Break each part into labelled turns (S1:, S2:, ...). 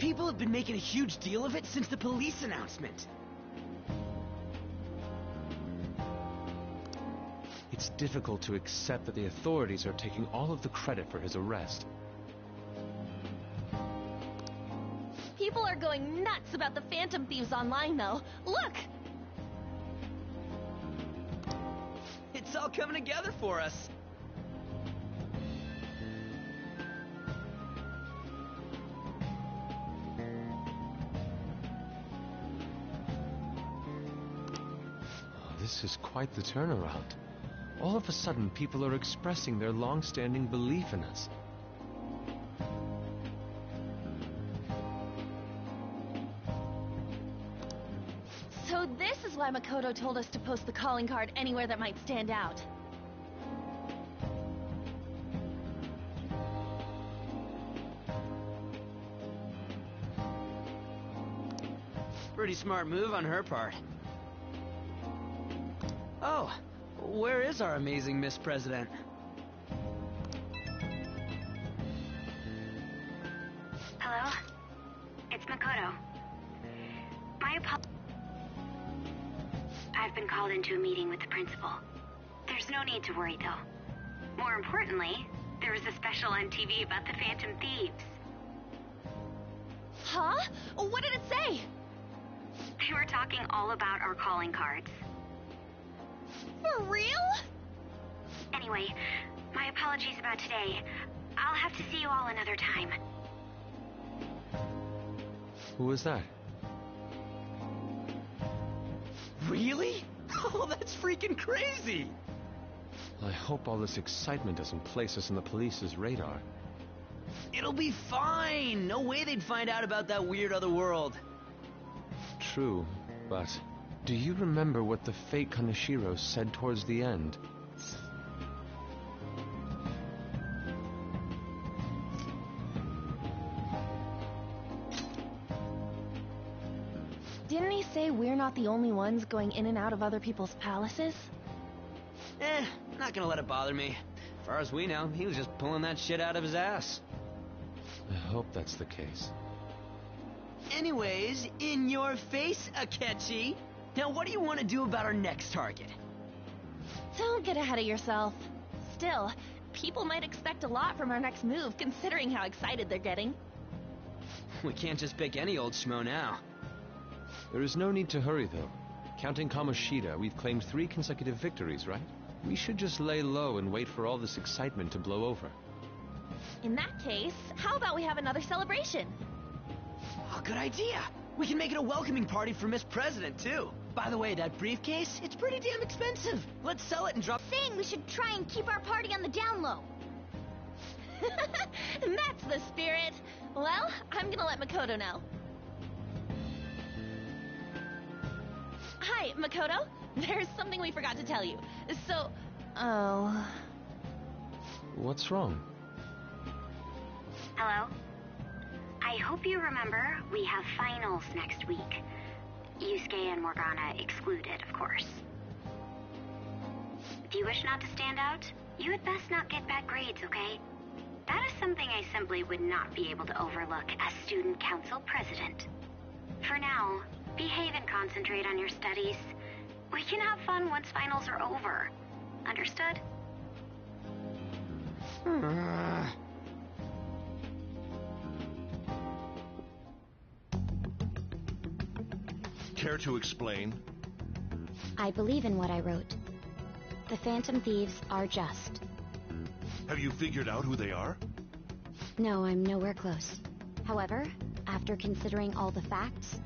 S1: People have been making a huge deal of it since the police announcement.
S2: It's difficult to accept that the authorities are taking all of the credit for his arrest.
S3: People are going nuts about the Phantom Thieves online, though. Look!
S1: It's all coming together for us.
S2: This is quite the turnaround. All of a sudden, people are expressing their long-standing belief in us.
S3: So this is why Makoto told us to post the calling card anywhere that might stand out.
S1: Pretty smart move on her part. Oh, where is our amazing Miss President?
S4: Hello? It's Makoto. My apologies. I've been called into a meeting with the principal. There's no need to worry, though. More importantly, there was a special on TV about the Phantom Thieves.
S3: Huh? What did it say?
S4: They were talking all about our calling cards.
S3: For real?
S4: Anyway, my apologies about today. I'll have to see you all another time.
S2: Who was that?
S1: Really? Oh, that's freaking crazy!
S2: I hope all this excitement doesn't place us on the police's radar.
S1: It'll be fine! No way they'd find out about that weird other world.
S2: True, but do you remember what the fake Kaneshiro said towards the end?
S3: Didn't he say we're not the only ones going in and out of other people's palaces?
S1: Not gonna let it bother me. As far as we know, he was just pulling that shit out of his ass.
S2: I hope that's the case.
S1: Anyways, in your face, Akechi. Now what do you want to do about our next target?
S3: Don't get ahead of yourself. Still, people might expect a lot from our next move, considering how excited they're getting.
S1: We can't just pick any old schmo now.
S2: There is no need to hurry, though. Counting Kamoshida, we've claimed 3 consecutive victories, right? We should just lay low and wait for all this excitement to blow over.
S3: In that case, how about we have another celebration?
S1: Oh, good idea. We can make it a welcoming party for Miss President, too. By the way, that briefcase, it's pretty damn expensive. Let's sell it and drop...
S5: Saying we should try and keep our party on the down low.
S3: That's the spirit. Well, I'm gonna let Makoto know. Hi, Makoto. There's something we forgot to tell you. So,
S2: What's wrong?
S4: Hello? I hope you remember we have finals next week. Yusuke and Morgana excluded, of course. If you wish not to stand out, you had best not get bad grades, okay? That is something I simply would not be able to overlook as student council president. For now, behave and concentrate on your studies. We can have fun once finals are over. Understood?
S6: Care to explain?
S5: I believe in what I wrote. The Phantom Thieves are just.
S6: Have you figured out who they are?
S5: No, I'm nowhere close. However, after considering all the facts,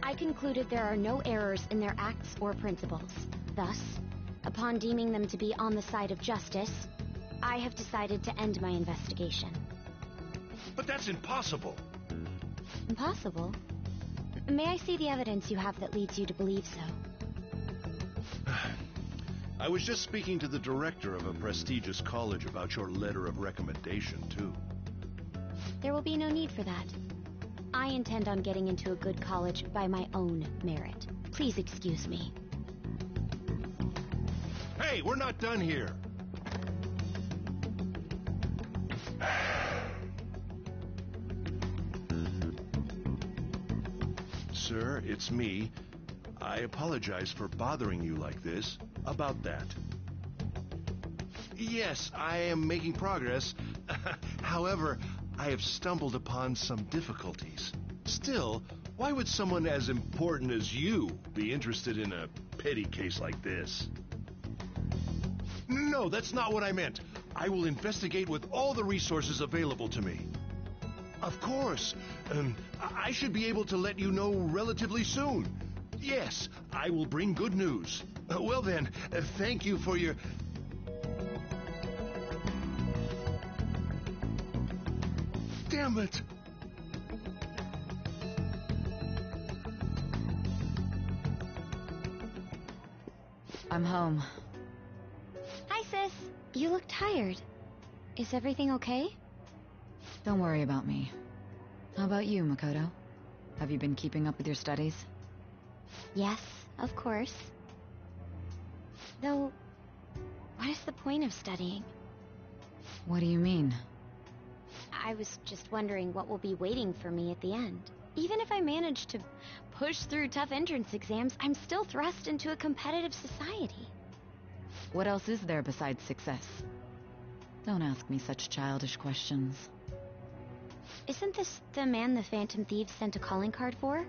S5: I concluded there are no errors in their acts or principles. Thus, upon deeming them to be on the side of justice, I have decided to end my investigation.
S6: But that's impossible.
S5: Impossible? May I see the evidence you have that leads you to believe so?
S6: I was just speaking to the director of a prestigious college about your letter of recommendation, too.
S5: There will be no need for that. I intend on getting into a good college by my own merit. Please excuse me.
S6: Hey, we're not done here. sir. It's me. I apologize for bothering you like this. About that. Yes, I am making progress. However, I have stumbled upon some difficulties. Still, why would someone as important as you be interested in a petty case like this? No, that's not what I meant. I will investigate with all the resources available to me. Of course. I should be able to let you know relatively soon. Yes, I will bring good news. Well then, thank you for your... Damn it!
S7: I'm home.
S5: Hi, sis. You look tired. Is everything okay?
S7: Don't worry about me. How about you, Makoto? Have you been keeping up with your studies?
S5: Yes, of course. Though, what is the point of studying?
S7: What do you mean?
S5: I was just wondering what will be waiting for me at the end. Even if I manage to push through tough entrance exams, I'm still thrust into a competitive society.
S7: What else is there besides success? Don't ask me such childish questions.
S5: Isn't this the man the Phantom Thieves sent a calling card for?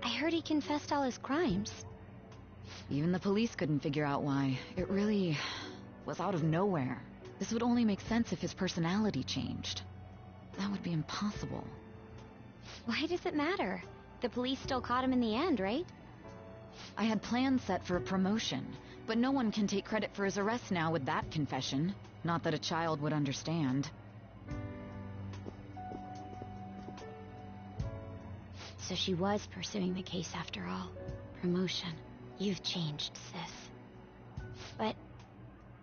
S5: I heard he confessed all his crimes.
S7: Even the police couldn't figure out why. It really was out of nowhere. This would only make sense if his personality changed. That would be impossible.
S5: Why does it matter? The police still caught him in the end, right?
S7: I had plans set for a promotion, but no one can take credit for his arrest now with that confession. Not that a child would understand.
S5: So she was pursuing the case after all. Promotion. You've changed, sis. But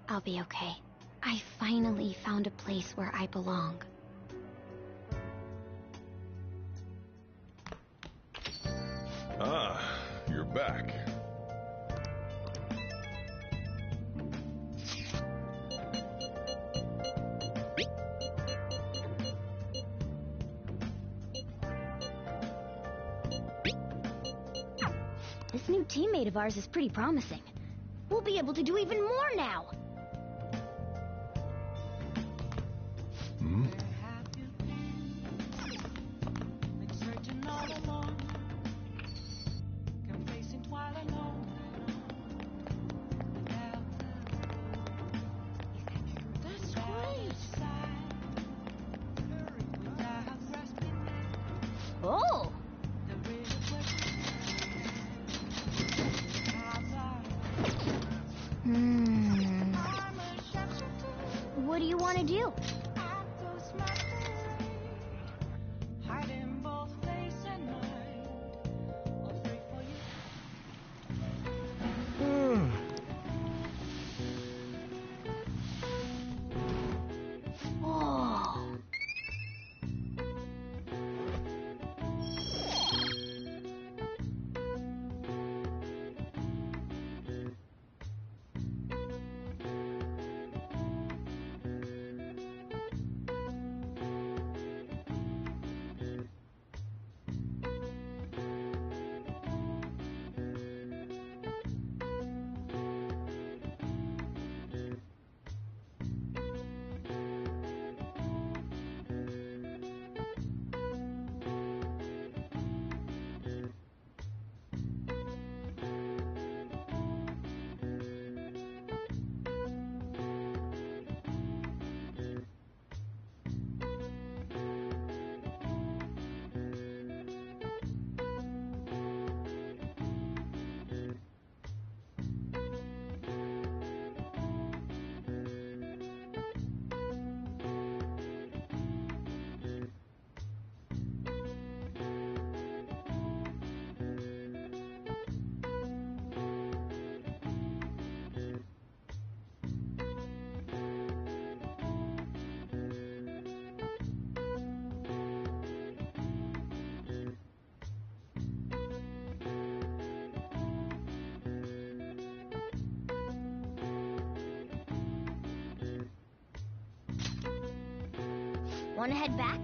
S5: I'll be okay. I finally found a place where I belong.
S8: Ah, you're back.
S5: This new teammate of ours is pretty promising. We'll be able to do even more now! Oh! What do you want to do? Whoa. Want to head back?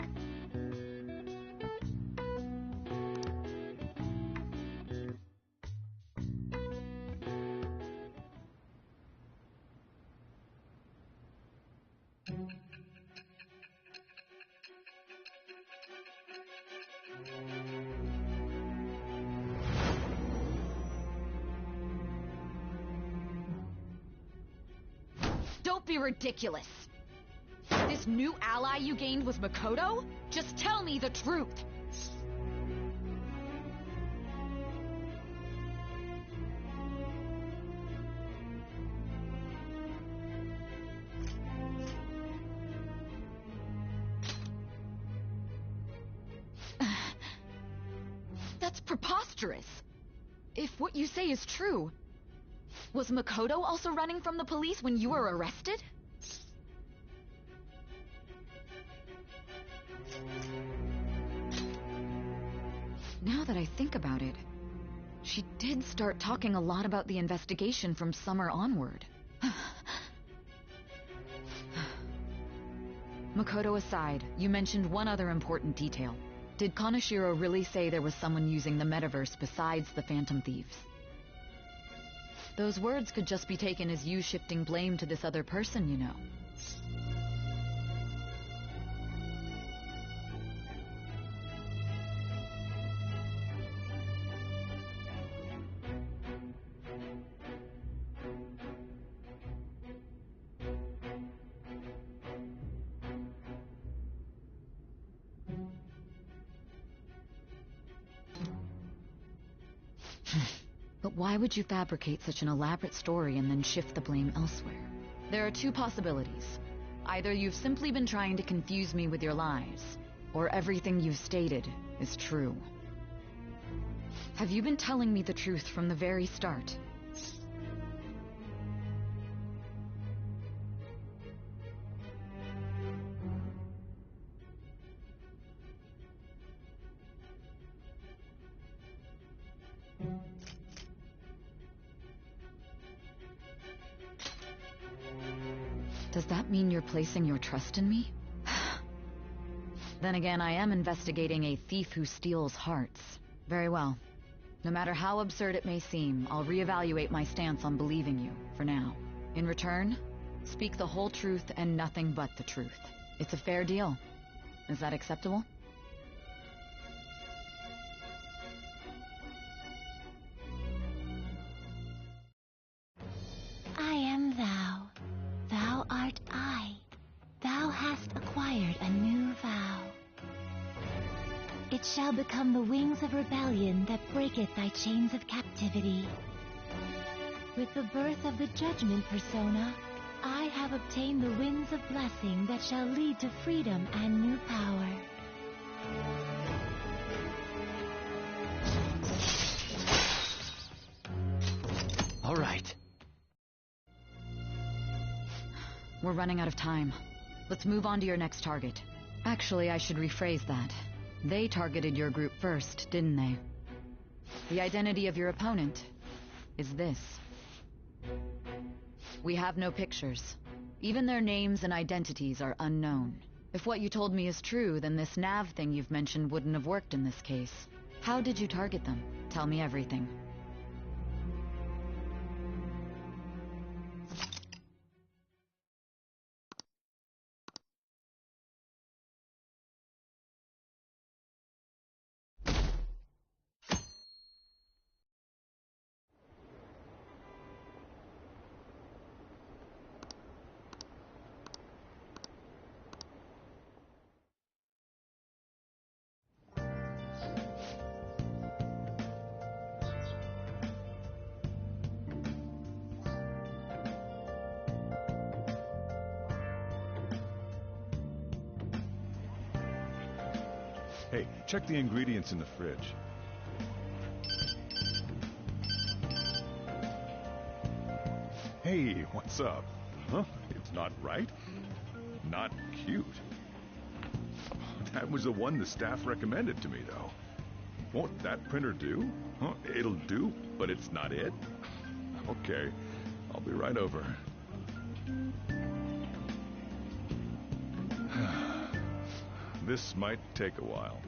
S7: Don't be ridiculous. This new ally you gained was Makoto? Just tell me the truth. That's preposterous. If what you say is true, was Makoto also running from the police when you were arrested? Now that I think about it, she did start talking a lot about the investigation from summer onward. Makoto aside, you mentioned one other important detail. Did Kaneshiro really say there was someone using the metaverse besides the Phantom Thieves? Those words could just be taken as you shifting blame to this other person, you know. But why would you fabricate such an elaborate story and then shift the blame elsewhere? There are two possibilities. Either you've simply been trying to confuse me with your lies, or everything you've stated is true. Have you been telling me the truth from the very start? Does that mean you're placing your trust in me? Then again, I am investigating a thief who steals hearts. Very well. No matter how absurd it may seem, I'll reevaluate my stance on believing you, for now. In return, speak the whole truth and nothing but the truth. It's a fair deal. Is that acceptable?
S9: I am thou. Thou art I. Thou hast acquired a new vow. It shall become the wings of rebellion that breaketh thy chains of captivity. With the birth of the judgment persona, I have obtained the winds of blessing that shall lead to freedom and new power.
S1: All right.
S7: We're running out of time. Let's move on to your next target. Actually, I should rephrase that. They targeted your group first, didn't they? The identity of your opponent is this. We have no pictures. Even their names and identities are unknown. If what you told me is true, then this nav thing you've mentioned wouldn't have worked in this case. How did you target them? Tell me everything.
S8: Hey, check the ingredients in the fridge. Hey, what's up? Huh? It's not right? Not cute. That was the one the staff recommended to me, though. Won't that printer do? Huh? It'll do, but it's not it? Okay, I'll be right over. This might take a while.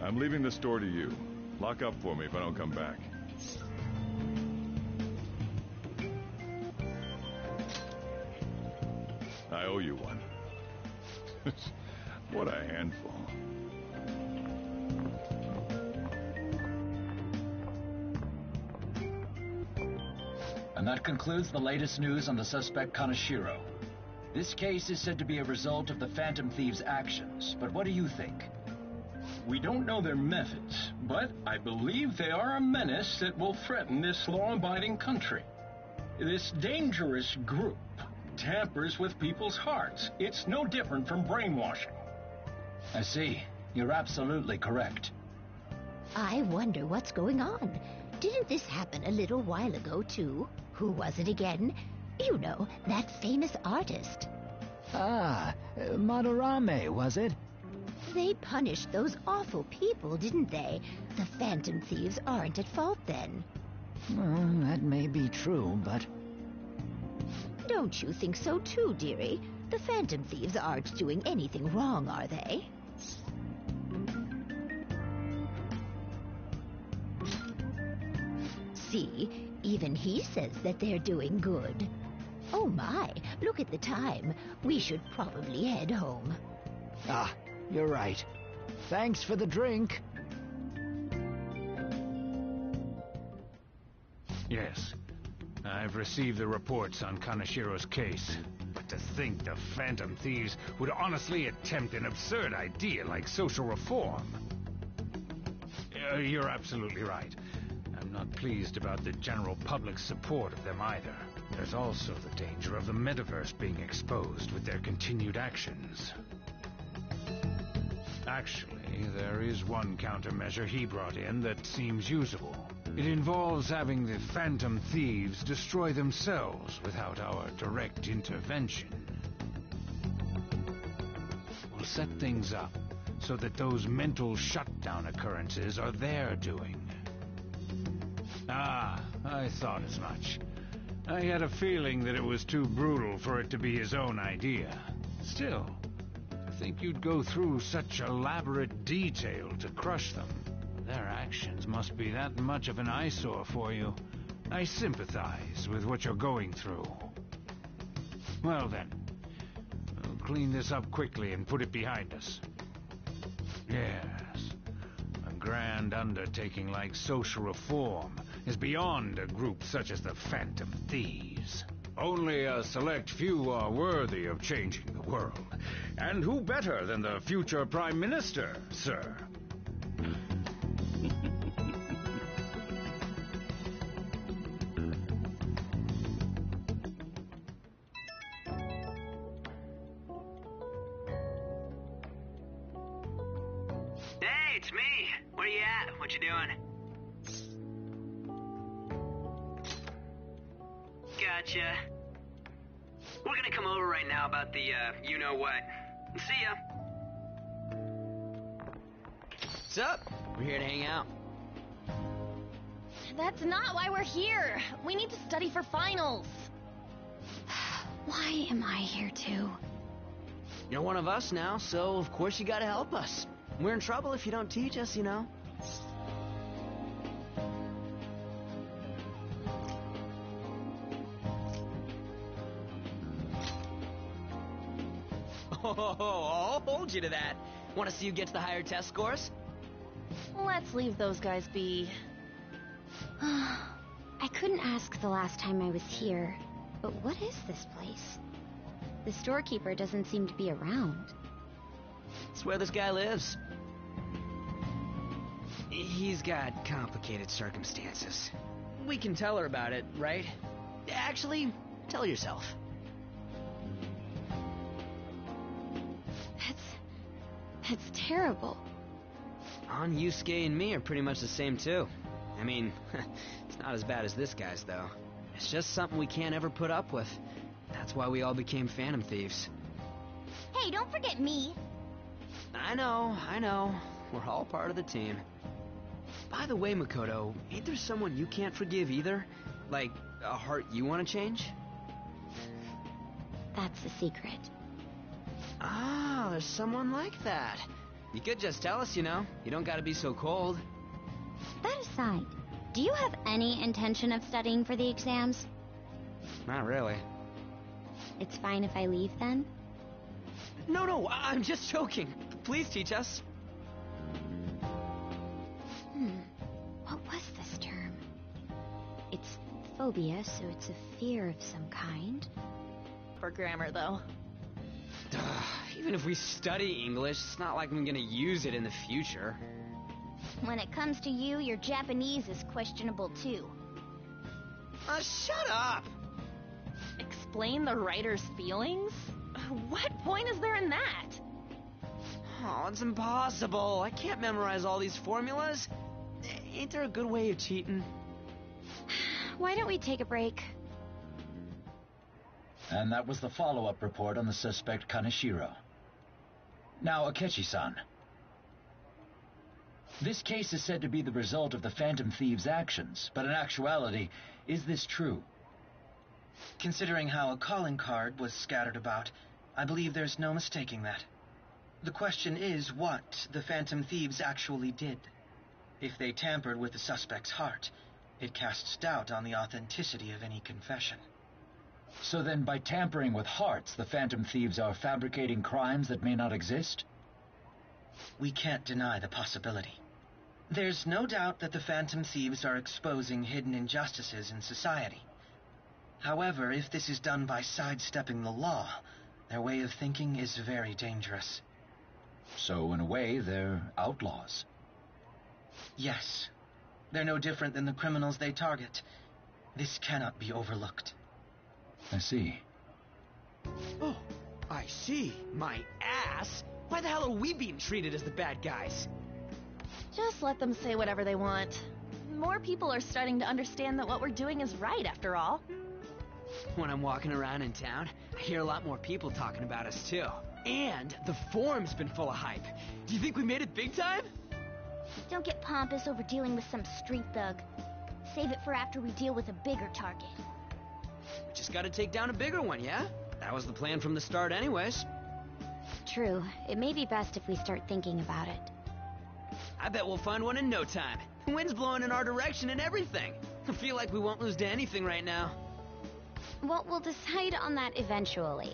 S8: I'm leaving the store to you. Lock up for me if I don't come back. I owe you one. What a handful.
S10: And that concludes the latest news on the suspect Kaneshiro. This case is said to be a result of the Phantom Thieves' actions, but what do you think?
S11: We don't know their methods, but I believe they are a menace that will threaten this law-abiding country. This dangerous group tampers with people's hearts. It's no different from brainwashing.
S10: I see. You're absolutely correct.
S9: I wonder what's going on. Didn't this happen a little while ago, too? Who was it again? You know, that famous artist.
S12: Ah, Madarame, was it?
S9: They punished those awful people, didn't they? The Phantom Thieves aren't at fault then.
S12: Well, that may be true, but...
S9: Don't you think so too, dearie? The Phantom Thieves aren't doing anything wrong, are they? See, even he says that they're doing good. Oh my, look at the time. We should probably head home.
S12: Ah, you're right. Thanks for the drink.
S13: Yes, I've received the reports on Kaneshiro's case. But to think the Phantom Thieves would honestly attempt an absurd idea like social reform. You're absolutely right. I'm not pleased about the general public's support of them either. There's also the danger of the metaverse being exposed with their continued actions. Actually, there is one countermeasure he brought in that seems usable. It involves having the Phantom Thieves destroy themselves without our direct intervention. We'll set things up so that those mental shutdown occurrences are their doing. Ah, I thought as much. I had a feeling that it was too brutal for it to be his own idea. Still, to think you'd go through such elaborate detail to crush them. Their actions must be that much of an eyesore for you. I sympathize with what you're going through. Well then, we'll clean this up quickly and put it behind us. Yes, a grand undertaking like social reform is beyond a group such as the Phantom Thieves. Only a select few are worthy of changing the world. And who better than the future Prime Minister, sir?
S1: Hey, it's me. Where you at? What you doing? Gotcha. We're gonna come over right now about the, you-know-what. See ya. What's up? We're here to hang out.
S3: That's not why we're here. We need to study for finals.
S5: Why am I here too?
S1: You're one of us now, so of course you gotta help us. We're in trouble if you don't teach us, you know. Oh, I'll hold you to that. Want to see who gets the higher test scores?
S3: Let's leave those guys be.
S5: I couldn't ask the last time I was here, but what is this place? The storekeeper doesn't seem to be around.
S1: It's where this guy lives. He's got complicated circumstances. We can tell her about it, right? Actually, tell yourself.
S5: That's terrible.
S1: On Yusuke and me are pretty much the same too. I mean, it's not as bad as this guy's though. It's just something we can't ever put up with. That's why we all became Phantom Thieves.
S3: Hey, don't forget me.
S1: I know. We're all part of the team. By the way, Makoto, ain't there someone you can't forgive either? Like, a heart you want to change?
S5: That's the secret.
S1: Ah, there's someone like that. You could just tell us, you know. You don't gotta be so cold.
S5: That aside, do you have any intention of studying for the exams?
S1: Not really.
S5: It's fine if I leave then?
S1: No, I'm just joking. Please teach us.
S5: What was this term? It's phobia, so it's a fear of some kind.
S3: For grammar, though.
S1: Even if we study English, it's not like I'm gonna use it in the future.
S5: When it comes to you, your Japanese is questionable too.
S1: Shut up!
S3: Explain the writer's feelings? What point is there in that?
S1: Oh, it's impossible. I can't memorize all these formulas. Ain't there a good way of cheating?
S5: Why don't we take a break?
S10: And that was the follow-up report on the suspect Kaneshiro. Now, Akechi-san. This case is said to be the result of the Phantom Thieves' actions, but in actuality, is this true?
S14: Considering how a calling card was scattered about, I believe there's no mistaking that. The question is what the Phantom Thieves actually did. If they tampered with the suspect's heart, it casts doubt on the authenticity of any confession.
S10: So then, by tampering with hearts, the Phantom Thieves are fabricating crimes that may not exist?
S14: We can't deny the possibility. There's no doubt that the Phantom Thieves are exposing hidden injustices in society. However, if this is done by sidestepping the law, their way of thinking is very dangerous.
S10: So, in a way, they're outlaws.
S14: Yes. They're no different than the criminals they target. This cannot be overlooked.
S10: I see.
S1: Oh, I see. My ass? Why the hell are we being treated as the bad guys?
S3: Just let them say whatever they want. More people are starting to understand that what we're doing is right, after all.
S1: When I'm walking around in town, I hear a lot more people talking about us, too. And the forum's been full of hype. Do you think we made it big time?
S5: Don't get pompous over dealing with some street thug. Save it for after we deal with a bigger target.
S1: We just gotta take down a bigger one, yeah? That was the plan from the start anyways.
S5: True. It may be best if we start thinking about it.
S1: I bet we'll find one in no time. The wind's blowing in our direction and everything. I feel like we won't lose to anything right now.
S5: Well, we'll decide on that eventually.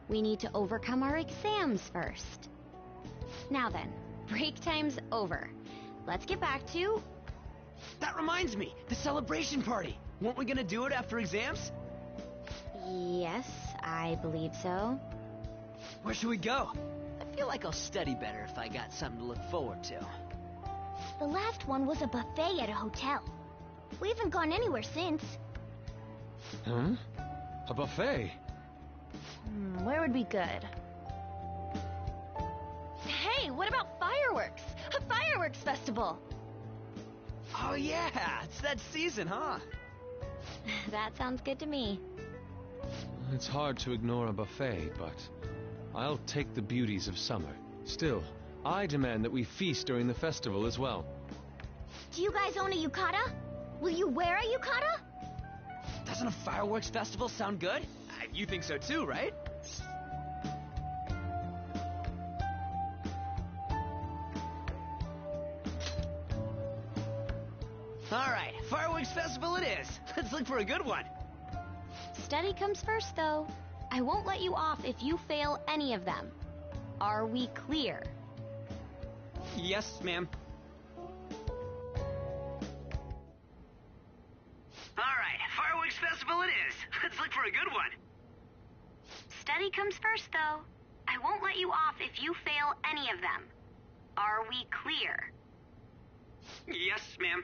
S5: We need to overcome our exams first. Now then, break time's over. Let's get back to...
S1: That reminds me, the celebration party. Weren't we gonna do it after exams?
S5: Yes, I believe so.
S1: Where should we go? I feel like I'll study better if I got something to look forward to.
S5: The last one was a buffet at a hotel. We haven't gone anywhere since.
S2: Huh? A buffet?
S3: Where would be good? Hey, what about fireworks? A fireworks festival!
S1: Oh yeah, it's that season, huh?
S5: That sounds good to me.
S2: It's hard to ignore a buffet, but I'll take the beauties of summer. Still, I demand that we feast during the festival as well.
S5: Do you guys own a yukata? Will you wear a yukata?
S1: Doesn't a fireworks festival sound good? You think so too, right? Alright, fireworks festival it is. Let's look for a good one.
S5: Study comes first, though. I won't let you off if you fail any of them. Are we clear?
S1: Yes, ma'am. Alright, fireworks festival it is. Let's look for a good one.
S4: Study comes first, though. I won't let you off if you fail any of them. Are we clear?
S1: Yes, ma'am.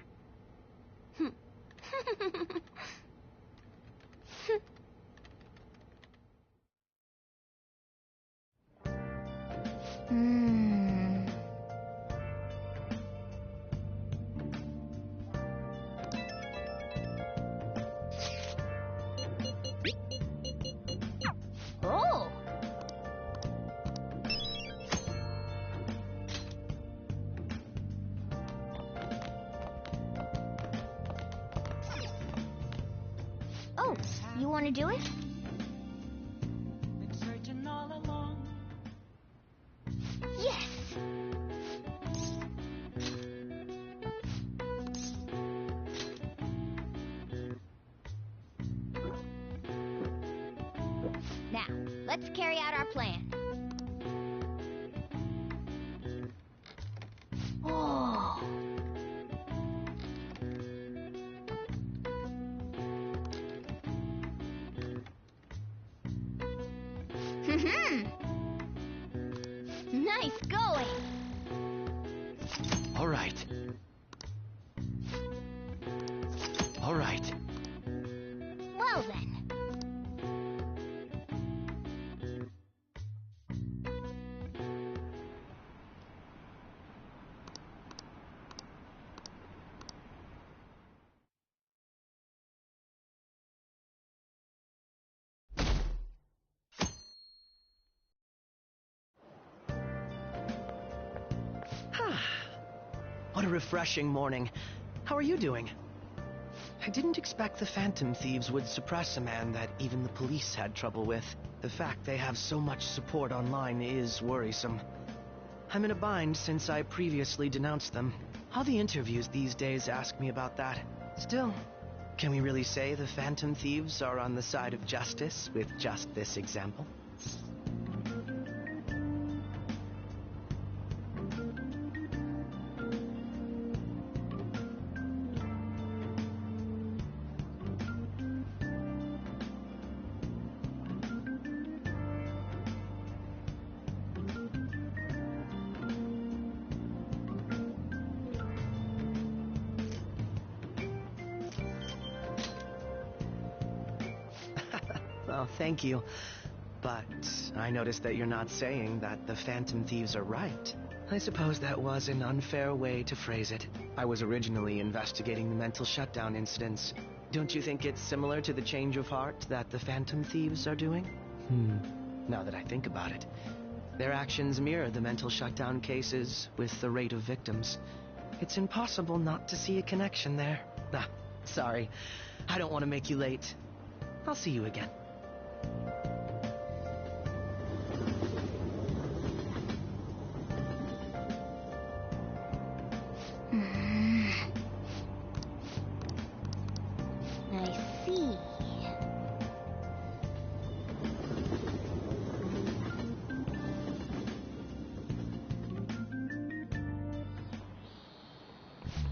S3: Oh!
S5: Oh, you want to do it? Yes! Now, let's carry out our plan. Oh!
S9: Nice going.
S12: All right. All right.
S9: Well then.
S15: What a refreshing morning. How are you doing? I didn't expect the Phantom Thieves would suppress a man that even the police had trouble with. The fact they have so much support online is worrisome. I'm in a bind since I previously denounced them. All the interviews these days ask me about that. Still, can we really say the Phantom Thieves are on the side of justice with just this example? Well, thank you. But I noticed that you're not saying that the Phantom Thieves are right. I suppose that was an unfair way to phrase it. I was originally investigating the mental shutdown incidents. Don't you think it's similar to the change of heart that the Phantom Thieves are doing? Now that I think about it, their actions mirror the mental shutdown cases with the rate of victims. It's impossible not to see a connection there. Sorry. I don't want to make you late. I'll see you again.
S9: I see.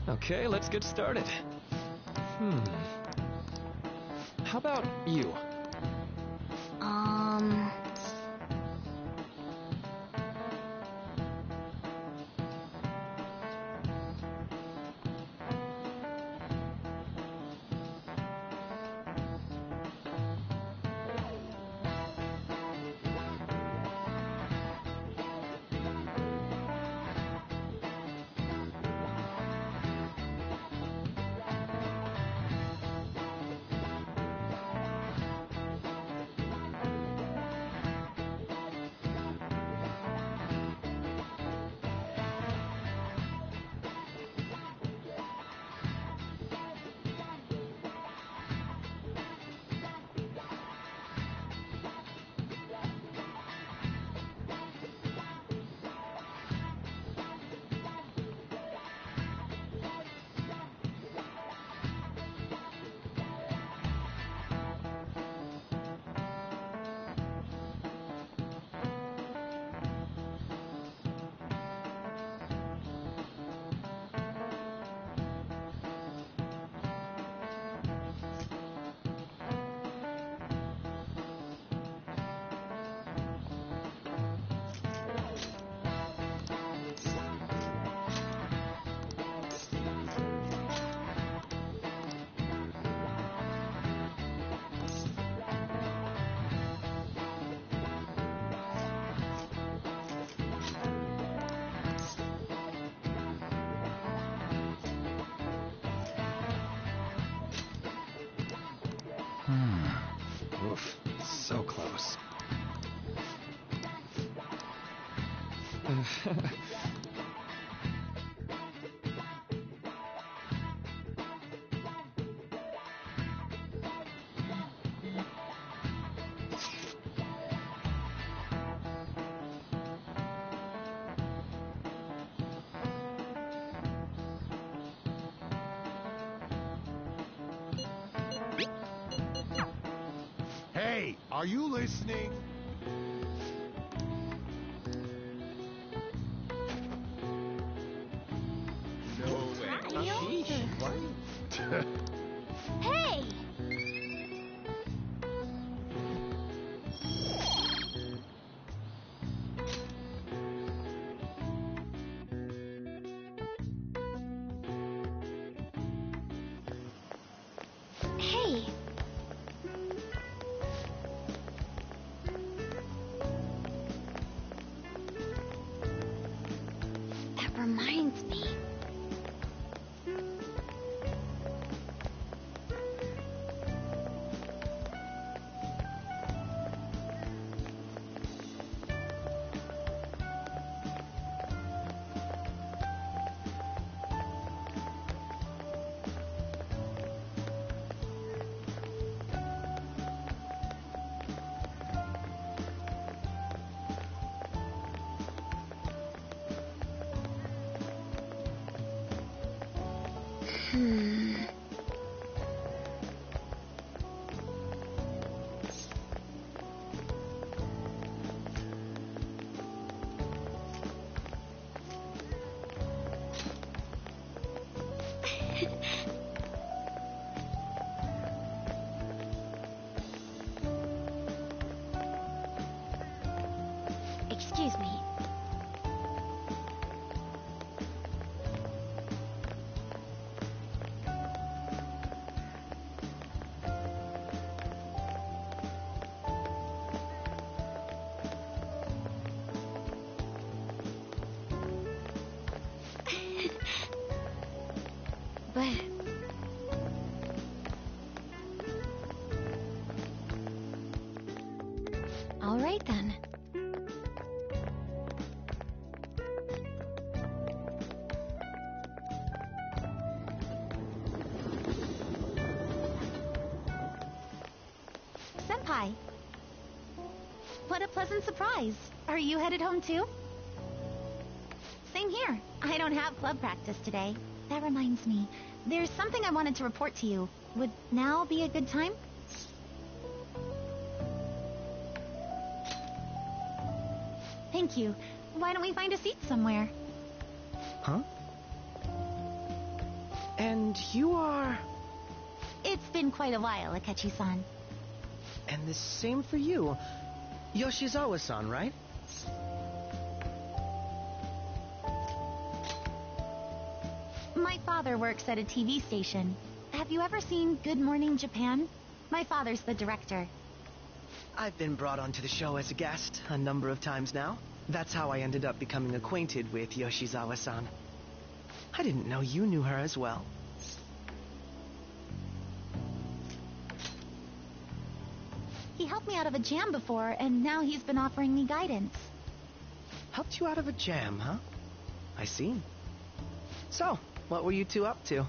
S2: Okay, let's get started. How about you? Oof, so close.
S6: Hey, are you listening? No way. What?
S9: Hey!
S5: Excuse me. But... all right then.
S9: Senpai. What a pleasant surprise. Are you headed home too? Same here. I don't have club practice today. That reminds me. There's something I wanted to report to you. Would now be a good time? Thank you. Why don't we find a seat somewhere?
S15: Huh? And you are...
S9: It's been quite a while, Akechi-san.
S15: And the same for you. Yoshizawa-san, right?
S9: My father works at a TV station. Have you ever seen Good Morning Japan? My father's the director.
S15: I've been brought onto the show as a guest a number of times now. That's how I ended up becoming acquainted with Yoshizawa-san. I didn't know you knew her as well.
S9: He helped me out of a jam before, and now he's been offering me guidance.
S15: Helped you out of a jam, huh? I see. So, what were you two up to?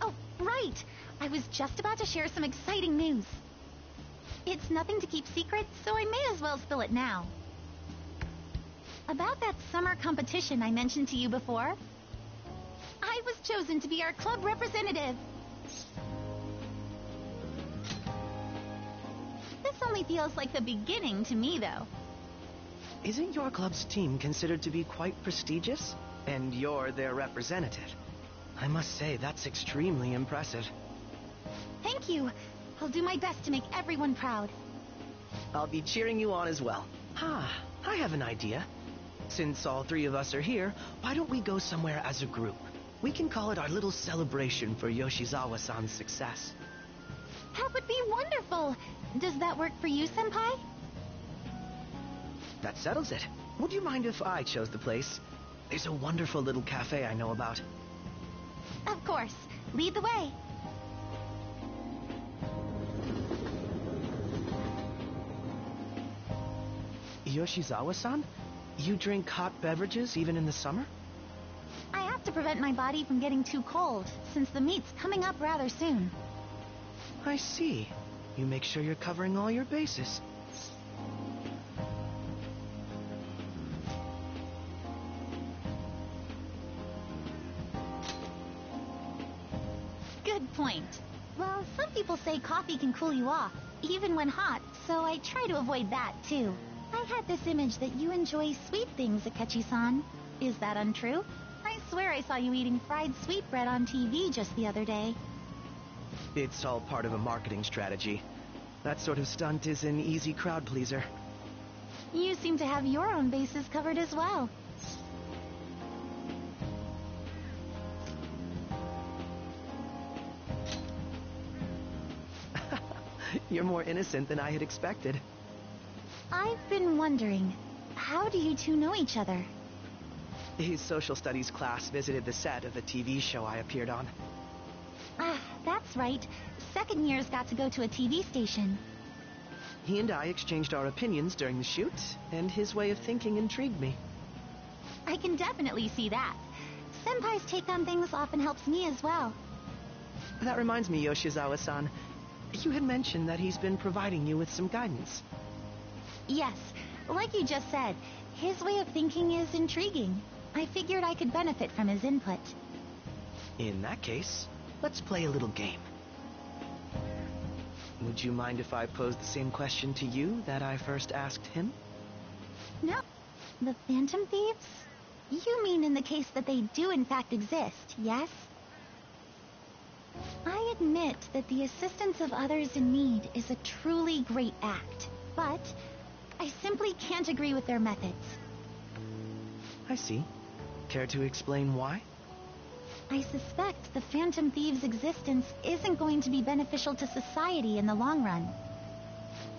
S9: Oh, right! I was just about to share some exciting news. It's nothing to keep secret, so I may as well spill it now. About that summer competition I mentioned to you before, I was chosen to be our club representative. This only feels like the beginning to me, though.
S15: Isn't your club's team considered to be quite prestigious? And you're their representative. I must say, that's extremely impressive.
S9: Thank you. I'll do my best to make everyone proud.
S15: I'll be cheering you on as well. I have an idea. Since all three of us are here, why don't we go somewhere as a group? We can call it our little celebration for Yoshizawa-san's success.
S9: That would be wonderful. Does that work for you, Senpai?
S15: That settles it. Would you mind if I chose the place? There's a wonderful little cafe I know about.
S9: Of course. Lead the way.
S15: Yoshizawa-san? You drink hot beverages even in the summer?
S9: I have to prevent my body from getting too cold, since the meet's coming up rather soon.
S15: I see. You make sure you're covering all your bases.
S9: Good point. Well, some people say coffee can cool you off, even when hot, so I try to avoid that, too. I had this image that you enjoy sweet things, Akechi-san. Is that untrue? I swear I saw you eating fried sweetbread on TV just the other day.
S15: It's all part of a marketing strategy. That sort of stunt is an easy crowd pleaser.
S9: You seem to have your own bases covered as well.
S15: You're more innocent than I had expected.
S9: I've been wondering, how do you two know each other?
S15: His social studies class visited the set of the TV show I appeared on.
S9: Ah, that's right. Second years got to go to a TV station.
S15: He and I exchanged our opinions during the shoot, and his way of thinking intrigued me.
S9: I can definitely see that. Senpai's take on things often helps me as well.
S15: That reminds me, Yoshizawa-san. You had mentioned that he's been providing you with some guidance.
S9: Yes, like you just said, his way of thinking is intriguing. I figured I could benefit from his input.
S15: In that case, let's play a little game. Would you mind if I posed the same question to you that I first asked him?
S9: No. The Phantom Thieves? You mean in the case that they do in fact exist, yes? I admit that the assistance of others in need is a truly great act, but I simply can't agree with their methods.
S15: I see. Care to explain why?
S9: I suspect the Phantom Thieves' existence isn't going to be beneficial to society in the long run.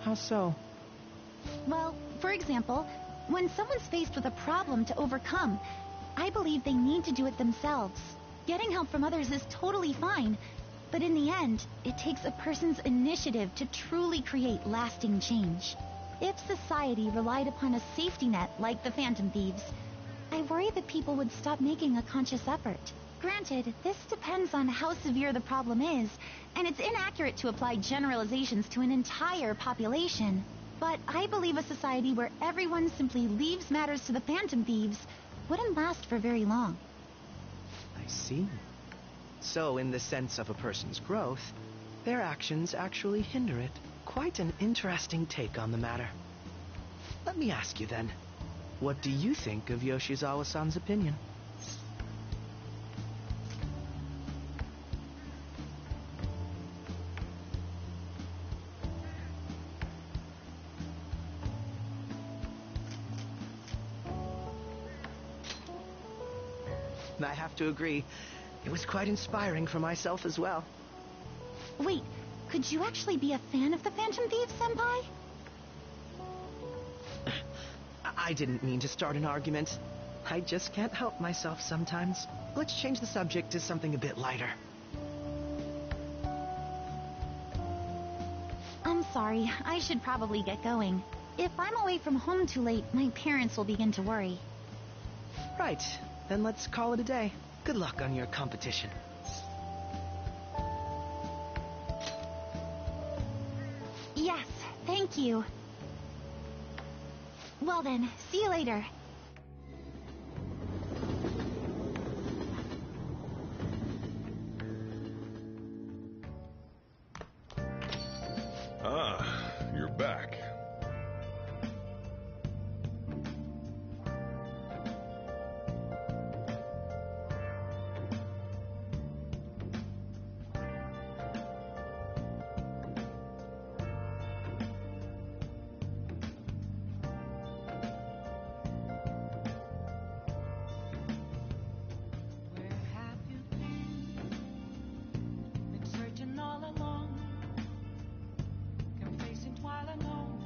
S15: How so?
S9: Well, for example, when someone's faced with a problem to overcome, I believe they need to do it themselves. Getting help from others is totally fine, but in the end, it takes a person's initiative to truly create lasting change. If society relied upon a safety net like the Phantom Thieves, I worry that people would stop making a conscious effort. Granted, this depends on how severe the problem is, and it's inaccurate to apply generalizations to an entire population. But I believe a society where everyone simply leaves matters to the Phantom Thieves wouldn't last for very long.
S15: I see. So, in the sense of a person's growth, their actions actually hinder it. Quite an interesting take on the matter. Let me ask you then, what do you think of Yoshizawa-san's opinion? I have to agree, it was quite inspiring for myself as well.
S9: Wait, could you actually be a fan of the Phantom Thieves, Senpai?
S15: I didn't mean to start an argument. I just can't help myself sometimes. Let's change the subject to something a bit lighter.
S9: I'm sorry, I should probably get going. If I'm away from home too late, my parents will begin to worry.
S15: Right, then let's call it a day. Good luck on your competition.
S9: Yes, thank you. Well then, see you later.
S8: Ah, you're back.
S16: All along, confessing while alone.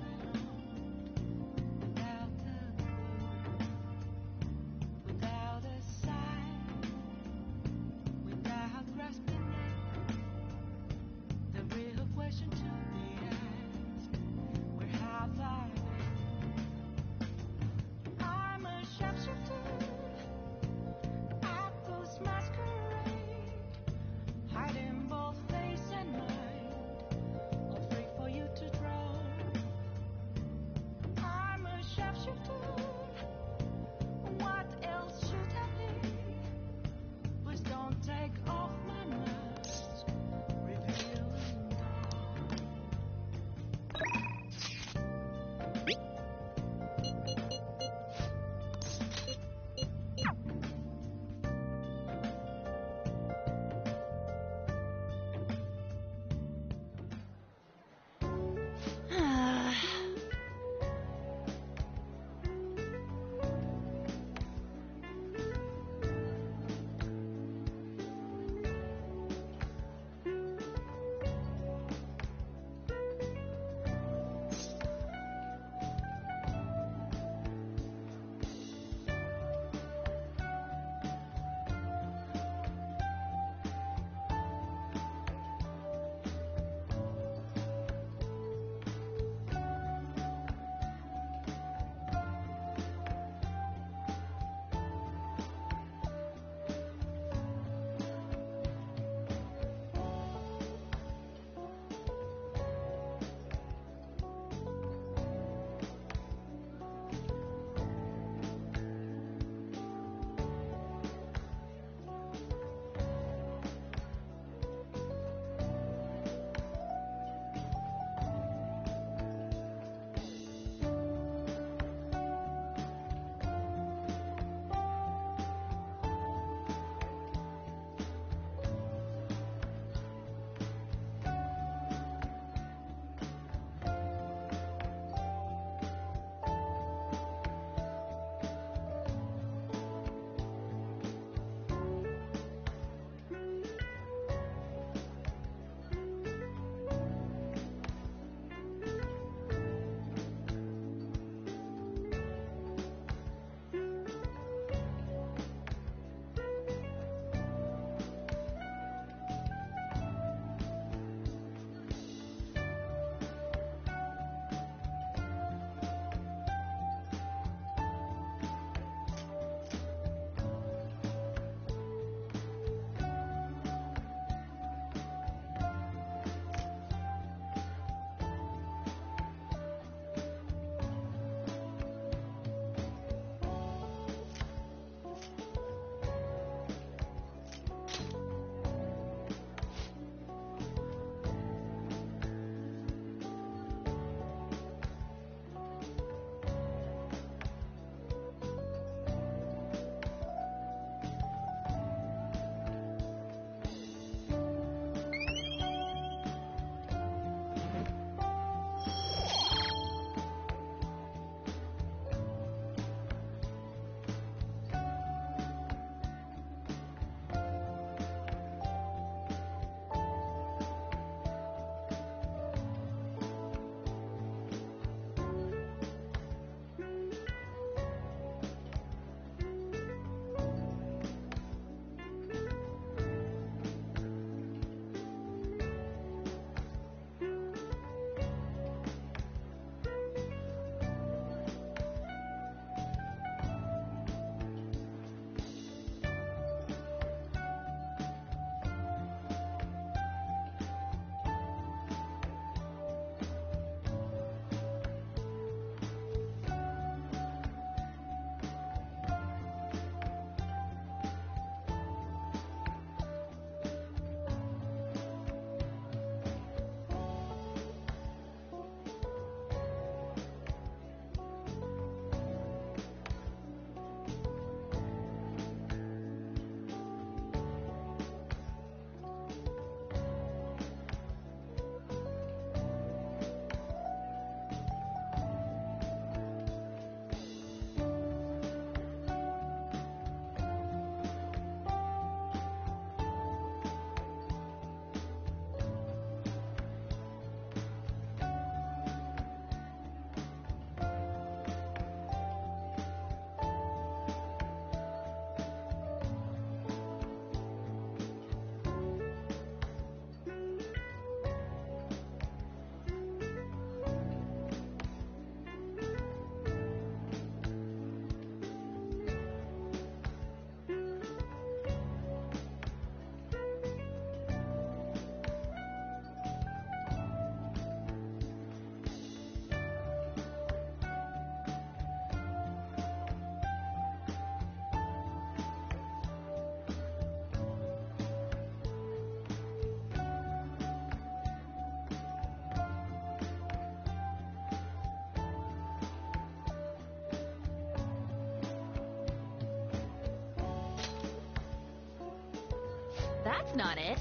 S3: That's not it.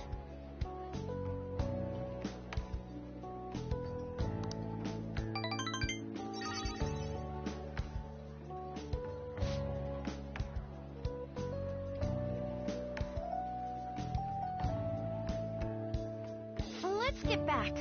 S5: Let's get back.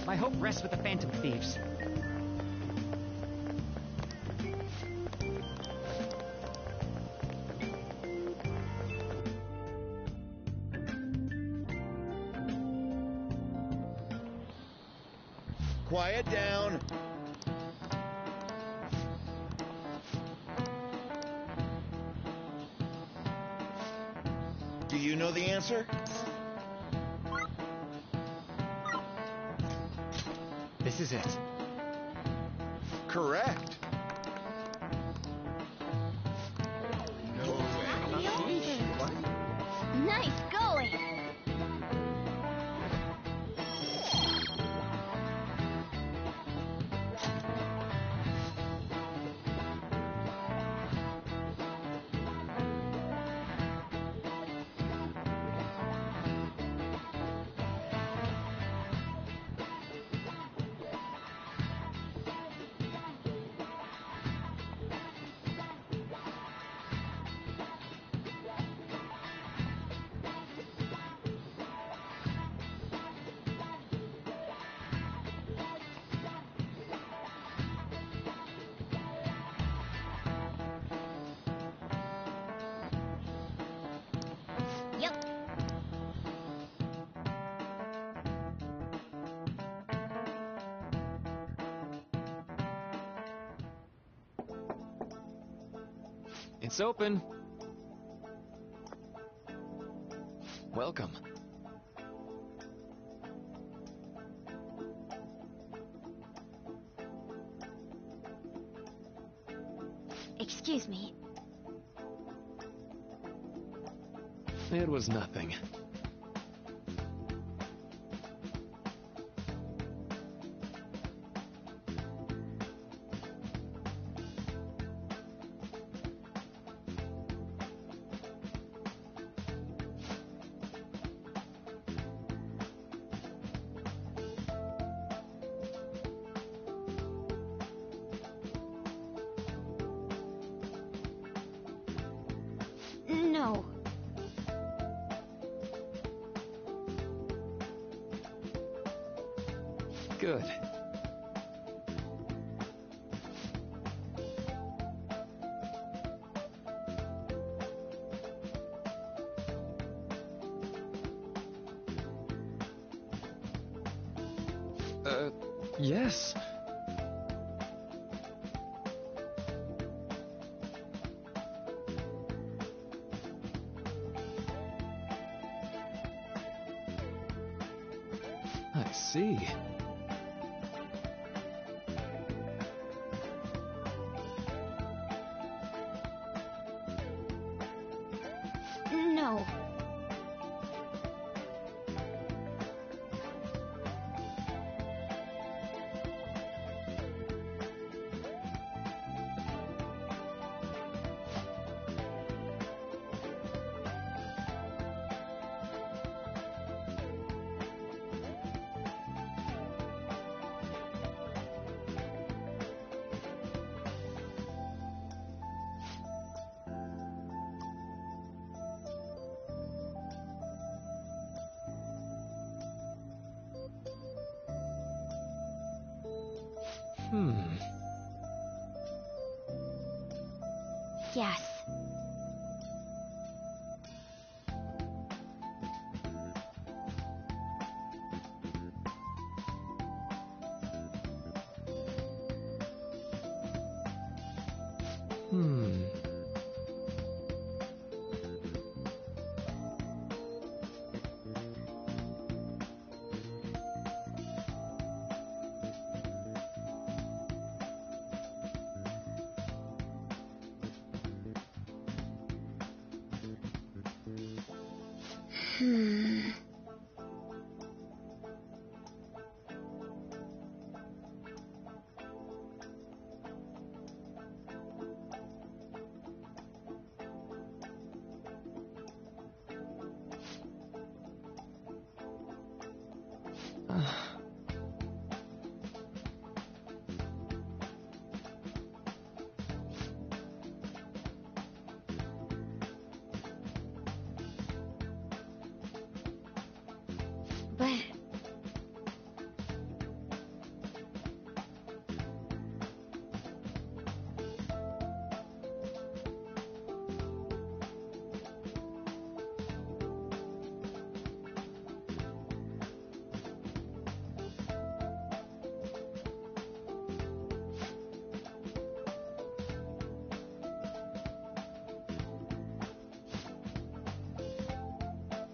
S1: My hope rests with the Phantom Thieves.
S16: Quiet down. Do you know the answer?
S1: This is it.
S16: Correct. No way. What?
S5: Nice going! Yep.
S2: It's open. Welcome.
S5: Excuse me.
S2: It was nothing.
S5: No.
S2: Good. Yes. I see.
S5: No. Yes. But...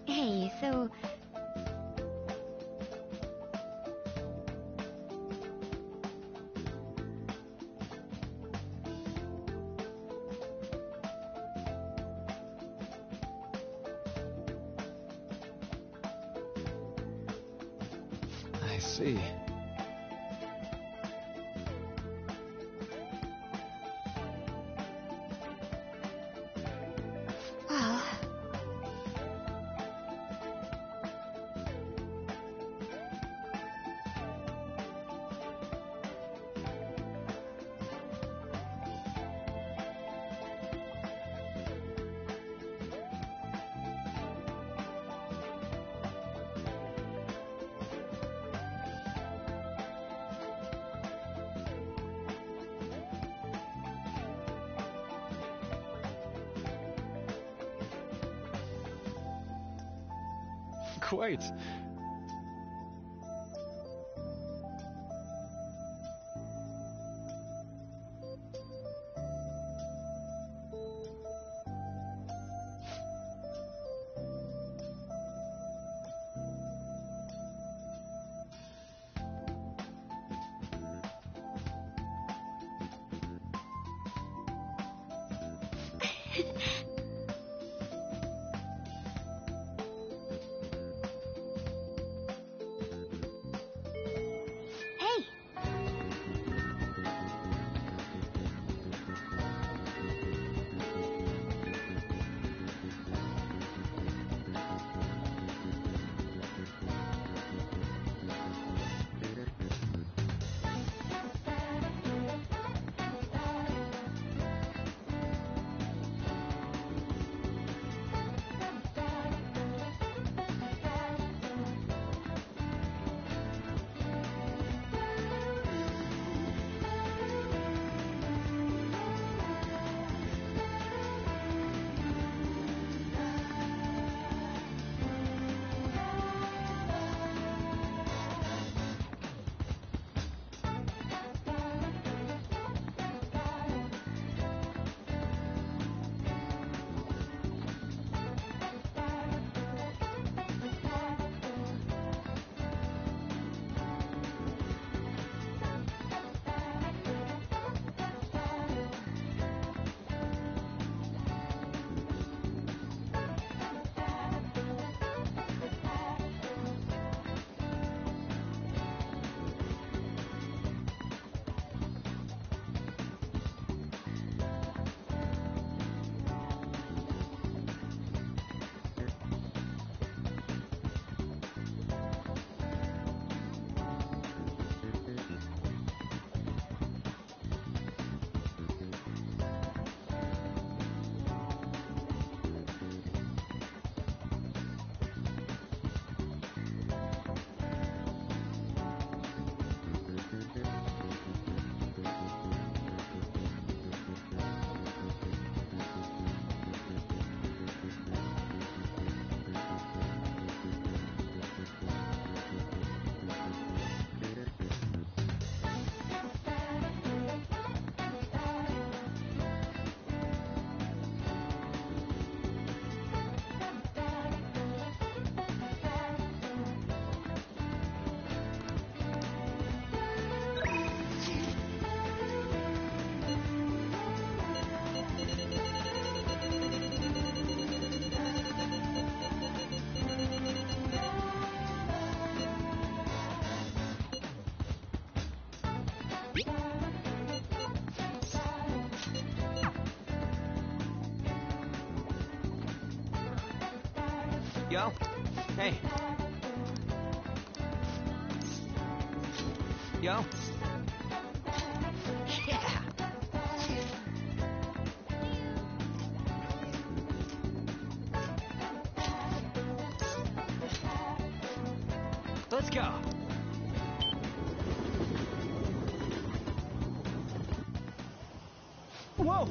S5: Hey, so...
S2: I see.
S5: Well...
S2: Quite.
S1: Yo. Hey. Yo. Yeah. Let's go. Whoa.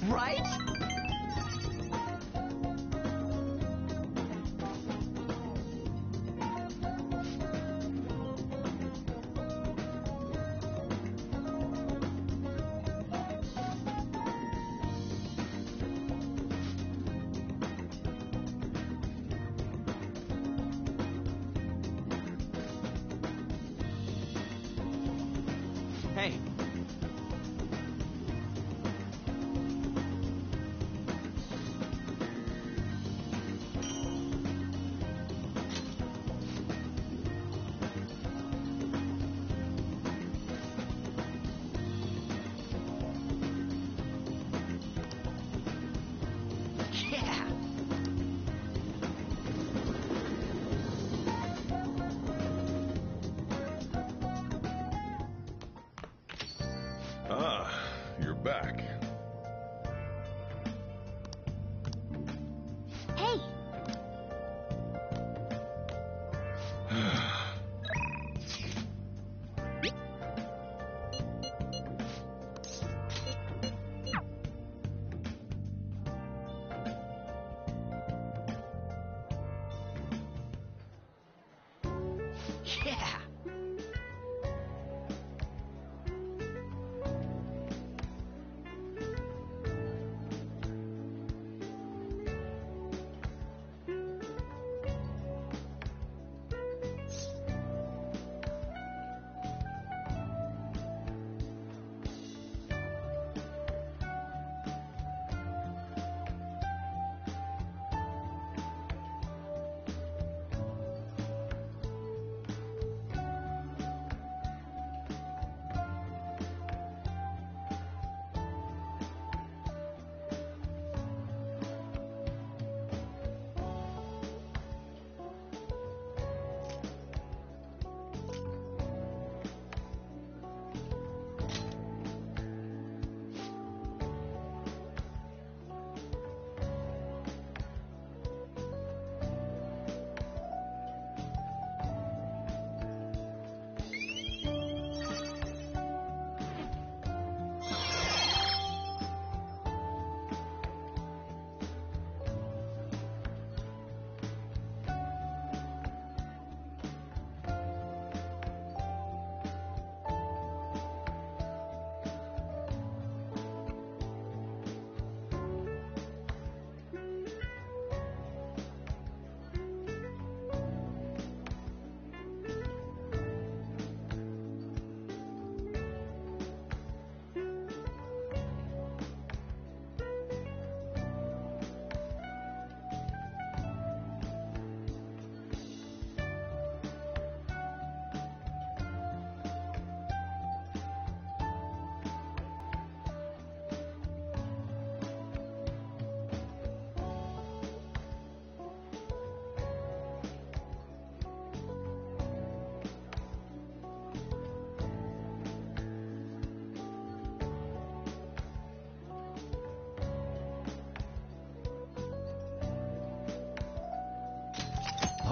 S1: Right? Hey. Yeah.
S8: Ah, you're back.
S5: Hey! Yeah!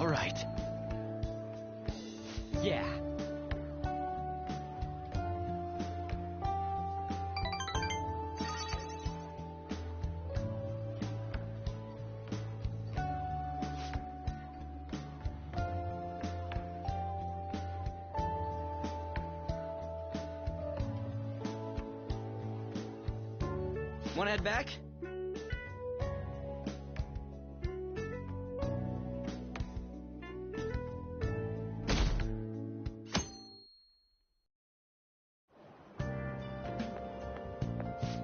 S15: All right.
S1: Yeah. Wanna head back?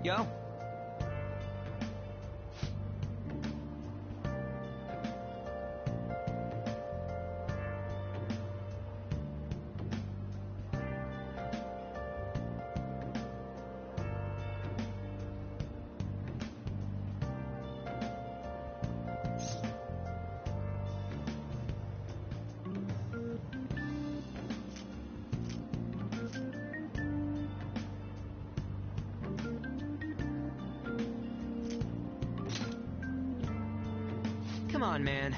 S1: Yo. Come on, man.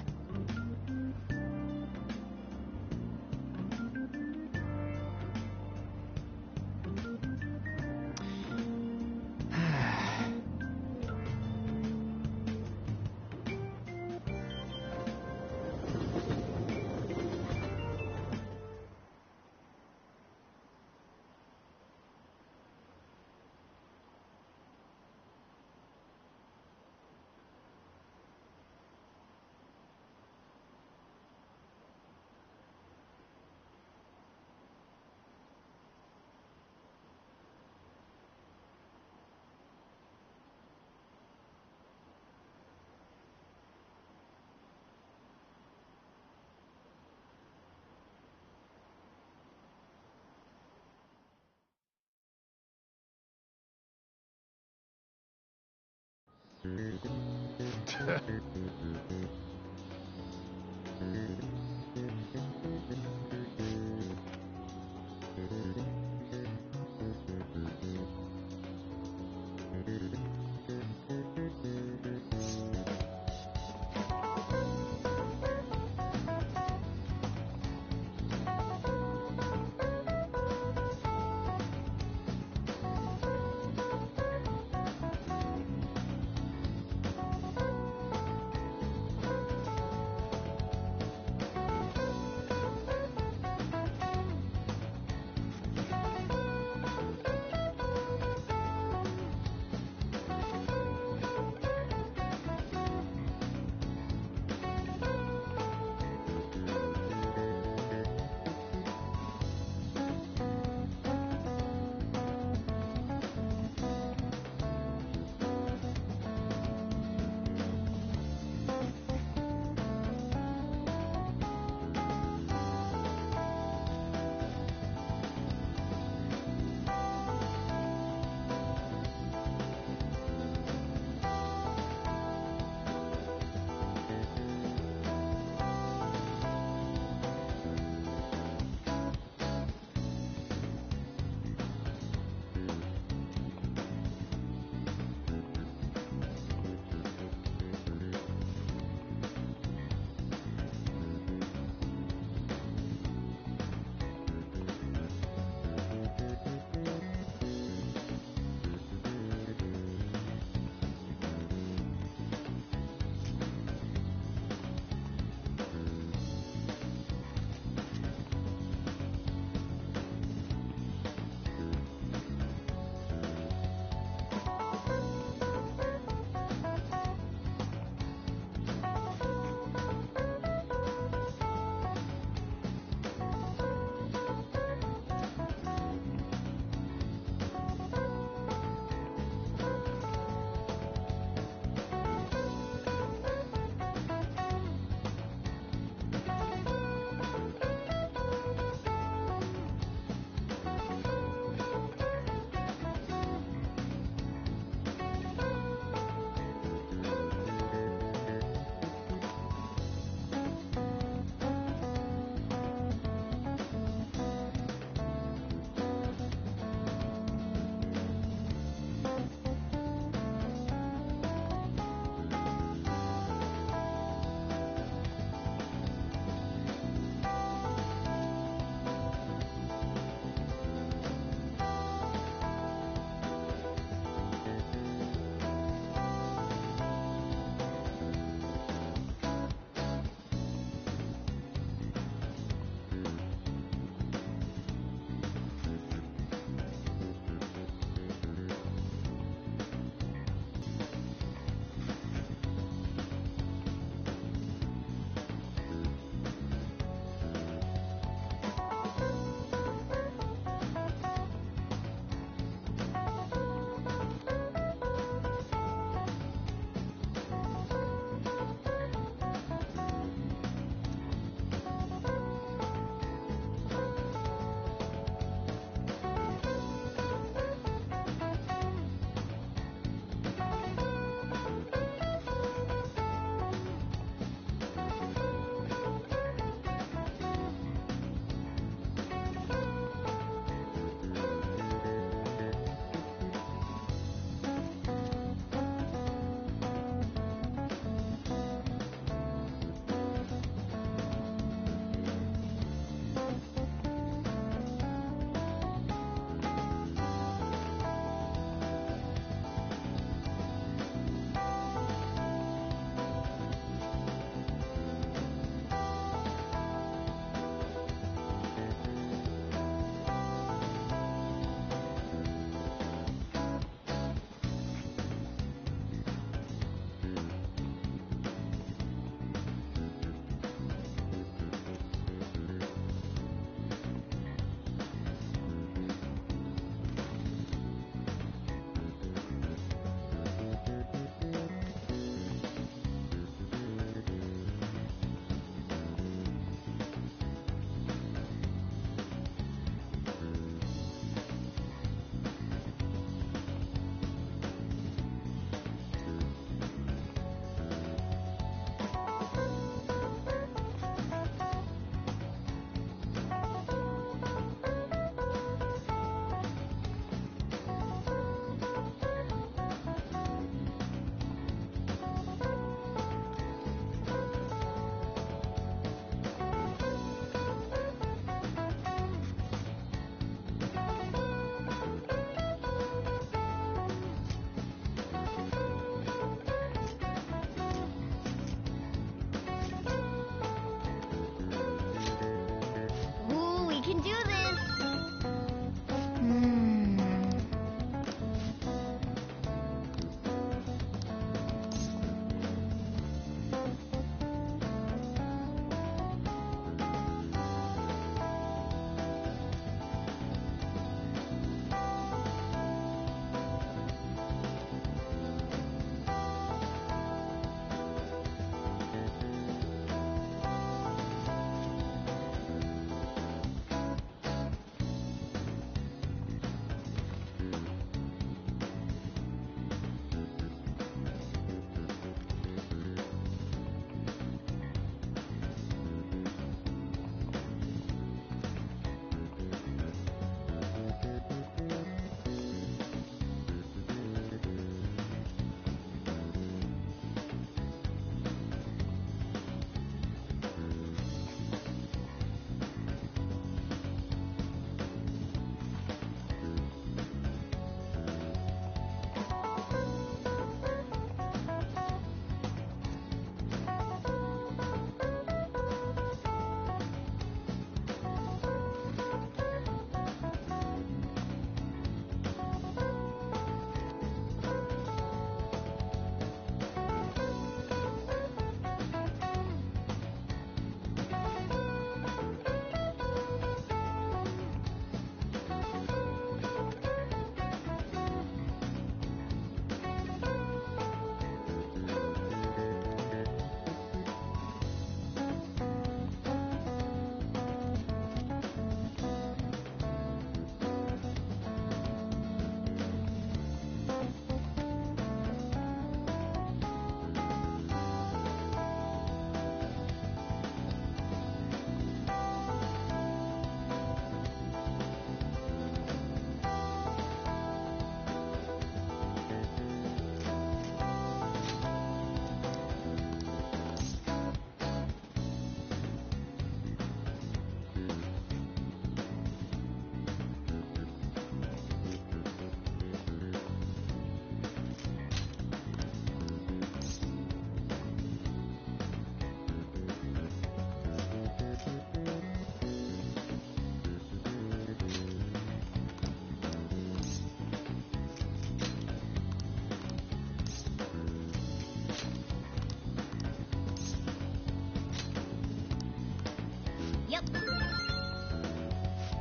S9: Yep.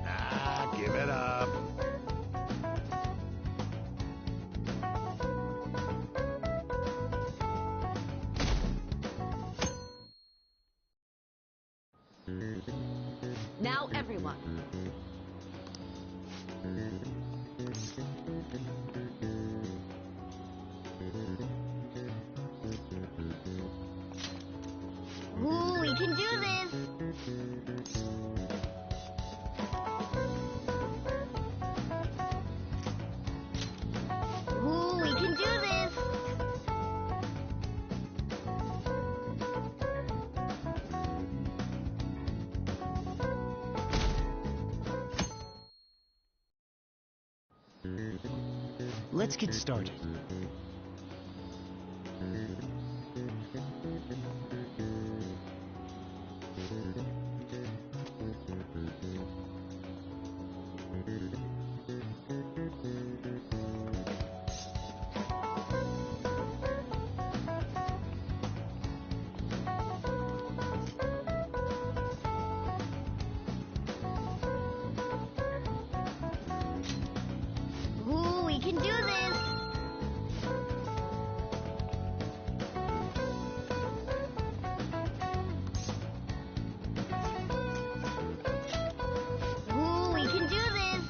S6: Ah, give it up.
S17: Now, everyone.
S9: Ooh, we can do this. Ooh, we can do this.
S12: Let's get started.
S9: Ooh, we can do this. Ooh, we can do this.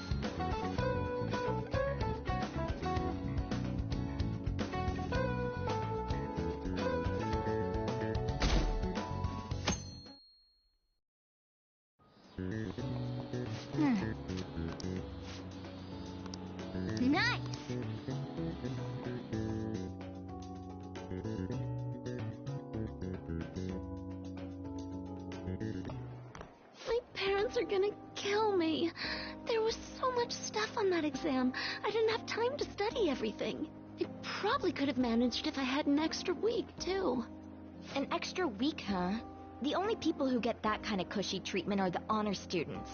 S9: Nice.
S3: My parents are gonna kill me. There was so much stuff on that exam. I didn't have time to study everything. I probably could have managed if I had an extra week, too.
S5: An extra week, huh? The only people who get that kind of cushy treatment are the honor students.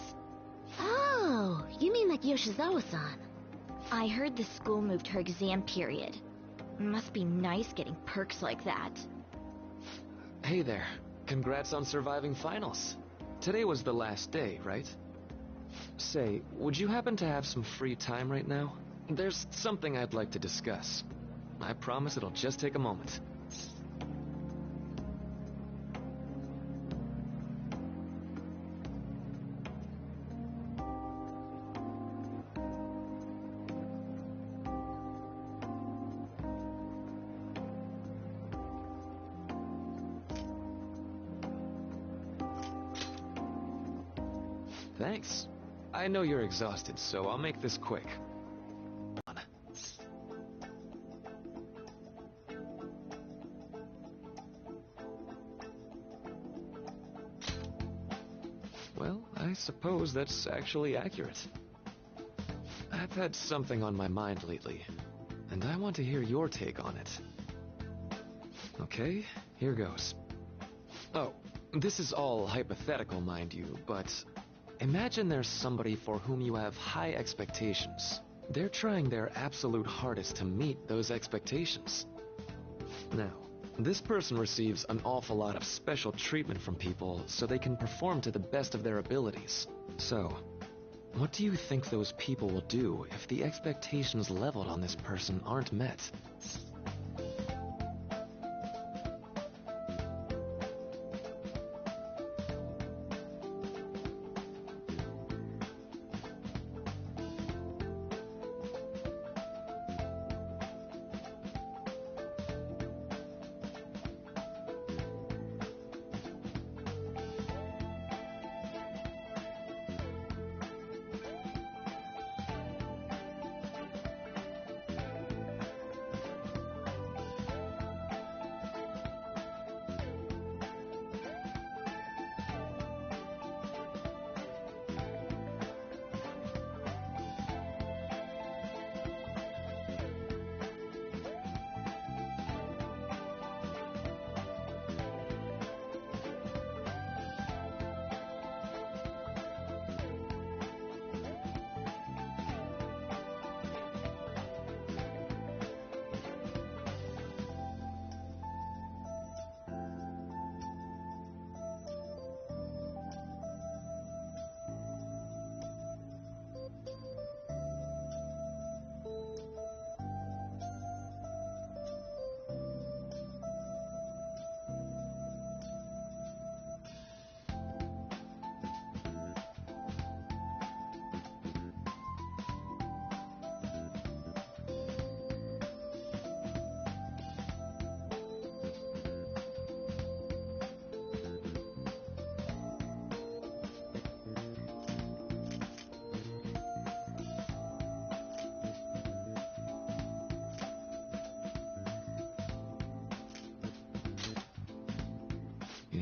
S9: Oh, you mean like Yoshizawa-san?
S5: I heard the school moved her exam period. Must be nice getting perks like that.
S2: Hey there. Congrats on surviving finals. Today was the last day, right? Say, would you happen to have some free time right now? There's something I'd like to discuss. I promise it'll just take a moment. Thanks. I know you're exhausted, so I'll make this quick. Well, I suppose that's actually accurate. I've had something on my mind lately, and I want to hear your take on it. Okay, here goes. Oh, this is all hypothetical, mind you, but imagine there's somebody for whom you have high expectations. They're trying their absolute hardest to meet those expectations. Now, this person receives an awful lot of special treatment from people so they can perform to the best of their abilities. So, what do you think those people will do if the expectations leveled on this person aren't met?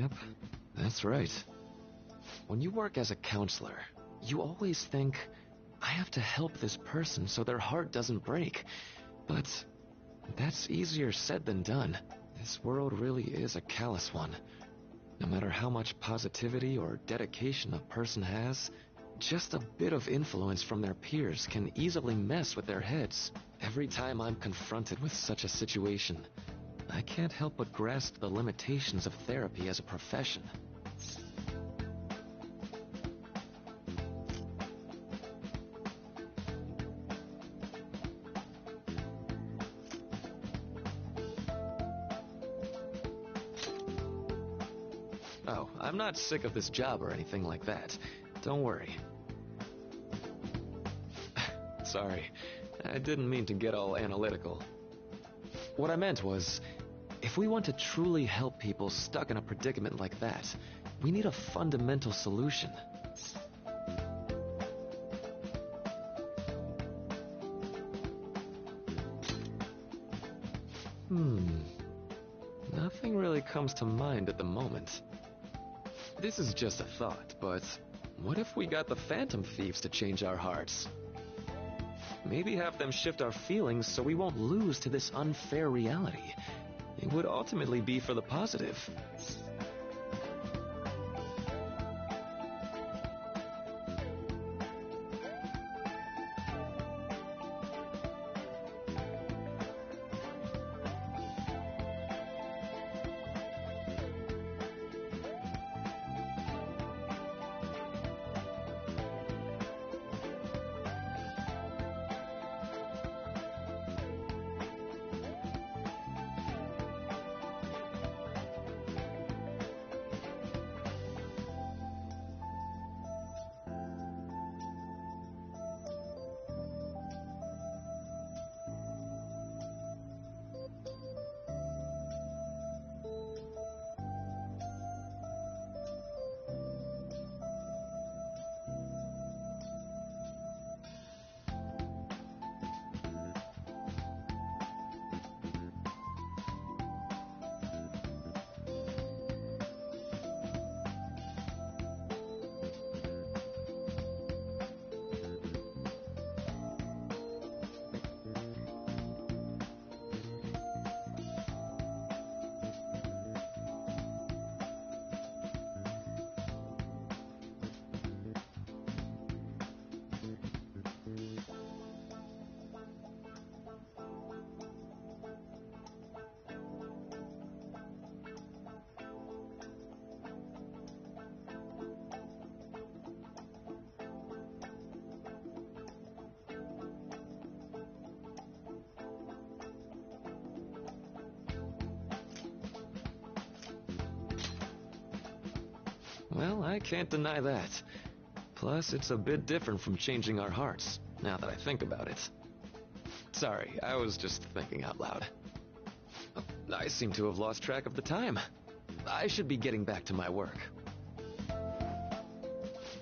S2: Yep, that's right. When you work as a counselor, you always think, I have to help this person so their heart doesn't break. But that's easier said than done. This world really is a callous one. No matter how much positivity or dedication a person has, just a bit of influence from their peers can easily mess with their heads. Every time I'm confronted with such a situation, I can't help but grasp the limitations of therapy as a profession. Oh, I'm not sick of this job or anything like that. Don't worry. Sorry, I didn't mean to get all analytical. What I meant was, if we want to truly help people stuck in a predicament like that, we need a fundamental solution. Nothing really comes to mind at the moment. This is just a thought, but what if we got the Phantom Thieves to change our hearts? Maybe have them shift our feelings so we won't lose to this unfair reality. It would ultimately be for the positive. Well, I can't deny that. Plus, it's a bit different from changing our hearts, now that I think about it. Sorry, I was just thinking out loud. I seem to have lost track of the time. I should be getting back to my work.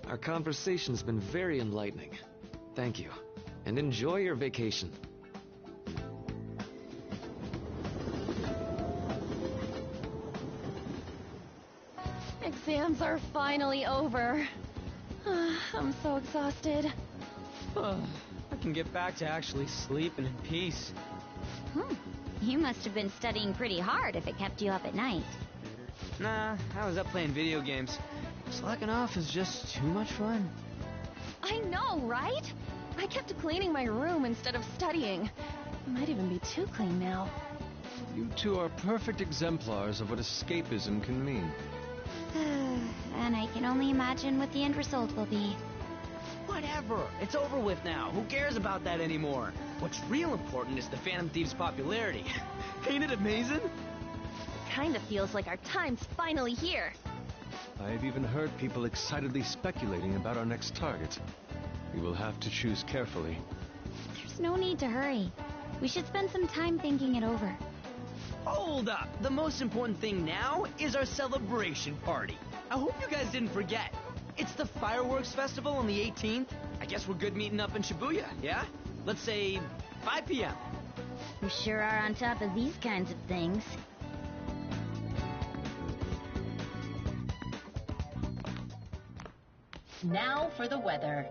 S2: Our conversation's been very enlightening. Thank you, and enjoy your vacation.
S3: Exams are finally over. I'm so exhausted.
S1: I can get back to actually sleeping in peace.
S5: You must have been studying pretty hard if it kept you up at night.
S1: Nah, I was up playing video games. Slacking off is just too much fun.
S3: I know, right? I kept cleaning my room instead of studying. It might even be too clean now.
S17: You two are perfect exemplars of what escapism can mean.
S5: And I can only imagine what the end result will be.
S1: Whatever. It's over with now. Who cares about that anymore? What's real important is the Phantom Thieves' popularity. Ain't it amazing?
S3: It kind of feels like our time's finally here.
S17: I've even heard people excitedly speculating about our next target. We will have to choose carefully.
S5: There's no need to hurry. We should spend some time thinking it over.
S1: Hold up! The most important thing now is our celebration party. I hope you guys didn't forget. It's the fireworks festival on the 18th. I guess we're good meeting up in Shibuya, yeah? Let's say 5 p.m.
S5: You sure are on top of these kinds of things.
S18: Now for the weather.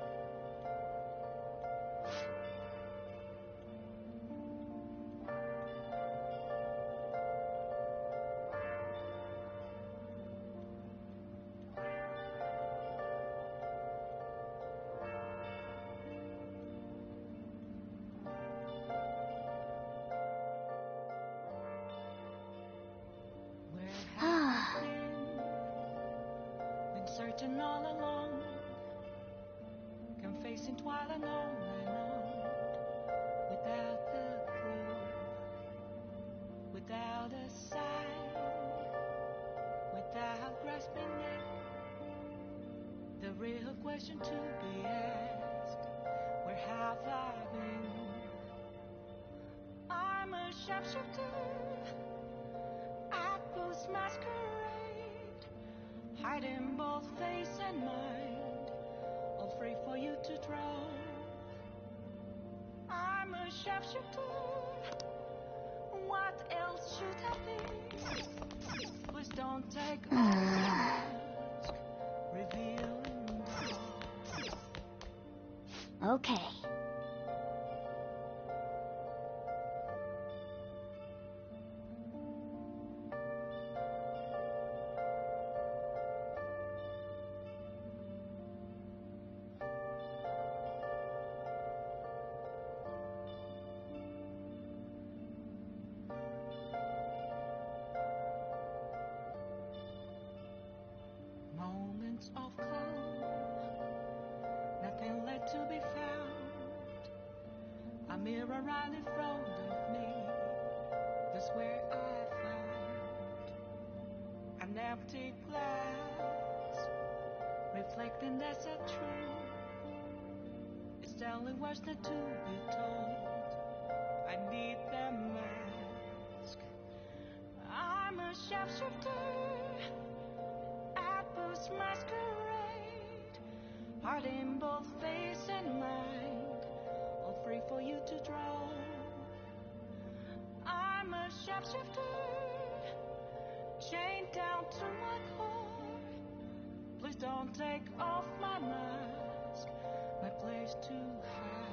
S19: Searching all along, confessing twilight on and on, without the clue, without a sign, without grasping it, the real question to be asked, where have I been? I'm a sharpshooter, I post masquerade, hiding both face and mind, all free for you to draw. I'm a sharpshooter, what else should I be? Please don't take off the mask, revealing all.
S5: Okay.
S19: Moments of calm, nothing left to be found. A mirror right in front of me, that's where I found an empty glass, reflecting that's a truth. It's telling words not to be told. I need the mask. I'm a sharpshooter, masquerade, heart in both face and mind, all free for you to draw. I'm a sharpshooter, chained down to my core. Please don't take off my mask, my place to hide.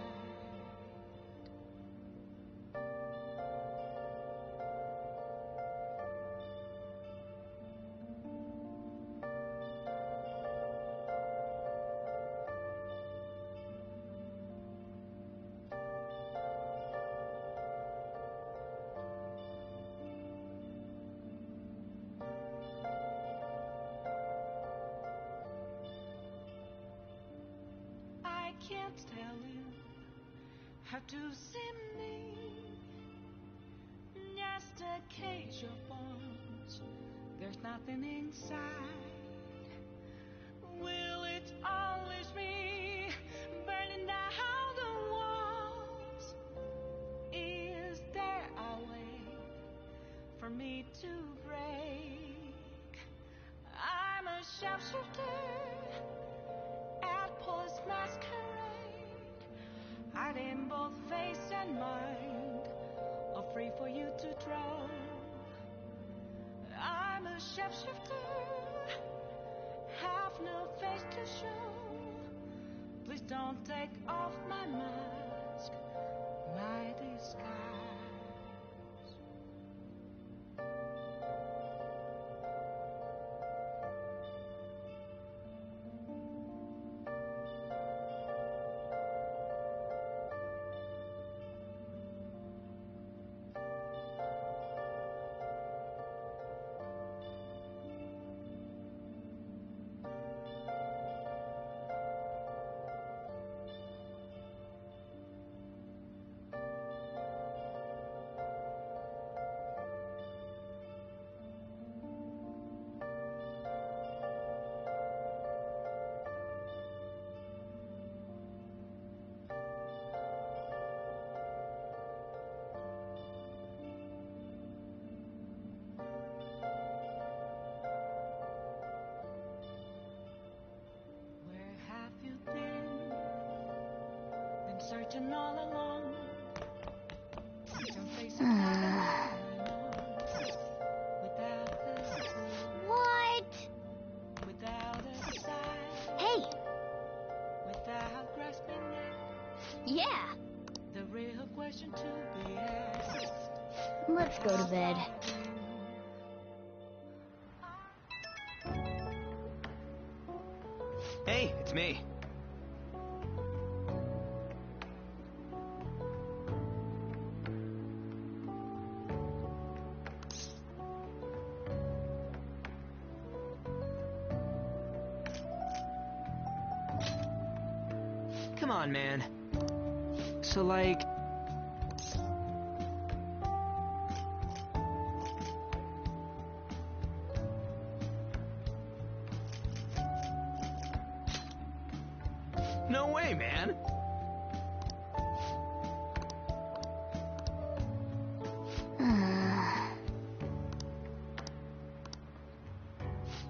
S19: I can't tell you how to see me, just a cage of bones, there's nothing inside. Will it always be burning down the walls? Is there a way for me to break? I'm a sharpshooter at post masquerade, hiding both face and mind, all free for you to draw. I'm a sharpshooter, have no face to show. Please don't take off my mask, my disguise. Searching all along,
S5: what?
S19: Without a sign.
S5: Hey,
S3: Yeah.
S19: The real question to be asked.
S3: Let's go to bed.
S1: Hey, it's me. Come on, man. So, like... No way, man.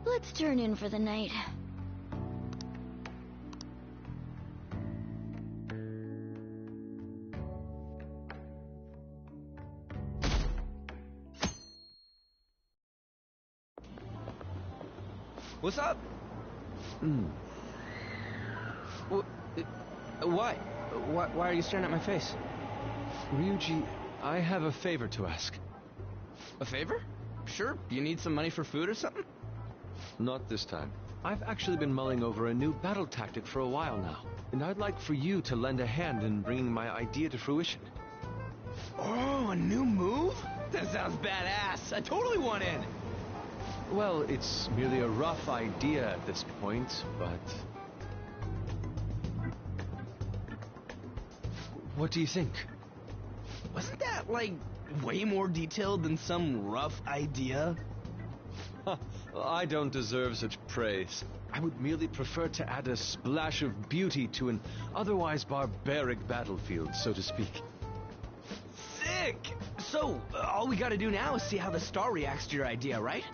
S3: Let's turn in for the night.
S1: What's up? Why? Why are you staring at my face?
S17: Ryuji, I have a favor to ask.
S1: A favor? Sure. You need some money for food or something?
S17: Not this time. I've actually been mulling over a new battle tactic for a while now, and I'd like for you to lend a hand in bringing my idea to fruition.
S1: Oh, a new move? That sounds badass. I totally want in.
S17: Well, it's merely a rough idea at this point, but... What do you think?
S1: Wasn't that, like, way more detailed than some rough idea?
S17: I don't deserve such praise. I would merely prefer to add a splash of beauty to an otherwise barbaric battlefield, so to speak.
S1: Sick! So, all we gotta do now is see how the star reacts to your idea, right?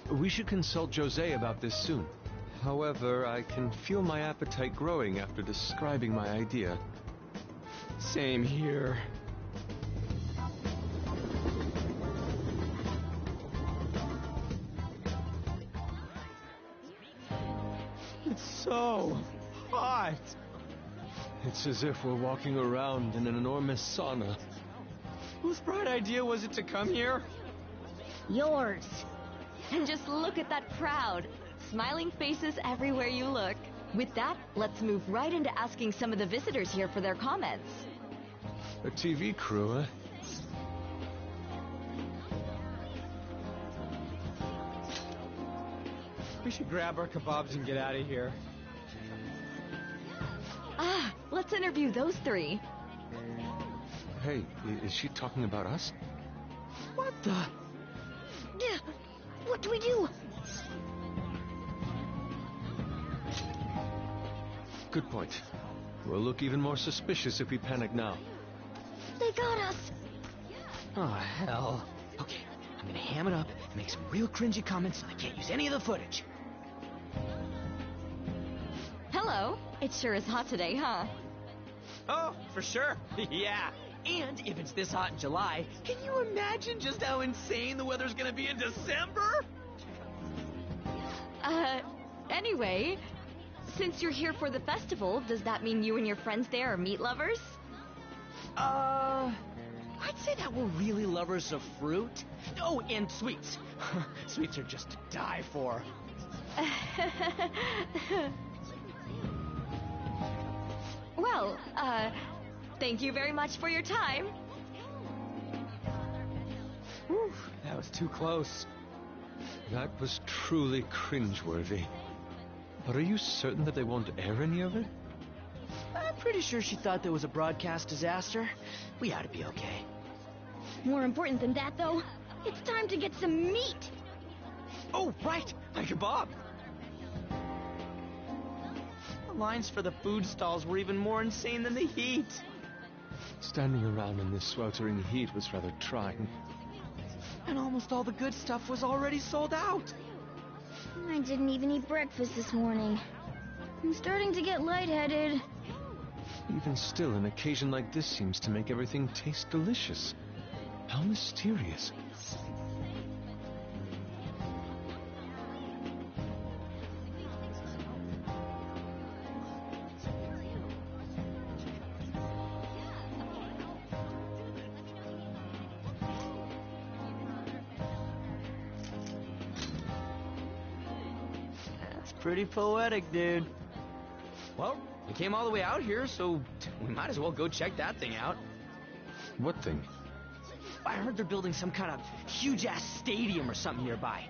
S17: We should consult Jose about this soon. However, I can feel my appetite growing after describing my idea.
S1: Same here. It's so hot.
S17: It's as if we're walking around in an enormous sauna.
S1: Whose bright idea was it to come here?
S5: Yours. And just look at that crowd. Smiling faces everywhere you look. With that, let's move right into asking some of the visitors here for their comments.
S17: A TV crew, eh?
S1: We should grab our kebabs and get out of here.
S5: Ah, let's interview those three.
S17: Hey, is she talking about us?
S1: What the?
S3: What do we do?
S17: Good point. We'll look even more suspicious if we panic now.
S3: They got us.
S1: Oh, hell. Okay, I'm gonna ham it up and make some real cringy comments so they can't use any of the footage.
S5: Hello. It sure is hot today, huh?
S1: Oh, for sure. Yeah. And if it's this hot in July, can you imagine just how insane the weather's gonna be in December?
S5: Anyway, since you're here for the festival, does that mean you and your friends there are meat lovers?
S1: I'd say that we're really lovers of fruit. Oh, and sweets. Sweets are just to die for.
S5: Well, thank you very much for your time.
S1: Whew, that was too close.
S17: That was truly cringeworthy. But are you certain that they won't air any of it?
S1: I'm pretty sure she thought there was a broadcast disaster. We ought to be okay.
S3: More important than that, though, it's time to get some meat.
S1: Oh, right, my kebab. The lines for the food stalls were even more insane than the heat.
S17: Standing around in this sweltering heat was rather trying.
S1: And almost all the good stuff was already sold out.
S3: I didn't even eat breakfast this morning. I'm starting to get lightheaded.
S17: Even still, an occasion like this seems to make everything taste delicious. How mysterious.
S1: Pretty poetic, dude. Well, we came all the way out here, so we might as well go check that thing out.
S17: What thing?
S1: I heard they're building some kind of huge-ass stadium or something nearby.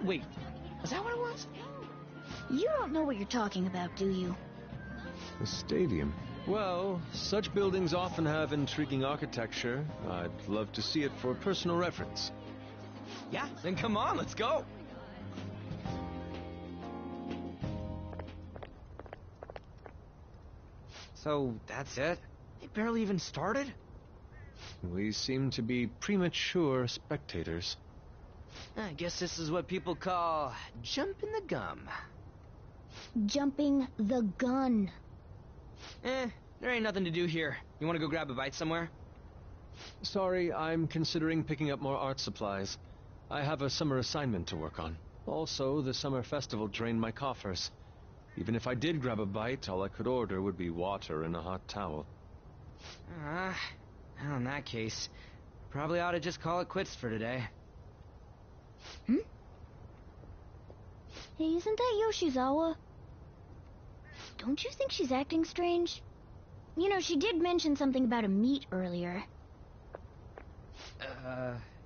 S1: Wait, is that what it was?
S3: You don't know what you're talking about, do you?
S17: A stadium? Well, such buildings often have intriguing architecture. I'd love to see it for personal reference.
S1: Yeah, then come on, let's go. So, that's it? They barely even started?
S17: We seem to be premature spectators.
S1: I guess this is what people call jumping the gum.
S3: Jumping the gun.
S1: There ain't nothing to do here. You want to go grab a bite somewhere?
S17: Sorry, I'm considering picking up more art supplies. I have a summer assignment to work on. Also, the summer festival drained my coffers. Even if I did grab a bite, all I could order would be water and a hot towel.
S1: Well, in that case, probably ought to just call it quits for today.
S3: Hey, isn't that Yoshizawa? Don't you think she's acting strange? You know, she did mention something about a meet earlier.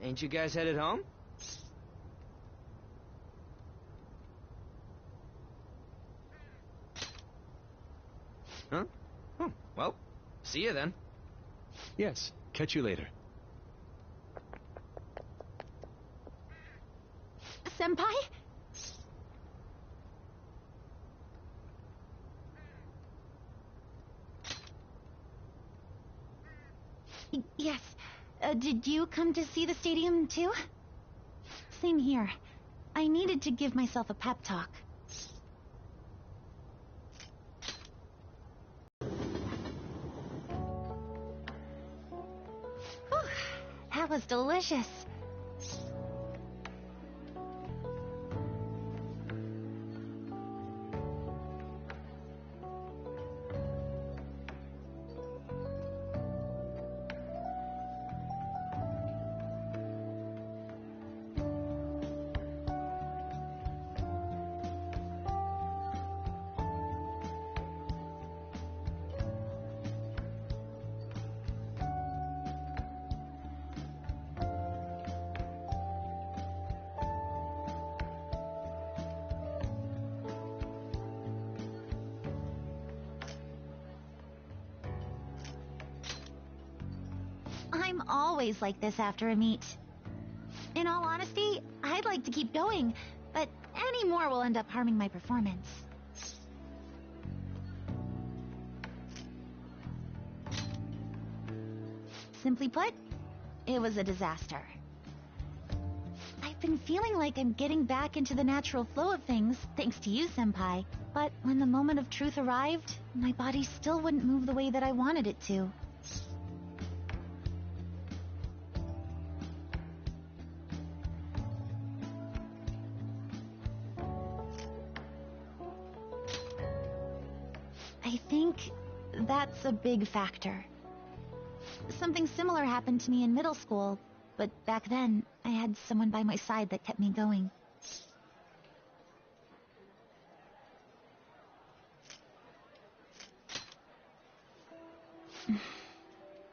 S1: Ain't you guys headed home? Huh? Oh, well, see you then.
S17: Yes, catch you later.
S3: Senpai? Yes. Did you come to see the stadium, too? Same here. I needed to give myself a pep talk. Whew, that was delicious. I'm always like this after a meet. In all honesty, I'd like to keep going, but any more will end up harming my performance. Simply put, it was a disaster. I've been feeling like I'm getting back into the natural flow of things, thanks to you, Senpai. But when the moment of truth arrived, my body still wouldn't move the way that I wanted it to. I think that's a big factor. Something similar happened to me in middle school, but back then, I had someone by my side that kept me going.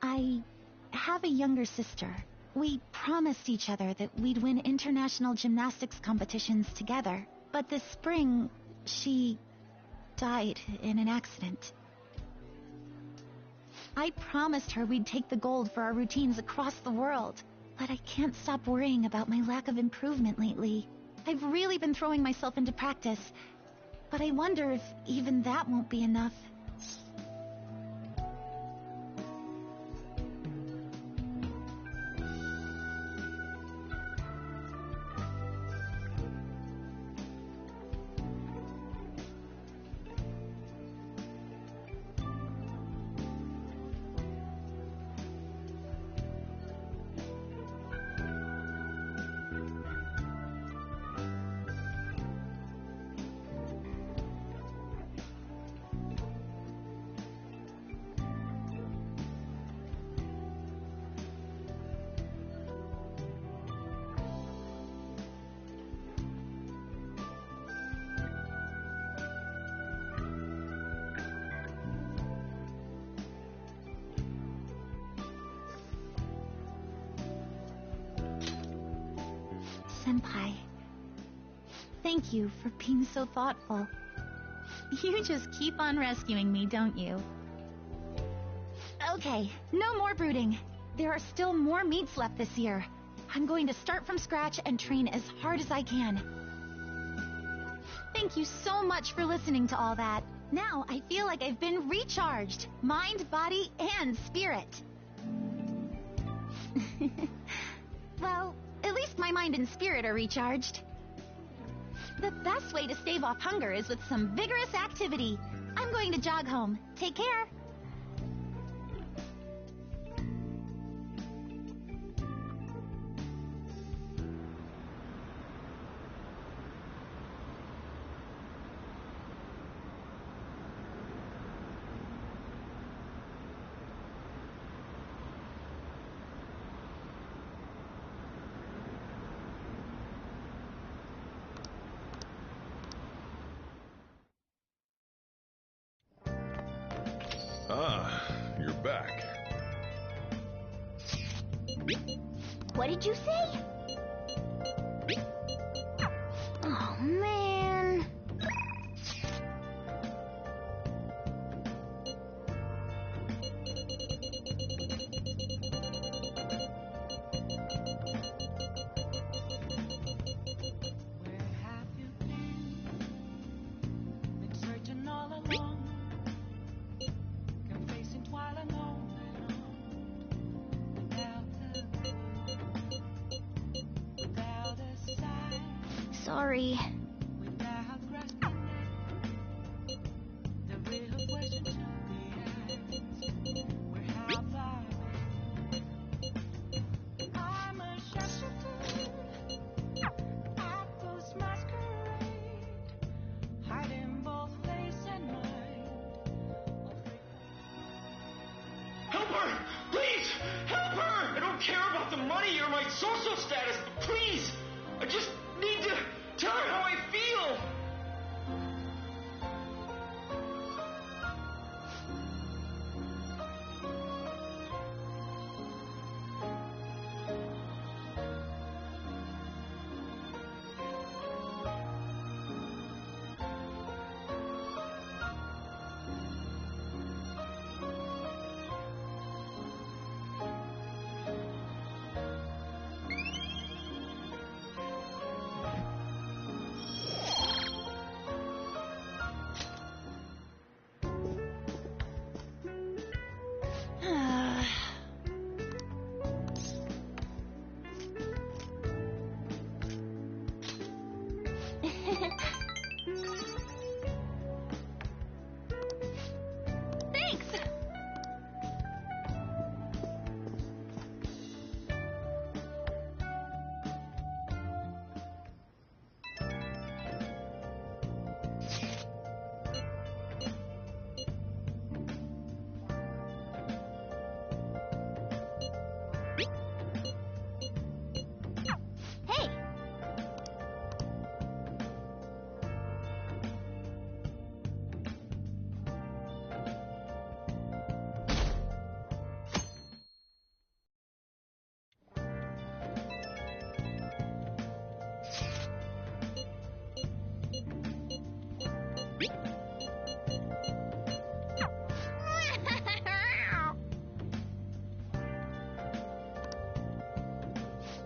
S3: I have a younger sister. We promised each other that we'd win international gymnastics competitions together, but this spring, she died in an accident. I promised her we'd take the gold for our routines across the world, but I can't stop worrying about my lack of improvement lately. I've really been throwing myself into practice, but I wonder if even that won't be enough.
S9: Senpai. Thank you for being so thoughtful. You just keep on rescuing me, don't you? Okay, no more brooding. There are still more meets left this year. I'm going to start from scratch and train as hard as I can. Thank you so much for listening to all that. Now I feel like I've been recharged. Mind, body, and spirit. Well, at least my mind and spirit are recharged. The best way to stave off hunger is with some vigorous activity. I'm going to jog home. Take care.
S8: Ah, you're back.
S3: What did you say? Oh, man. Sorry.
S18: Help her! Please! Help her! I don't care about the money or my social status, but please! I just need to tell her how I feel!
S9: Thanks! Hey!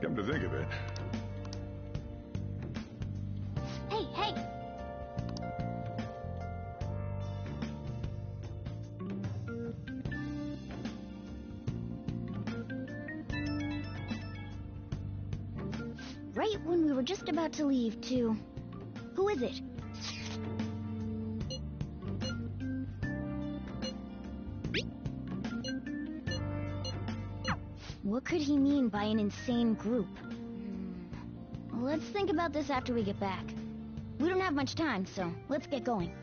S8: Come to think of it,
S9: Hey, hey!
S3: Right when we were just about to leave, too. Who is it? What could he mean by an insane group? Let's think about this after we get back. We don't have much time, so let's get going.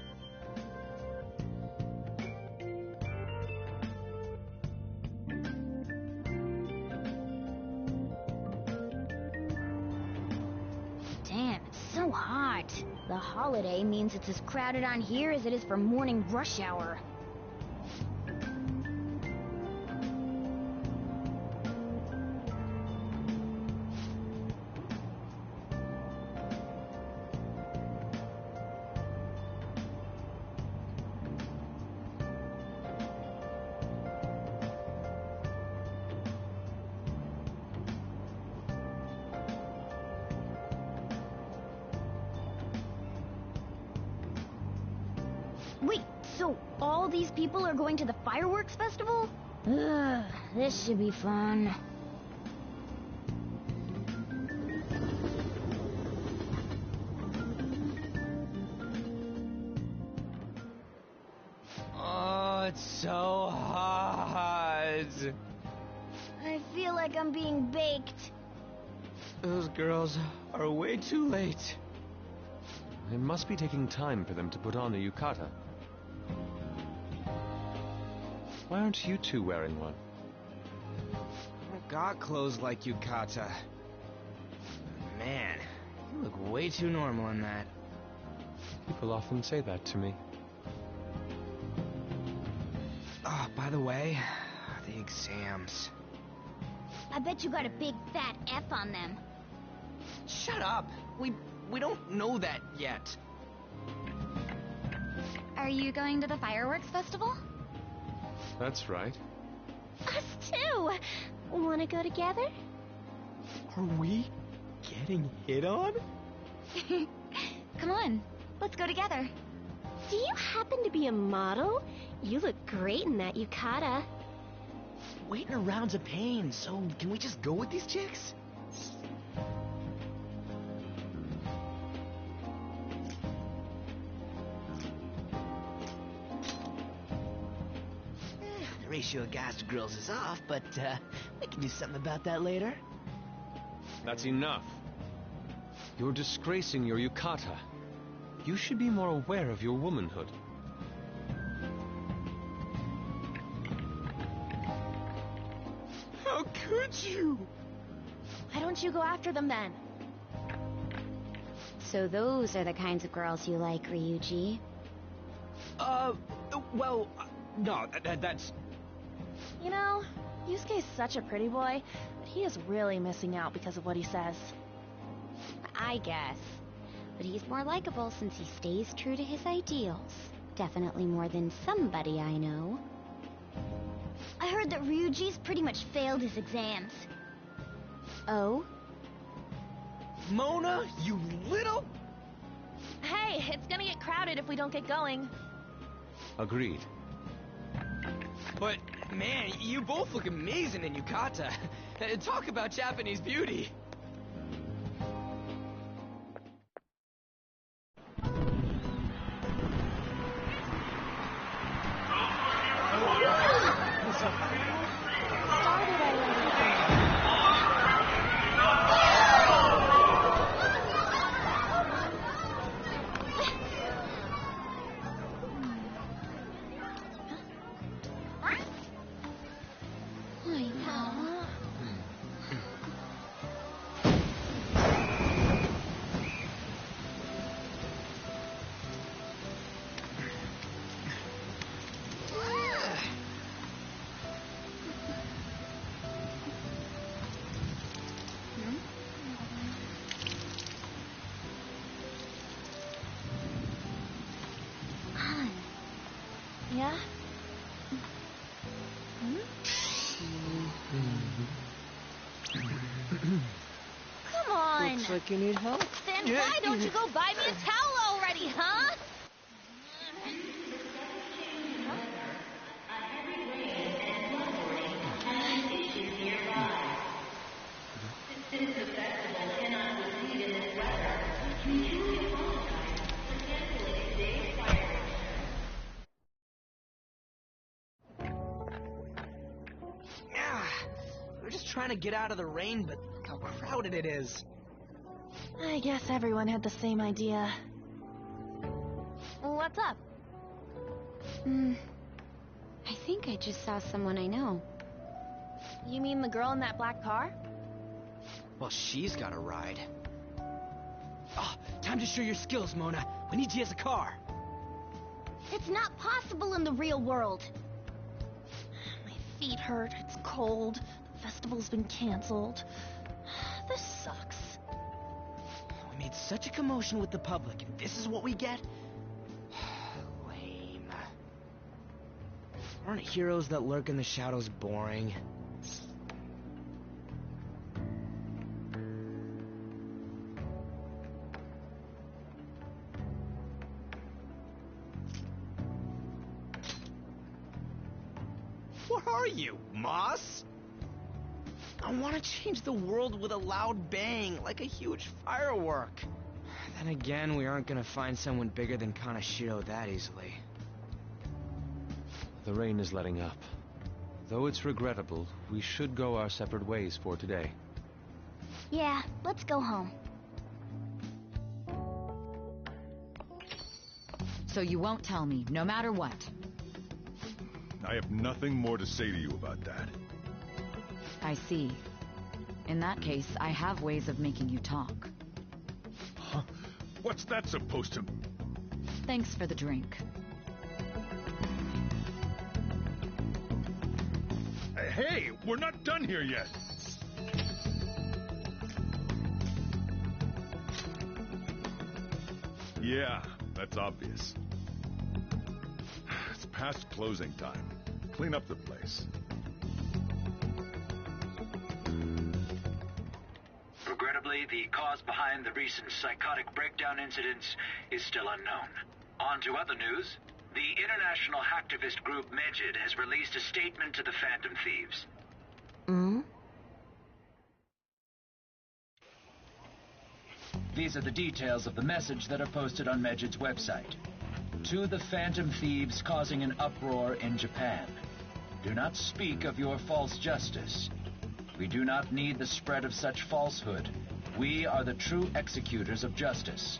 S3: Damn, it's so hot. The holiday means it's as crowded on here as it is for morning rush hour.
S5: Wait, so all these people are going to the fireworks festival? Ugh, this should be fun.
S1: Oh, it's so hot.
S5: I feel like I'm being baked.
S1: Those girls are way too late.
S17: It must be taking time for them to put on a yukata. Why aren't you two wearing one?
S15: I don't got clothes like yukata. Man, you look way too normal in that.
S17: People often say that to me.
S15: Oh, by the way, the exams.
S5: I bet you got a big fat F on them.
S15: Shut up! We don't know that yet.
S5: Are you going to the fireworks festival?
S17: That's right.
S3: Us too! Wanna go together?
S1: Are we getting hit on?
S5: Come on, let's go together.
S3: Do you happen to be a model? You look great in that yukata.
S1: Waiting around's a pain, so can we just go with these chicks? The ratio of guys to girls is off, but we can do something about that later.
S17: That's enough. You're disgracing your yukata. You should be more aware of your womanhood.
S1: How could you?
S3: Why don't you go after them then?
S5: So those are the kinds of girls you like, Ryuji.
S1: Well, no, that's...
S3: You know, Yusuke's such a pretty boy, but he is really missing out because of what he says.
S5: I guess. But he's more likable since he stays true to his ideals. Definitely more than somebody I know. I heard that Ryuji's pretty much failed his exams. Oh?
S1: Mona, you little...
S3: Hey, it's gonna get crowded if we don't get going.
S17: Agreed.
S1: But, man, you both look amazing in yukata. Talk about Japanese beauty.
S3: Yeah? Come on!
S15: Looks like you need help.
S3: Then why don't you go buy me a towel already, huh?
S1: We're just trying to get out of the rain, but look how crowded it is.
S3: I guess everyone had the same idea. What's up?
S5: I think I just saw someone I know.
S3: You mean the girl in that black car?
S1: Well, she's got a ride. Oh, time to show your skills, Mona. We need you as a car.
S3: It's not possible in the real world. My feet hurt, it's cold, the festival's been canceled. This sucks.
S1: We made such a commotion with the public, and this is what we get? Lame.
S15: Aren't heroes that lurk in the shadows boring?
S1: What are you, Moss? I want to change the world with a loud bang, like a huge firework.
S15: Then again, we aren't gonna find someone bigger than Kanashiro that easily.
S17: The rain is letting up. Though it's regrettable, we should go our separate ways for today.
S5: Yeah, let's go home.
S7: So you won't tell me, no matter what?
S8: I have nothing more to say to you about that.
S7: I see. In that case, I have ways of making you talk.
S8: Huh? What's that supposed to...
S7: Thanks for the drink.
S8: Hey, we're not done here yet. Yeah, that's obvious. It's past closing time. Clean up the place.
S10: Regrettably, the cause behind the recent psychotic breakdown incidents is still unknown. On to other news. The international hacktivist group Megid has released a statement to the Phantom Thieves. These are the details of the message that are posted on Megid's website. To the Phantom Thieves causing an uproar in Japan. Do not speak of your false justice. We do not need the spread of such falsehood. We are the true executors of justice.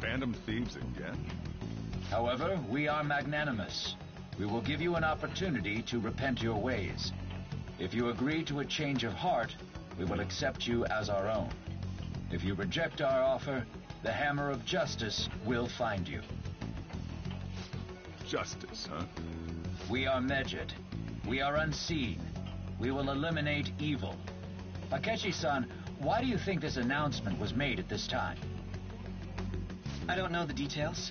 S8: Phantom Thieves again?
S10: However, we are magnanimous. We will give you an opportunity to repent your ways. If you agree to a change of heart, we will accept you as our own. If you reject our offer, the hammer of justice will find you.
S8: Justice, huh?
S10: We are Megid. We are unseen. We will eliminate evil. Akechi-san, why do you think this announcement was made at this time?
S14: I don't know the details,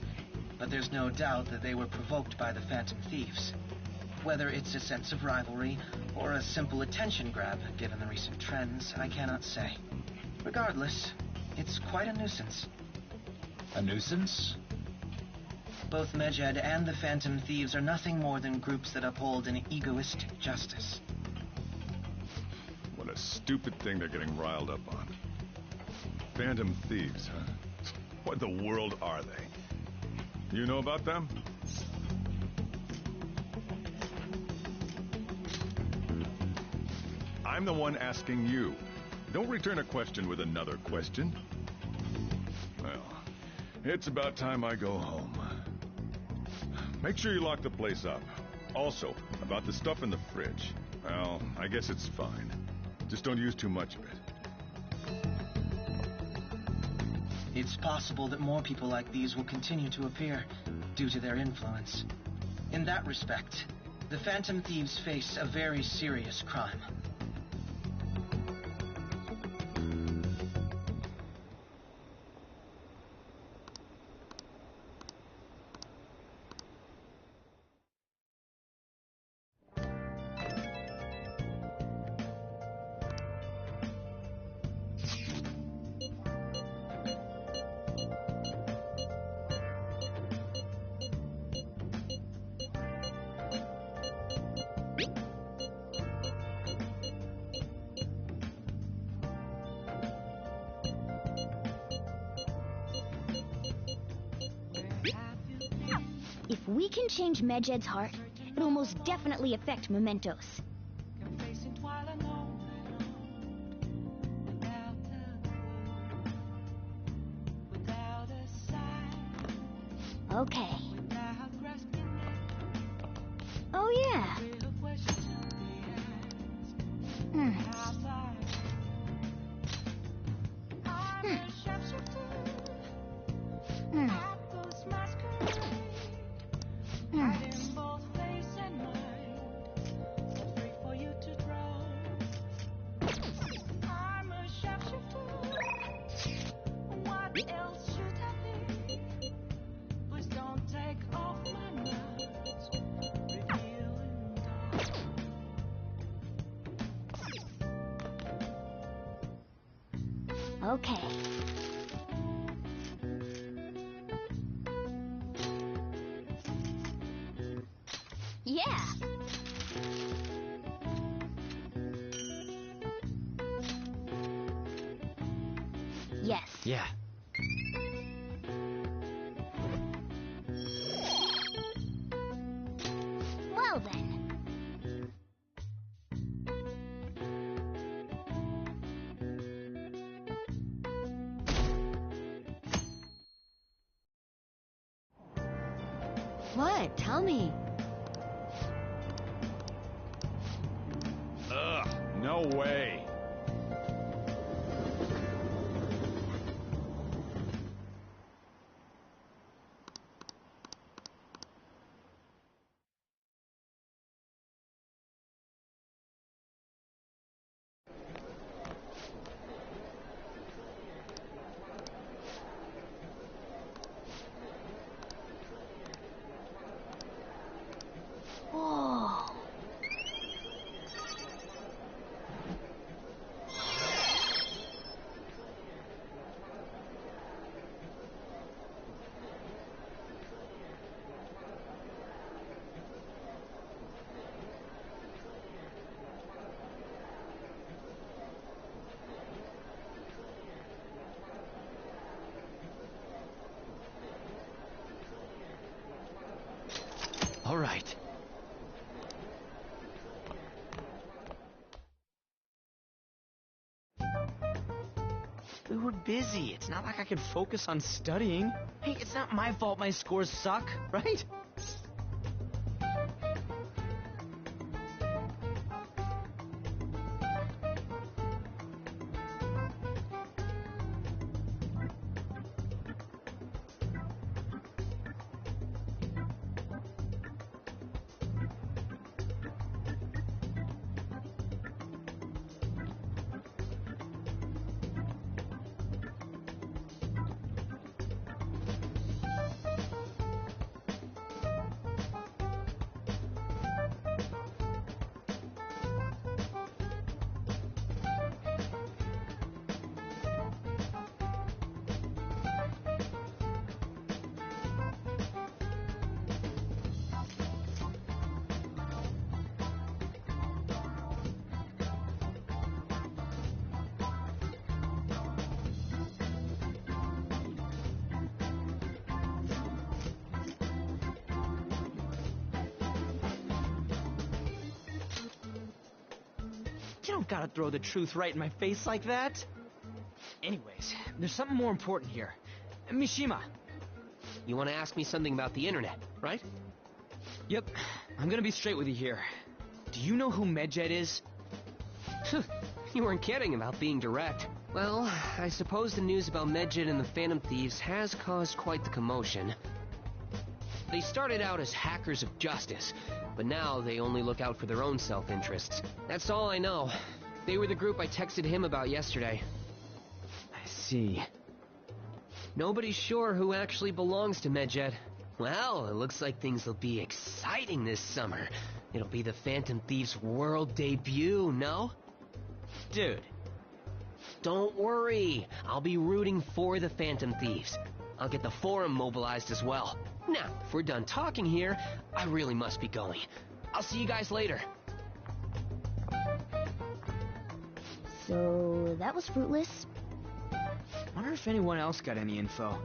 S14: but there's no doubt that they were provoked by the Phantom Thieves. Whether it's a sense of rivalry or a simple attention grab, given the recent trends, I cannot say. Regardless, it's quite a nuisance.
S10: A nuisance?
S14: Both Megid and the Phantom Thieves are nothing more than groups that uphold an egoistic justice.
S8: What a stupid thing they're getting riled up on. Phantom Thieves, huh? What in the world are they? You know about them? I'm the one asking you. Don't return a question with another question. Well, it's about time I go home. Make sure you lock the place up. Also, about the stuff in the fridge. Well, I guess it's fine. Just don't use too much of it.
S14: It's possible that more people like these will continue to appear due to their influence. In that respect, the Phantom Thieves face a very serious crime.
S5: If we can change Megid's heart, it'll most definitely affect Mementos. Okay. Oh, yeah. Okay. Yeah. Yes.
S1: Yeah.
S5: Well then. What? Tell me.
S8: Ugh, no way.
S5: Whoa.
S1: All right. We were busy. It's not like I could focus on studying. Hey, it's not my fault my scores suck, right? You don't gotta throw the truth right in my face like that. Anyways, there's something more important here. Mishima.
S20: You want to ask me something about the internet, right?
S1: Yep, I'm gonna be straight with you here. Do you know who Medjed is?
S20: You weren't kidding about being direct. Well, I suppose the news about Medjed and the Phantom Thieves has caused quite the commotion. They started out as hackers of justice, but now they only look out for their own self-interests. That's all I know. They were the group I texted him about yesterday.
S1: I see.
S20: Nobody's sure who actually belongs to Medjed. Well, it looks like things will be exciting this summer. It'll be the Phantom Thieves' world debut, no?
S1: Dude.
S20: Don't worry. I'll be rooting for the Phantom Thieves. I'll get the forum mobilized as well. Now, if we're done talking here, I really must be going. I'll see you guys later.
S5: So, that was fruitless.
S1: Wonder if anyone else got any info.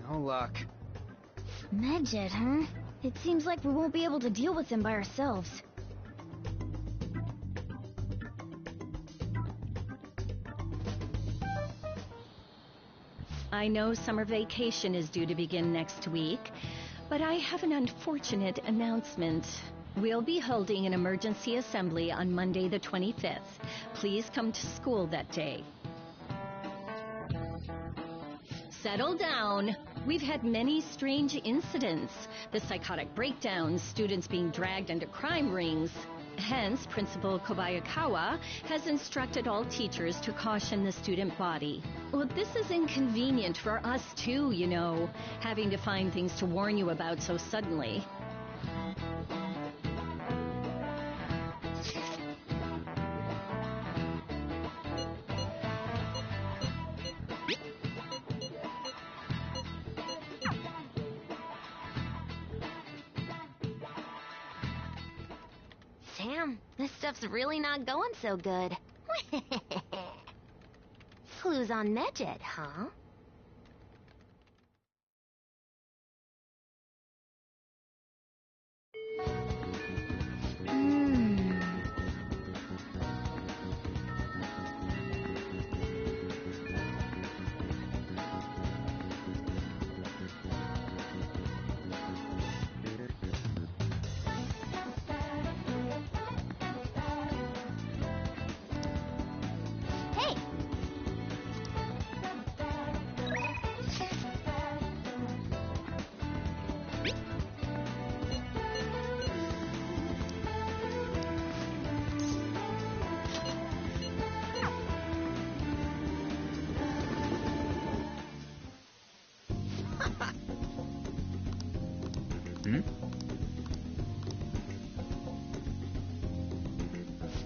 S1: No luck.
S5: Medjed, huh? It seems like we won't be able to deal with them by ourselves.
S21: I know summer vacation is due to begin next week, but I have an unfortunate announcement. We'll be holding an emergency assembly on Monday the 25th. Please come to school that day. Settle down. We've had many strange incidents. The psychotic breakdowns, students being dragged into crime rings. Hence, Principal Kobayakawa has instructed all teachers to caution the student body. Well, this is inconvenient for us too, you know, having to find things to warn you about so suddenly.
S3: Damn, this stuff's really not going so good. Clues on Medjed, huh?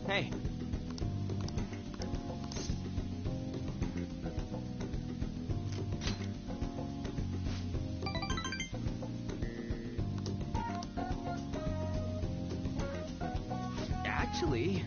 S1: Hey. Actually...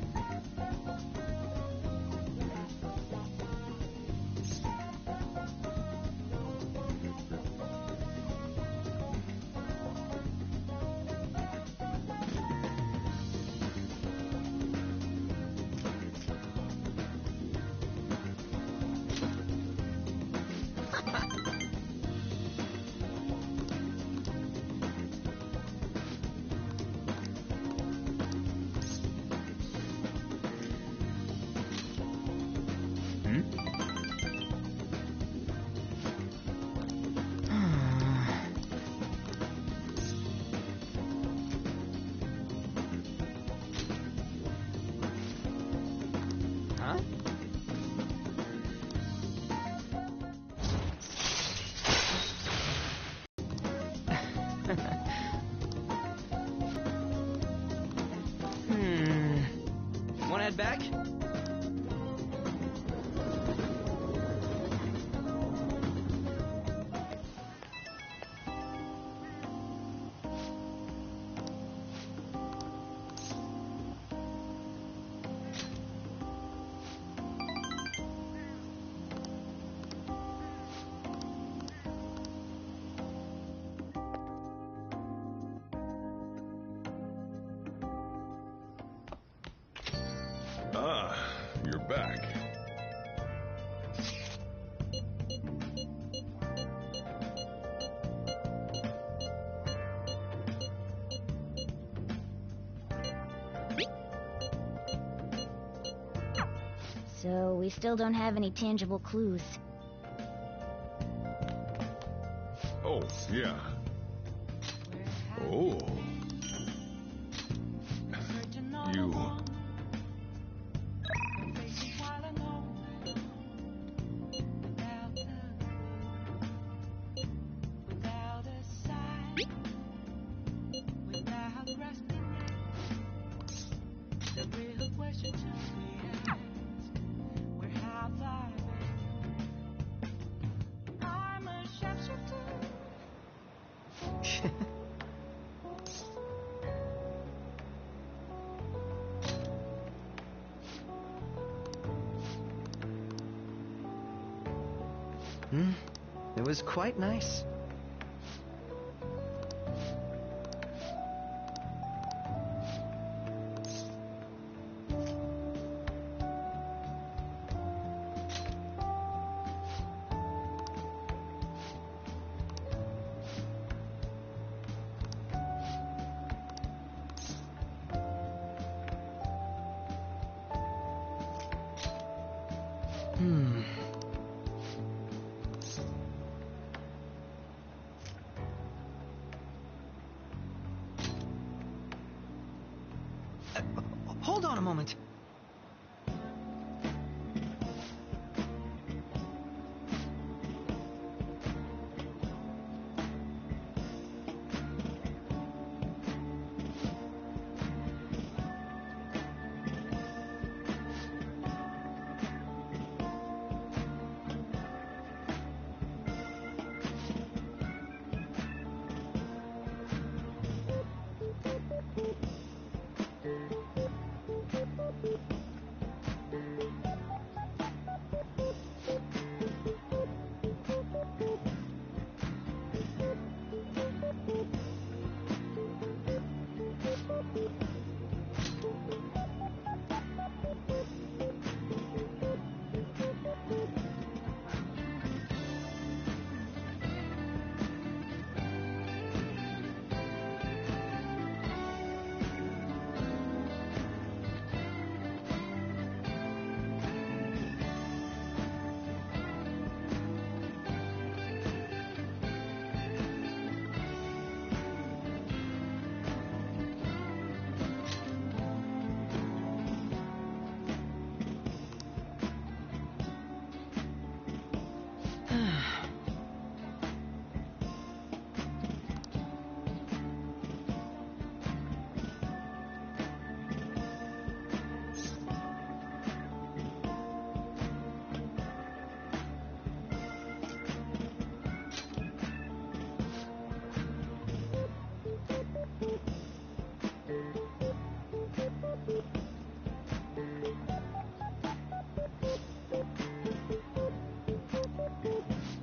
S1: Wanna head back?
S8: Ah, you're back.
S5: So we still don't have any tangible clues.
S8: Oh, yeah. Oh. You...
S15: It was quite nice.
S1: Hold on a moment.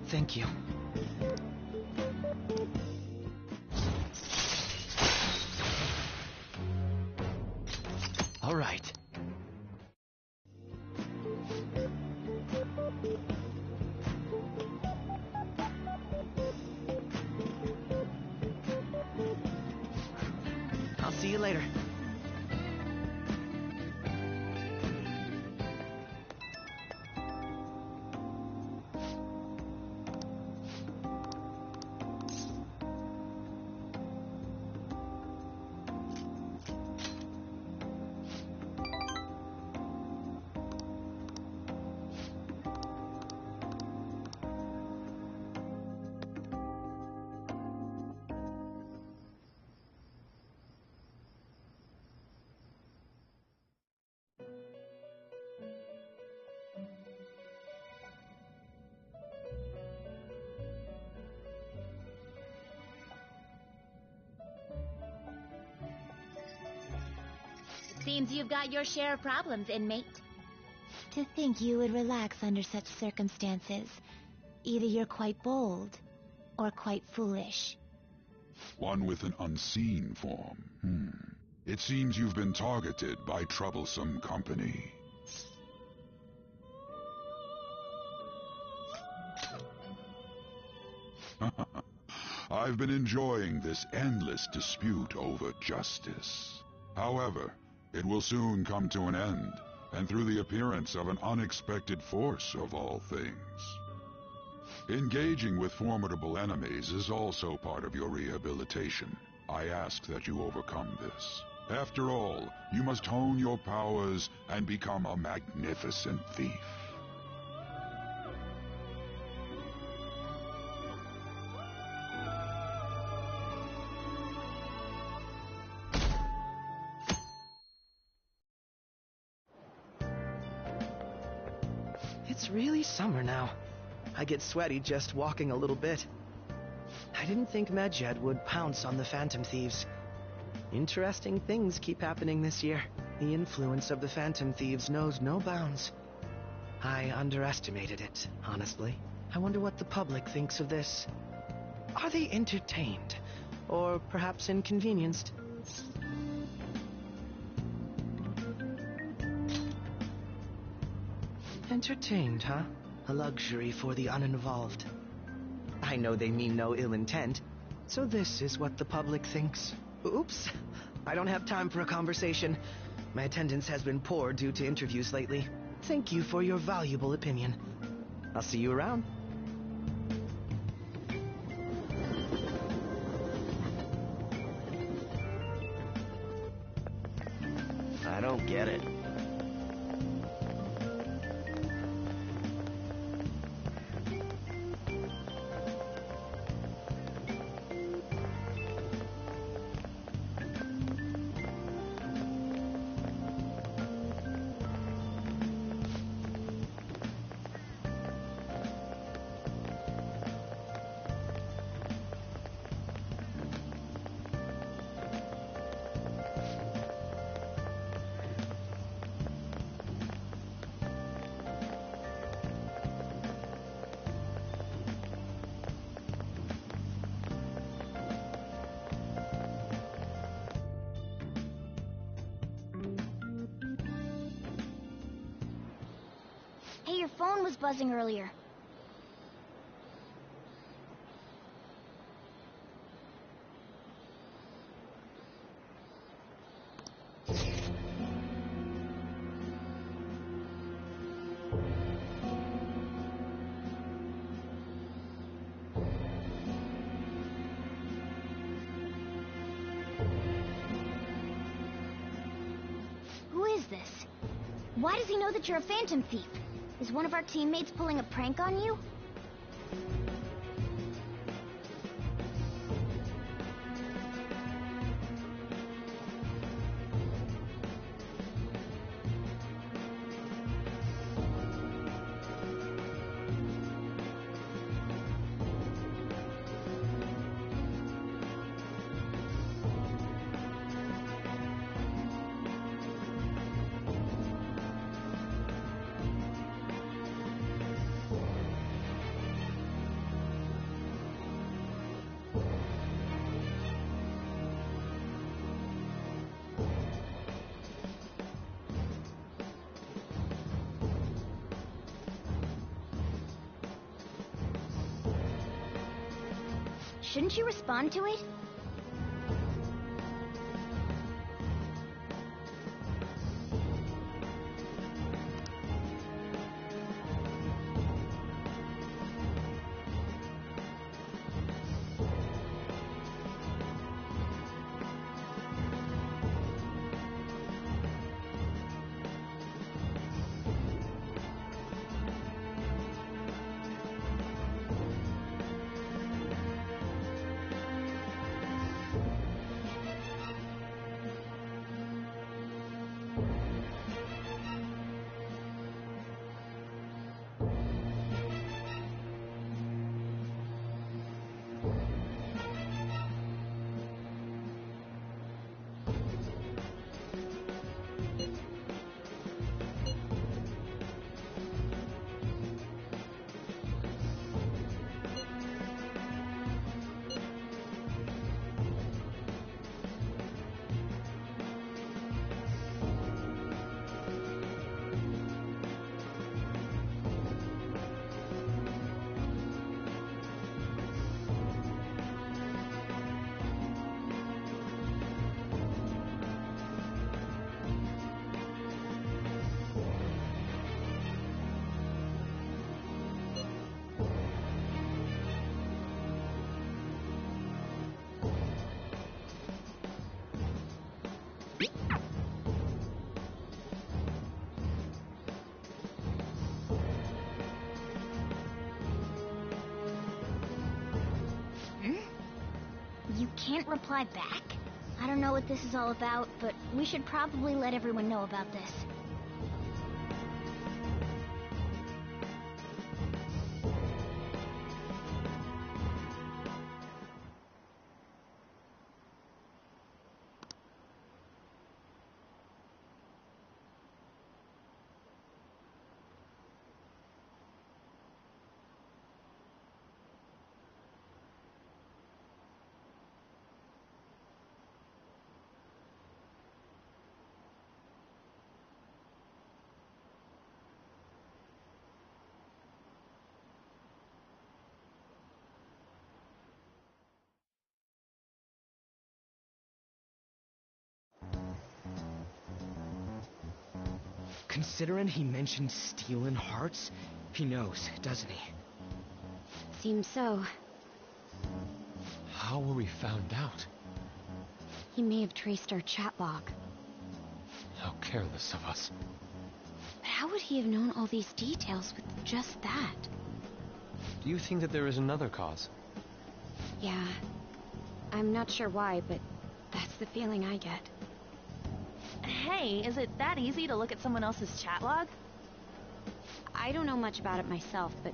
S15: Thank you. All right. I'll see you later.
S9: Seems you've got your share of problems, inmate. To think you would relax under such circumstances. Either you're quite bold, or quite foolish.
S11: One with an unseen form. It seems you've been targeted by troublesome company. I've been enjoying this endless dispute over justice. However, it will soon come to an end, and through the appearance of an unexpected force of all things. Engaging with formidable enemies is also part of your rehabilitation. I ask that you overcome this. After all, you must hone your powers and become a magnificent thief.
S15: It's really summer now. I get sweaty just walking a little bit. I didn't think Medjed would pounce on the Phantom Thieves. Interesting things keep happening this year. The influence of the Phantom Thieves knows no bounds. I underestimated it, honestly. I wonder what the public thinks of this. Are they entertained? Or perhaps inconvenienced? Entertained, huh? A luxury for the uninvolved. I know they mean no ill intent, so this is what the public thinks. Oops, I don't have time for a conversation. My attendance has been poor due to interviews lately. Thank you for your valuable opinion. I'll see you around.
S16: I don't get it.
S3: Hey, your phone was buzzing earlier. Who is this? Why does he know that you're a Phantom Thief? Is one of our teammates pulling a prank on you?
S13: Shouldn't you respond to it? You can't reply back? I don't know what this is all about, but we should probably let everyone know about this.
S15: Considering he mentioned stealing hearts, he knows, doesn't he?
S5: Seems so.
S17: How were we found out?
S5: He may have traced our chat log.
S17: How careless of us.
S5: But how would he have known all these details with just that?
S17: Do you think that there is another cause?
S5: Yeah. I'm not sure why, but that's the feeling I get.
S22: Hey, is it that easy to look at someone else's chat log?
S5: I don't know much about it myself, but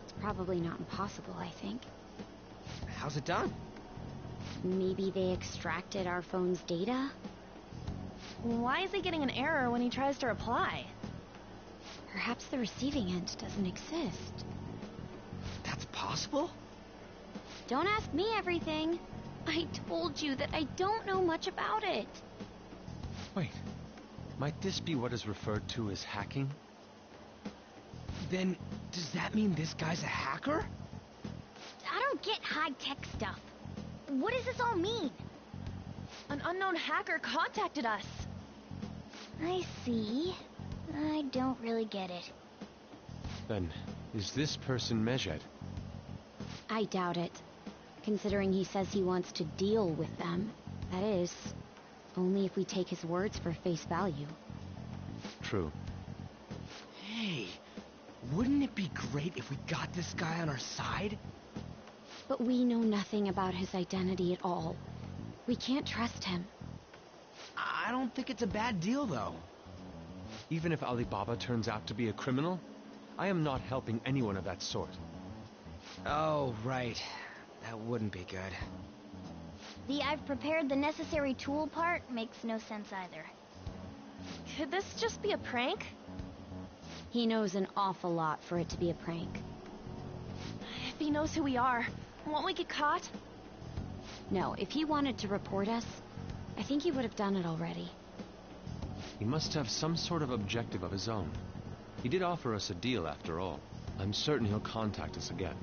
S5: it's probably not impossible, I think.
S15: How's it done?
S5: Maybe they extracted our phone's data?
S22: Why is he getting an error when he tries to reply?
S5: Perhaps the receiving end doesn't exist.
S15: That's possible?
S5: Don't ask me everything. I told you that I don't know much about it.
S17: Wait, might this be what is referred to as hacking?
S15: Then, does that mean this guy's a hacker?
S13: I don't get high-tech stuff. What does this all mean?
S22: An unknown hacker contacted us.
S13: I see. I don't really get it.
S17: Then, is this person Medjed?
S5: I doubt it. Considering he says he wants to deal with them. That is, only if we take his words for face value.
S17: True.
S15: Hey, wouldn't it be great if we got this guy on our side?
S5: But we know nothing about his identity at all. We can't trust him.
S15: I don't think it's a bad deal, though.
S17: Even if Alibaba turns out to be a criminal, I am not helping anyone of that sort.
S15: Oh, right. That wouldn't be good.
S13: The I've prepared the necessary tool part makes no sense either.
S22: Could this just be a prank?
S5: He knows an awful lot for it to be a prank.
S22: If he knows who we are, won't we get caught?
S5: No, if he wanted to report us, I think he would have done it already.
S17: He must have some sort of objective of his own. He did offer us a deal after all. I'm certain he'll contact us again.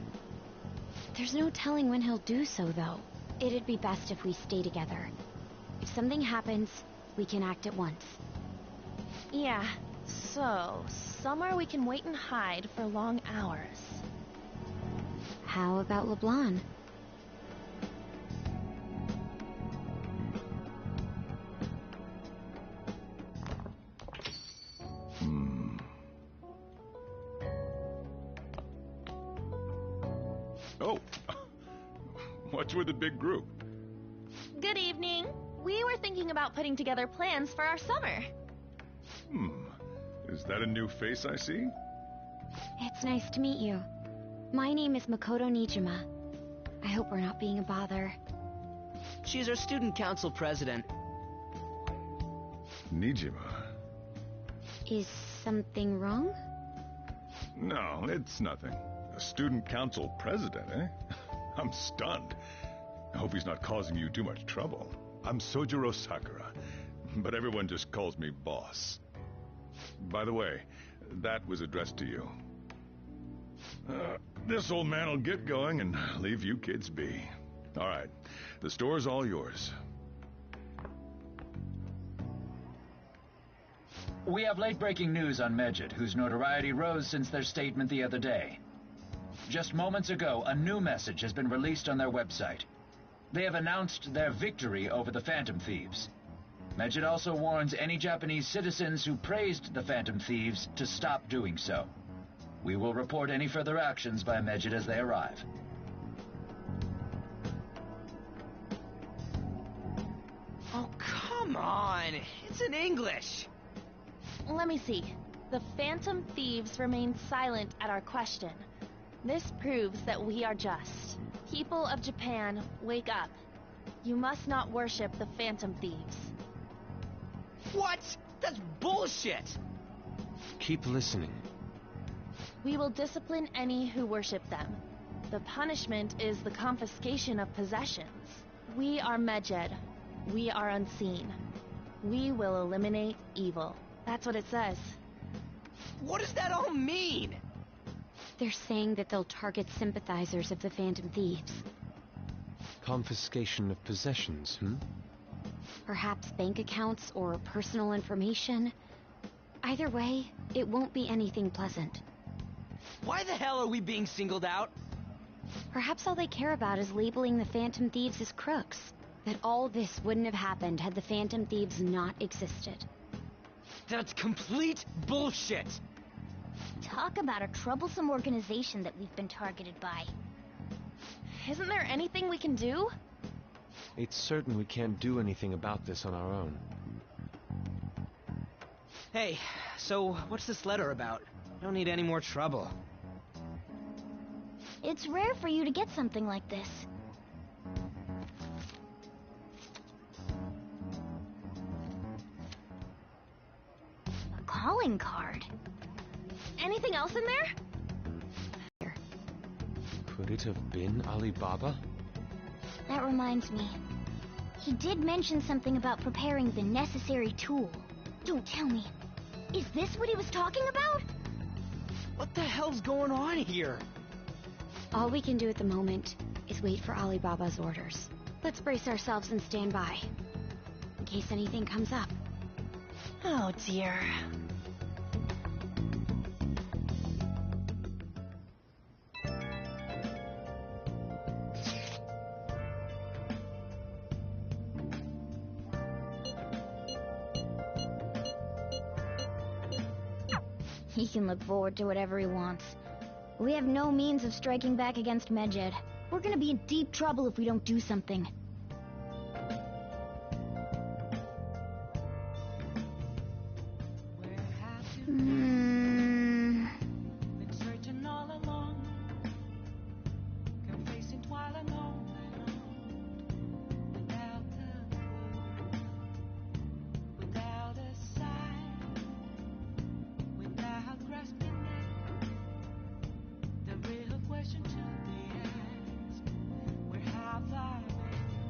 S5: There's no telling when he'll do so, though. It'd be best if we stay together. If something happens, we can act at once.
S22: Yeah, so somewhere we can wait and hide for long hours.
S5: How about LeBlanc?
S8: Oh, what's with the big group?
S22: Good evening. We were thinking about putting together plans for our summer.
S8: Is that a new face I see?
S5: It's nice to meet you. My name is Makoto Nijima. I hope we're not being a bother.
S1: She's our student council president.
S8: Nijima.
S5: Is something wrong?
S8: No, it's nothing. A student council president, eh? I'm stunned. I hope he's not causing you too much trouble. I'm Sojiro Sakura, but everyone just calls me boss. By the way, that was addressed to you. This old man will get going and leave you kids be. All right, the store's all yours.
S10: We have late-breaking news on Medjed, whose notoriety rose since their statement the other day. Just moments ago, a new message has been released on their website. They have announced their victory over the Phantom Thieves. Medjed also warns any Japanese citizens who praised the Phantom Thieves to stop doing so. We will report any further actions by Medjed as they arrive.
S1: Oh, come on! It's in English!
S22: Let me see. The Phantom Thieves remain silent at our question. This proves that we are just. People of Japan, wake up. You must not worship the Phantom Thieves.
S1: What? That's bullshit!
S17: Keep listening.
S22: We will discipline any who worship them. The punishment is the confiscation of possessions. We are Medjed. We are unseen. We will eliminate evil. That's what it says.
S1: What does that all mean?
S5: They're saying that they'll target sympathizers of the Phantom Thieves.
S17: Confiscation of possessions,
S5: Perhaps bank accounts or personal information. Either way, it won't be anything pleasant.
S1: Why the hell are we being singled out?
S5: Perhaps all they care about is labeling the Phantom Thieves as crooks. That all this wouldn't have happened had the Phantom Thieves not existed.
S1: That's complete bullshit!
S13: Talk about a troublesome organization that we've been targeted by.
S22: Isn't there anything we can do?
S17: It's certain we can't do anything about this on our own.
S1: Hey, so what's this letter about? Don't need any more trouble.
S13: It's rare for you to get something like this. A calling card.
S22: Anything else in there?
S17: Could it have been Alibaba?
S13: That reminds me. He did mention something about preparing the necessary tool. Don't tell me. Is this what he was talking about?
S1: What the hell's going on here?
S5: All we can do at the moment is wait for Alibaba's orders. Let's brace ourselves and stand by, in case anything comes up.
S22: Oh dear.
S13: He can look forward to whatever he wants. We have no means of striking back against Medjed. We're gonna be in deep trouble if we don't do something.
S19: Been searching all along, confessing while alone, without a word, without a sign, without grasping it. The real question to be asked: where have I been?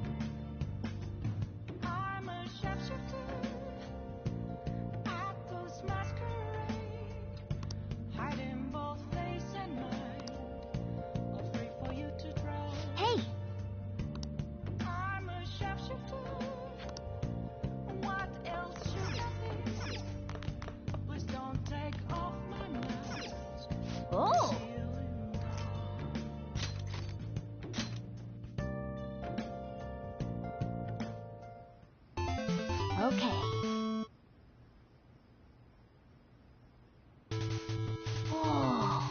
S13: Oh! Okay. Whoa.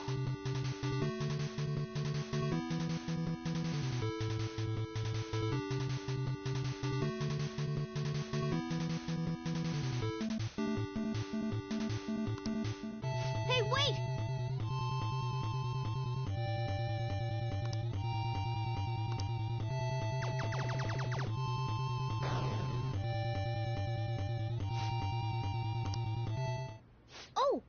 S13: Hey, wait! Oh!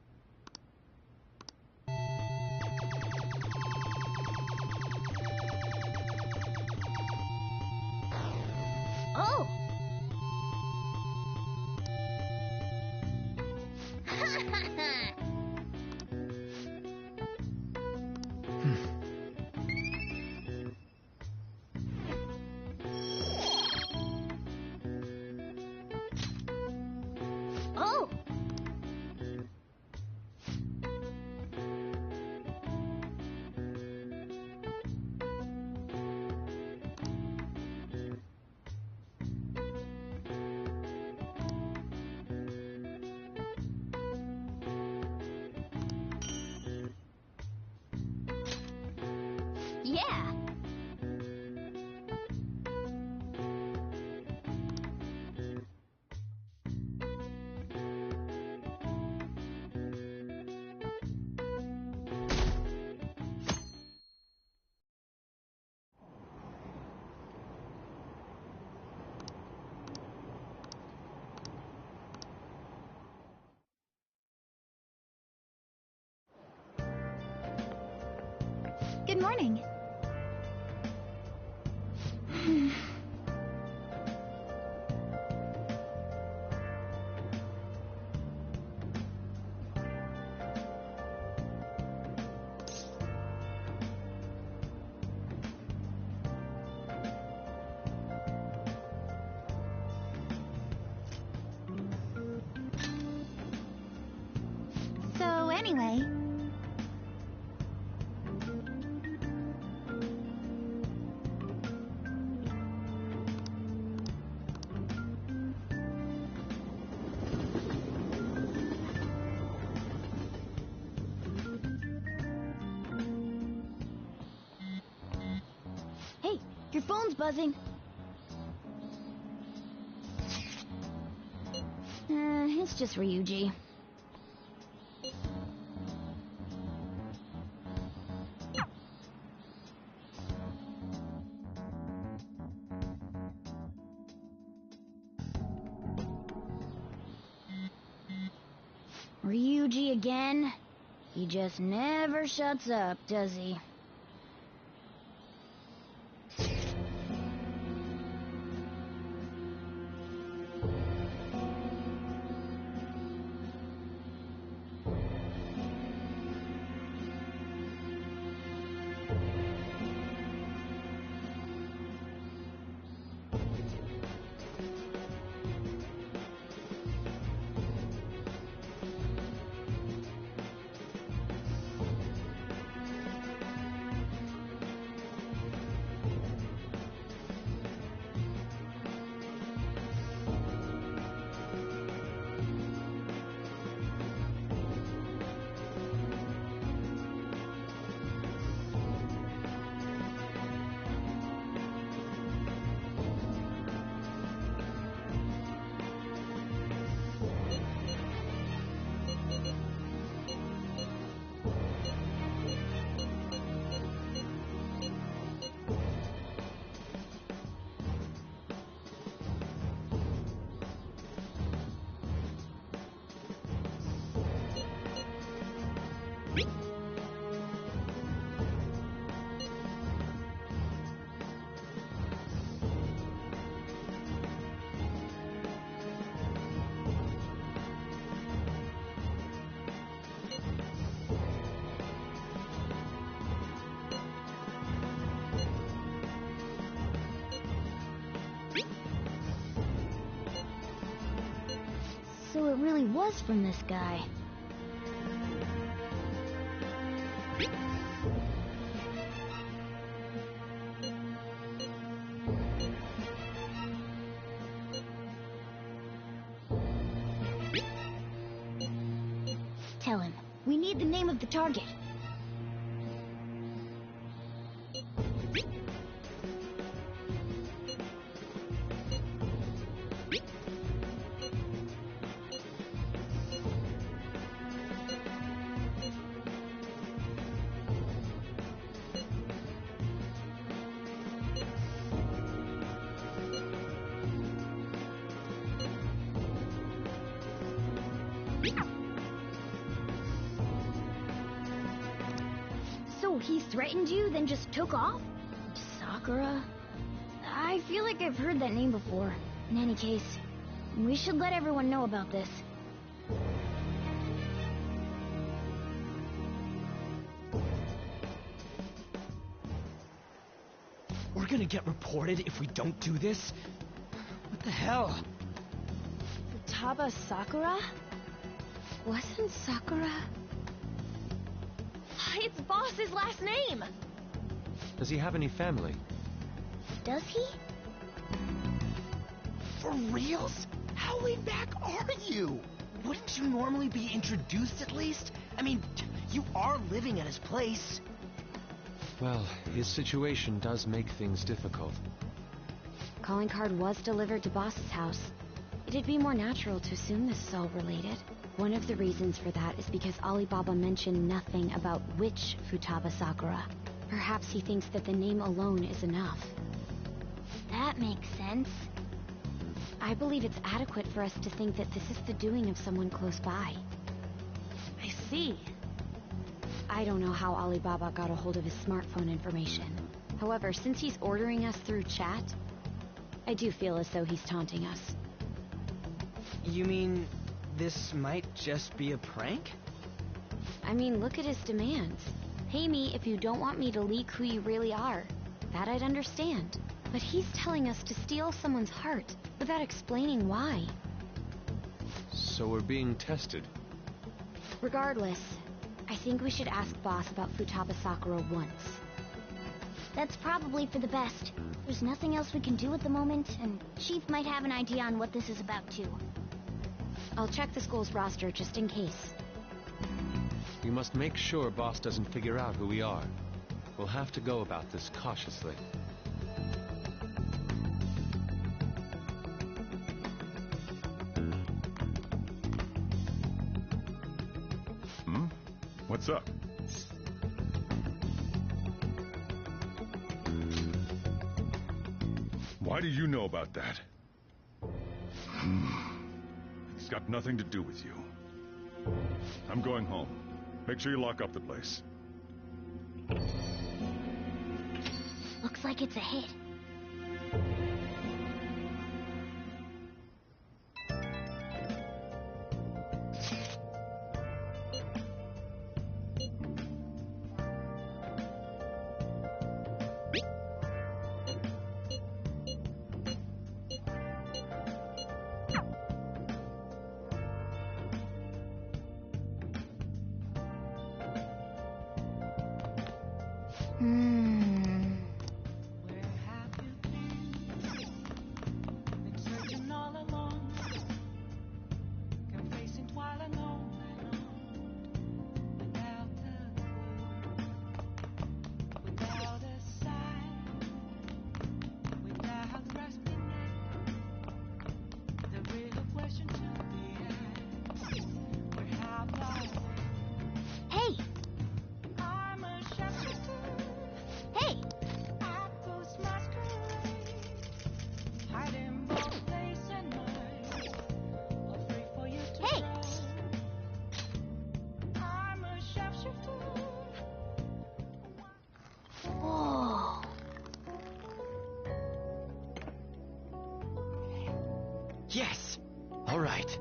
S13: Oh! Oh! Yeah! Good morning. So anyway... Hey, your phone's buzzing. It's just Ryuji. Ryuji again? He just never shuts up, does he? So it really was from this guy. We need the name of the target. So he threatened you, then just took off? Sakura? I feel like I've heard that name before. In any case, we should let everyone know about this.
S1: We're gonna get reported if we don't do this? What the hell?
S22: Futaba Sakura?
S5: Wasn't Sakura?
S22: It's Boss's last name!
S17: Does he have any family?
S13: Does he?
S1: For reals? How laid back are you? Wouldn't you normally be introduced at least? I mean, you are living at his place.
S17: Well, his situation does make things difficult.
S5: Calling card was delivered to Boss's house. It'd be more natural to assume this is all related. One of the reasons for that is because Alibaba mentioned nothing about which Futaba Sakura. Perhaps he thinks that the name alone is enough.
S13: That makes sense.
S5: I believe it's adequate for us to think that this is the doing of someone close by.
S22: I see.
S5: I don't know how Alibaba got a hold of his smartphone information. However, since he's ordering us through chat, I do feel as though he's taunting us.
S1: You mean this might just be a prank?
S5: I mean, look at his demands. Pay me if you don't want me to leak who you really are. That I'd understand. But he's telling us to steal someone's heart without explaining why.
S17: So we're being tested.
S5: Regardless, I think we should ask Boss about Futaba Sakura once.
S13: That's probably for the best. There's nothing else we can do at the moment, and Chief might have an idea on what this is about too.
S5: I'll check the school's roster just in case.
S17: We must make sure Boss doesn't figure out who we are. We'll have to go about this cautiously.
S8: What's up? Why do you know about that? It's got nothing to do with you. I'm going home. Make sure you lock up the place.
S13: Looks like it's a hit.
S1: Yes! All right.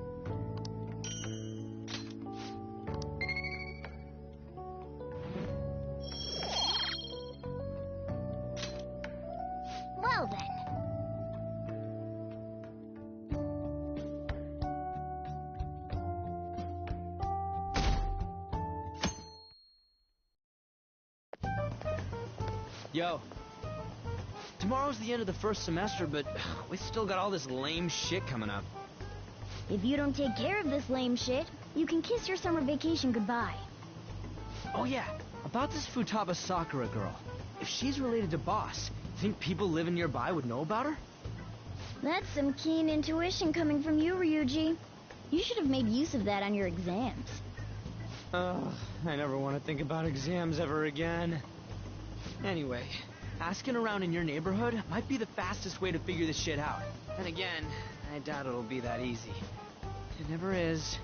S13: Well then.
S1: Yo. Tomorrow's the end of the first semester, but we still got all this lame shit coming up.
S13: If you don't take care of this lame shit, you can kiss your summer vacation goodbye.
S1: Oh yeah, about this Futaba Sakura girl. If she's related to Boss, think people living nearby would know about her?
S13: That's some keen intuition coming from you, Ryuji. You should have made use of that on your exams.
S1: Ugh, I never want to think about exams ever again. Anyway, asking around in your neighborhood might be the fastest way to figure this shit out. Then again, I doubt it'll be that easy. It never is.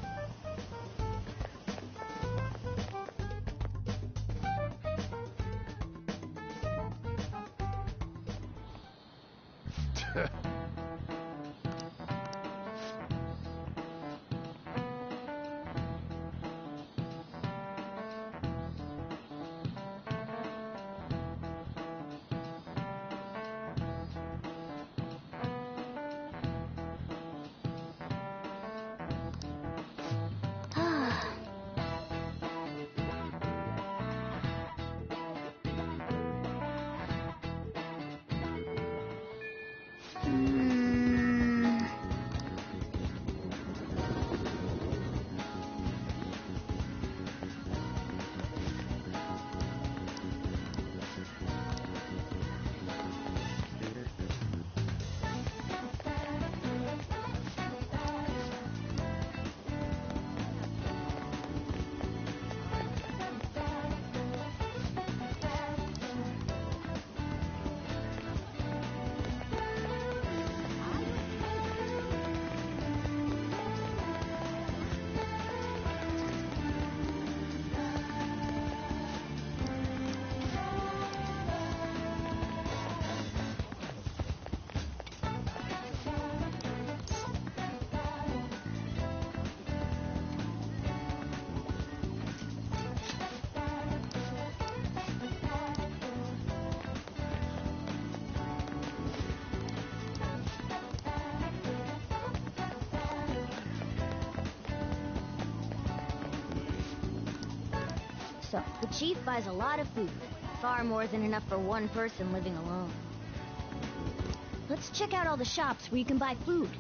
S13: So, the chief buys a lot of food. Far more than enough for one person living alone. Let's check out all the shops where you can buy food.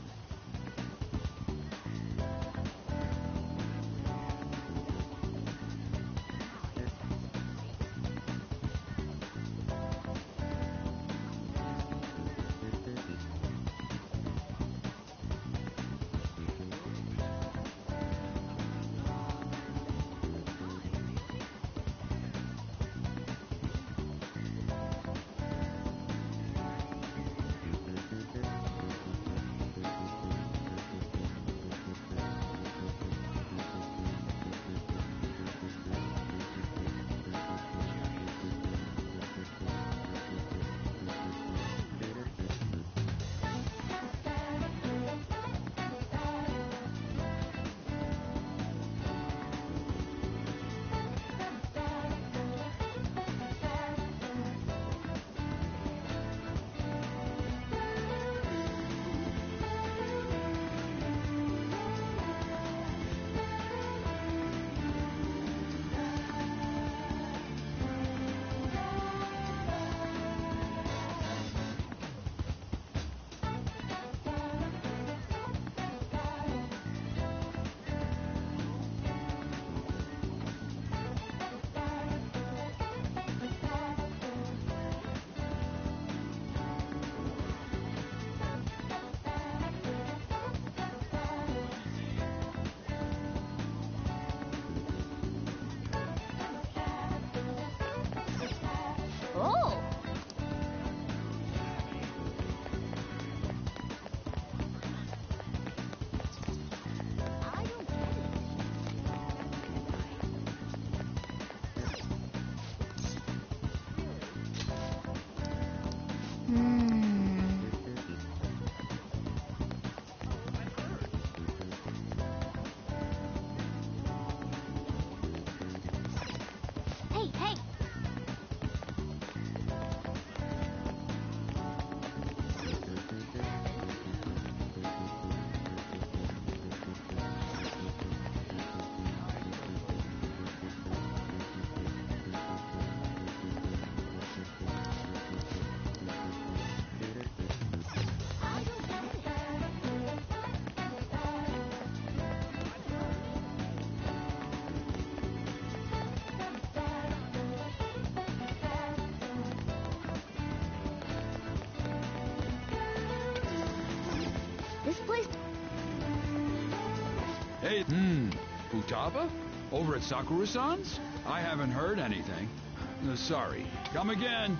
S4: Futaba? Over at Sakura-san's? I haven't heard anything. Sorry. Come again.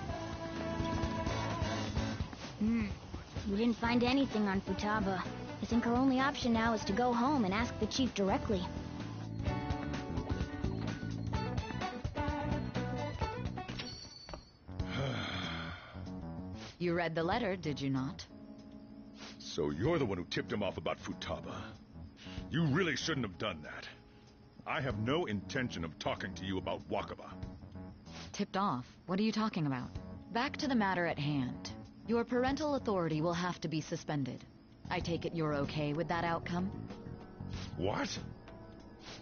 S13: We didn't find anything on Futaba. I think our only option now is to go home and ask the chief directly.
S7: You read the letter, did you not?
S8: So you're the one who tipped him off about Futaba. You really shouldn't have done that. I have no intention of talking to you about Wakaba.
S7: Tipped off? What are you talking about? Back to the matter at hand. Your parental authority will have to be suspended. I take it you're okay with that outcome?
S8: What?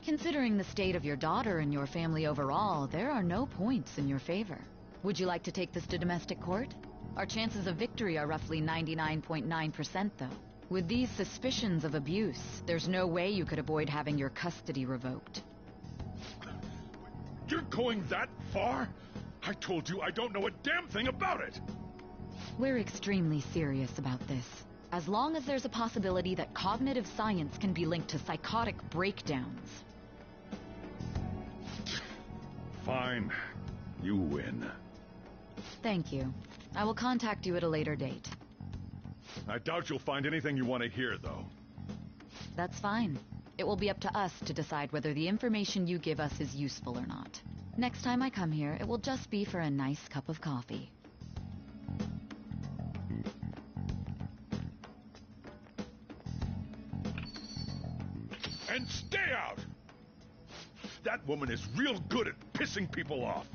S7: Considering the state of your daughter and your family overall, there are no points in your favor. Would you like to take this to domestic court? Our chances of victory are roughly 99.9%, though. With these suspicions of abuse, there's no way you could avoid having your custody revoked.
S8: You're going that far? I told you I don't know a damn thing about it!
S7: We're extremely serious about this. As long as there's a possibility that cognitive science can be linked to psychotic breakdowns.
S8: Fine. You win.
S7: Thank you. I will contact you at a later date.
S8: I doubt you'll find anything you want to hear, though.
S7: That's fine. It will be up to us to decide whether the information you give us is useful or not. Next time I come here, it will just be for a nice cup of coffee.
S8: And stay out! That woman is real good at pissing people off.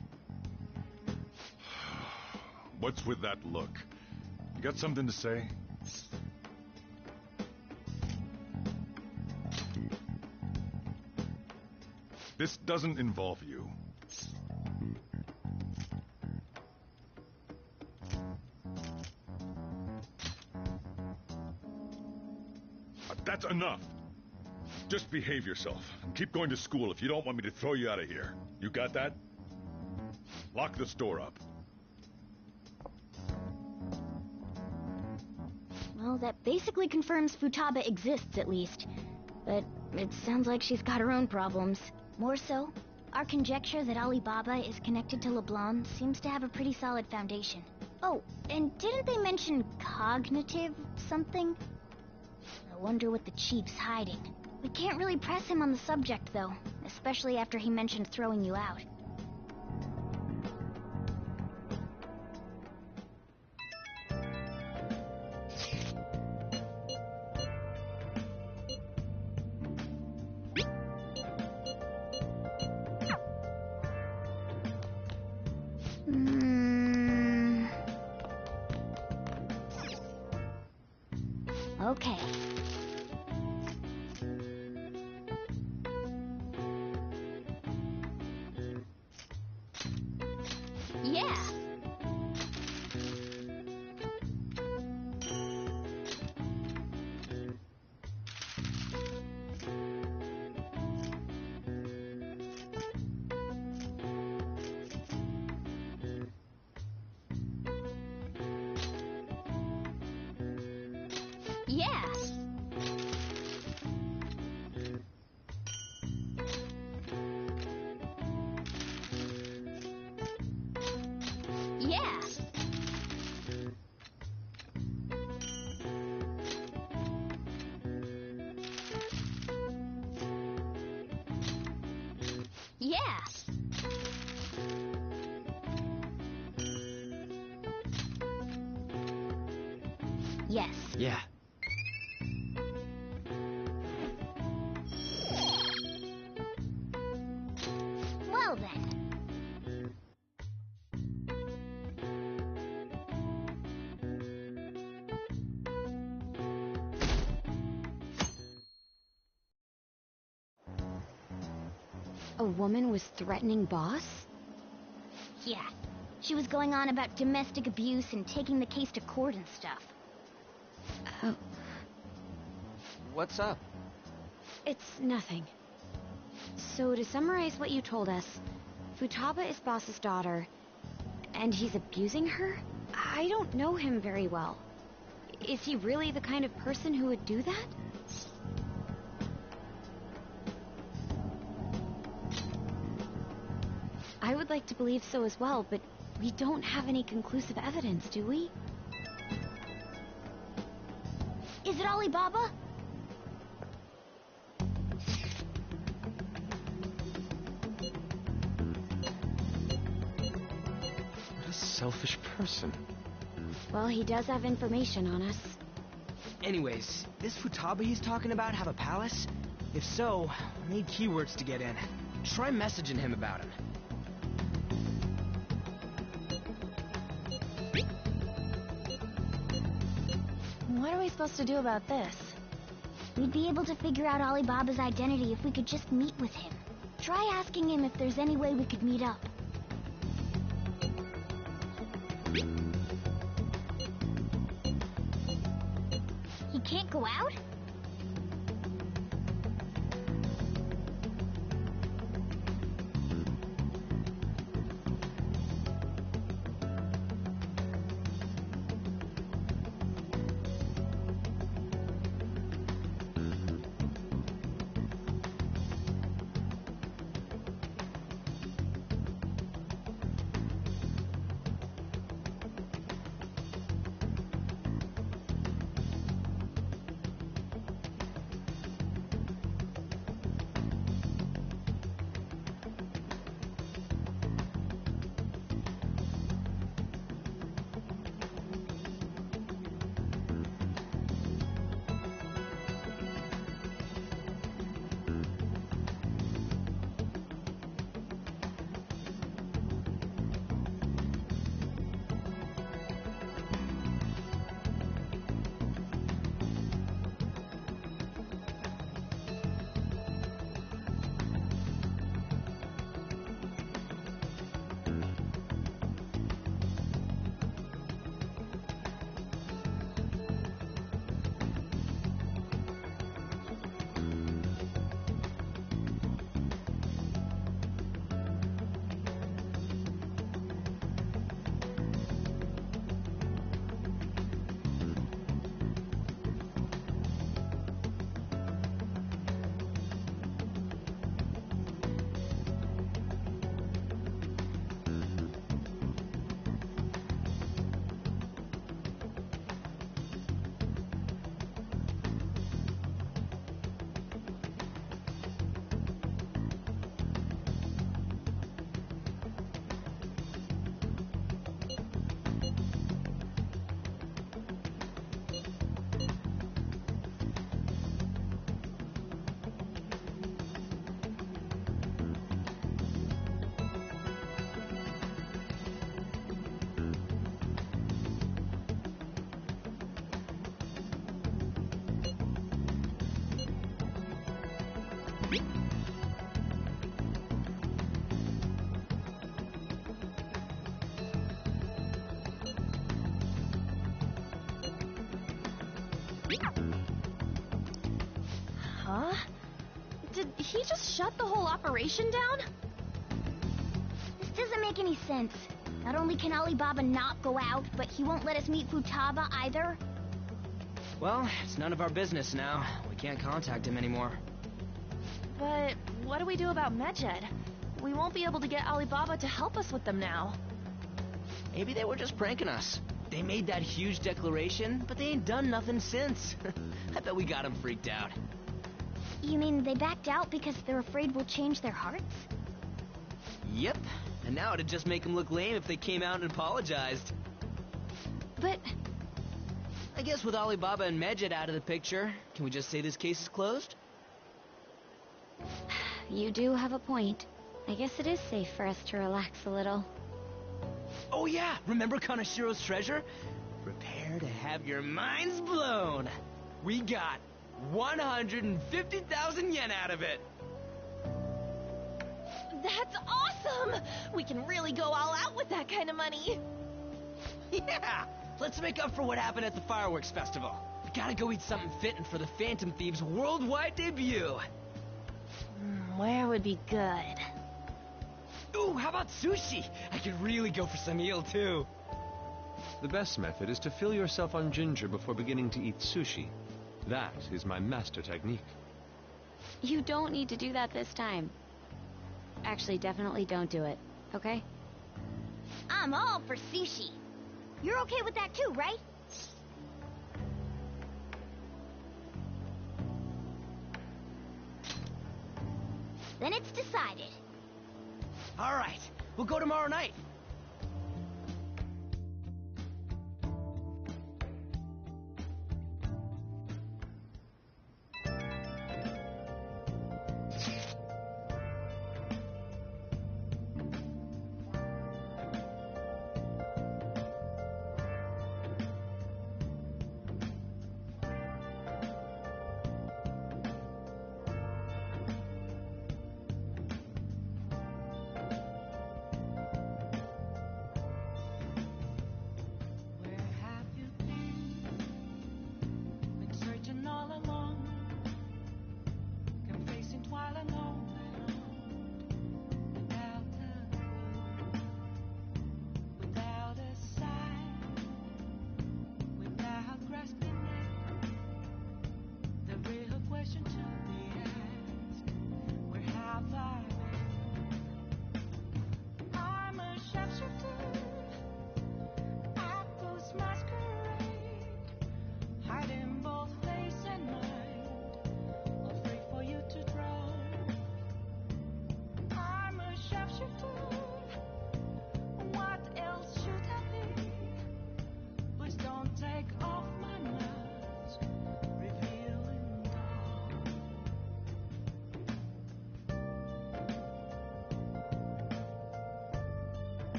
S8: What's with that look? You got something to say? This doesn't involve you. That's enough. Just behave yourself and keep going to school if you don't want me to throw you out of here. You got that? Lock this door up.
S13: Well, that basically confirms Futaba exists, at least. But it sounds like she's got her own problems. More so, our conjecture that Alibaba is connected to LeBlanc seems to have a pretty solid foundation. Oh, and didn't they mention cognitive something? I wonder what the chief's hiding. We can't really press him on the subject, though, especially after he mentioned throwing you out. Okay. Yeah. Yeah. Yeah. Yeah. Yes.
S15: Yeah.
S13: Well then.
S5: A woman was threatening Boss?
S13: Yeah. She was going on about domestic abuse and taking the case to court and stuff.
S5: Oh,
S15: What's up?
S5: it's nothing. So to summarize what you told us, Futaba is Boss's daughter, and he's abusing her? I don't know him very well. Is he really the kind of person who would do that? I would like to believe so as well, but we don't have any conclusive evidence, do we?
S13: Is it Alibaba?
S17: What a selfish person.
S5: Well, he does have information on us.
S1: Anyways, this Futaba he's talking about have a palace? If so, we'll need keywords to get in. Try messaging him about him.
S22: What are we supposed to do about this?
S13: We'd be able to figure out Alibaba's identity if we could just meet with him. Try asking him if there's any way we could meet up. He can't go out?
S22: Huh? Did he just shut the whole operation down?
S13: This doesn't make any sense. Not only can Alibaba not go out, but he won't let us meet Futaba either.
S1: Well, it's none of our business now. We can't contact him anymore.
S22: But what do we do about Medjed? We won't be able to get Alibaba to help us with them now.
S1: Maybe they were just pranking us. They made that huge declaration, but they ain't done nothing since. I bet we got them freaked out.
S13: You mean they backed out because they're afraid we'll change their hearts?
S1: Yep. And now it'd just make them look lame if they came out and apologized.
S22: But
S1: I guess with Alibaba and Medjed out of the picture, can we just say this case is closed?
S5: You do have a point. I guess it is safe for us to relax a little.
S1: Oh yeah, remember Kanashiro's treasure? Prepare to have your minds blown. We got 150,000 yen out of it.
S22: that's awesome! We can really go all out with that kind of money.
S1: Yeah, let's make up for what happened at the fireworks festival. We gotta go eat something fitting for the Phantom Thieves' worldwide debut.
S22: Where would be good?
S1: Ooh, how about sushi? I could really go for some eel, too.
S17: The best method is to fill yourself on ginger before beginning to eat sushi. That is my master technique.
S5: You don't need to do that this time. Actually, definitely don't do it. Okay.
S13: I'm all for sushi. You're okay with that too, right? Then it's decided.
S1: All right, we'll go tomorrow night.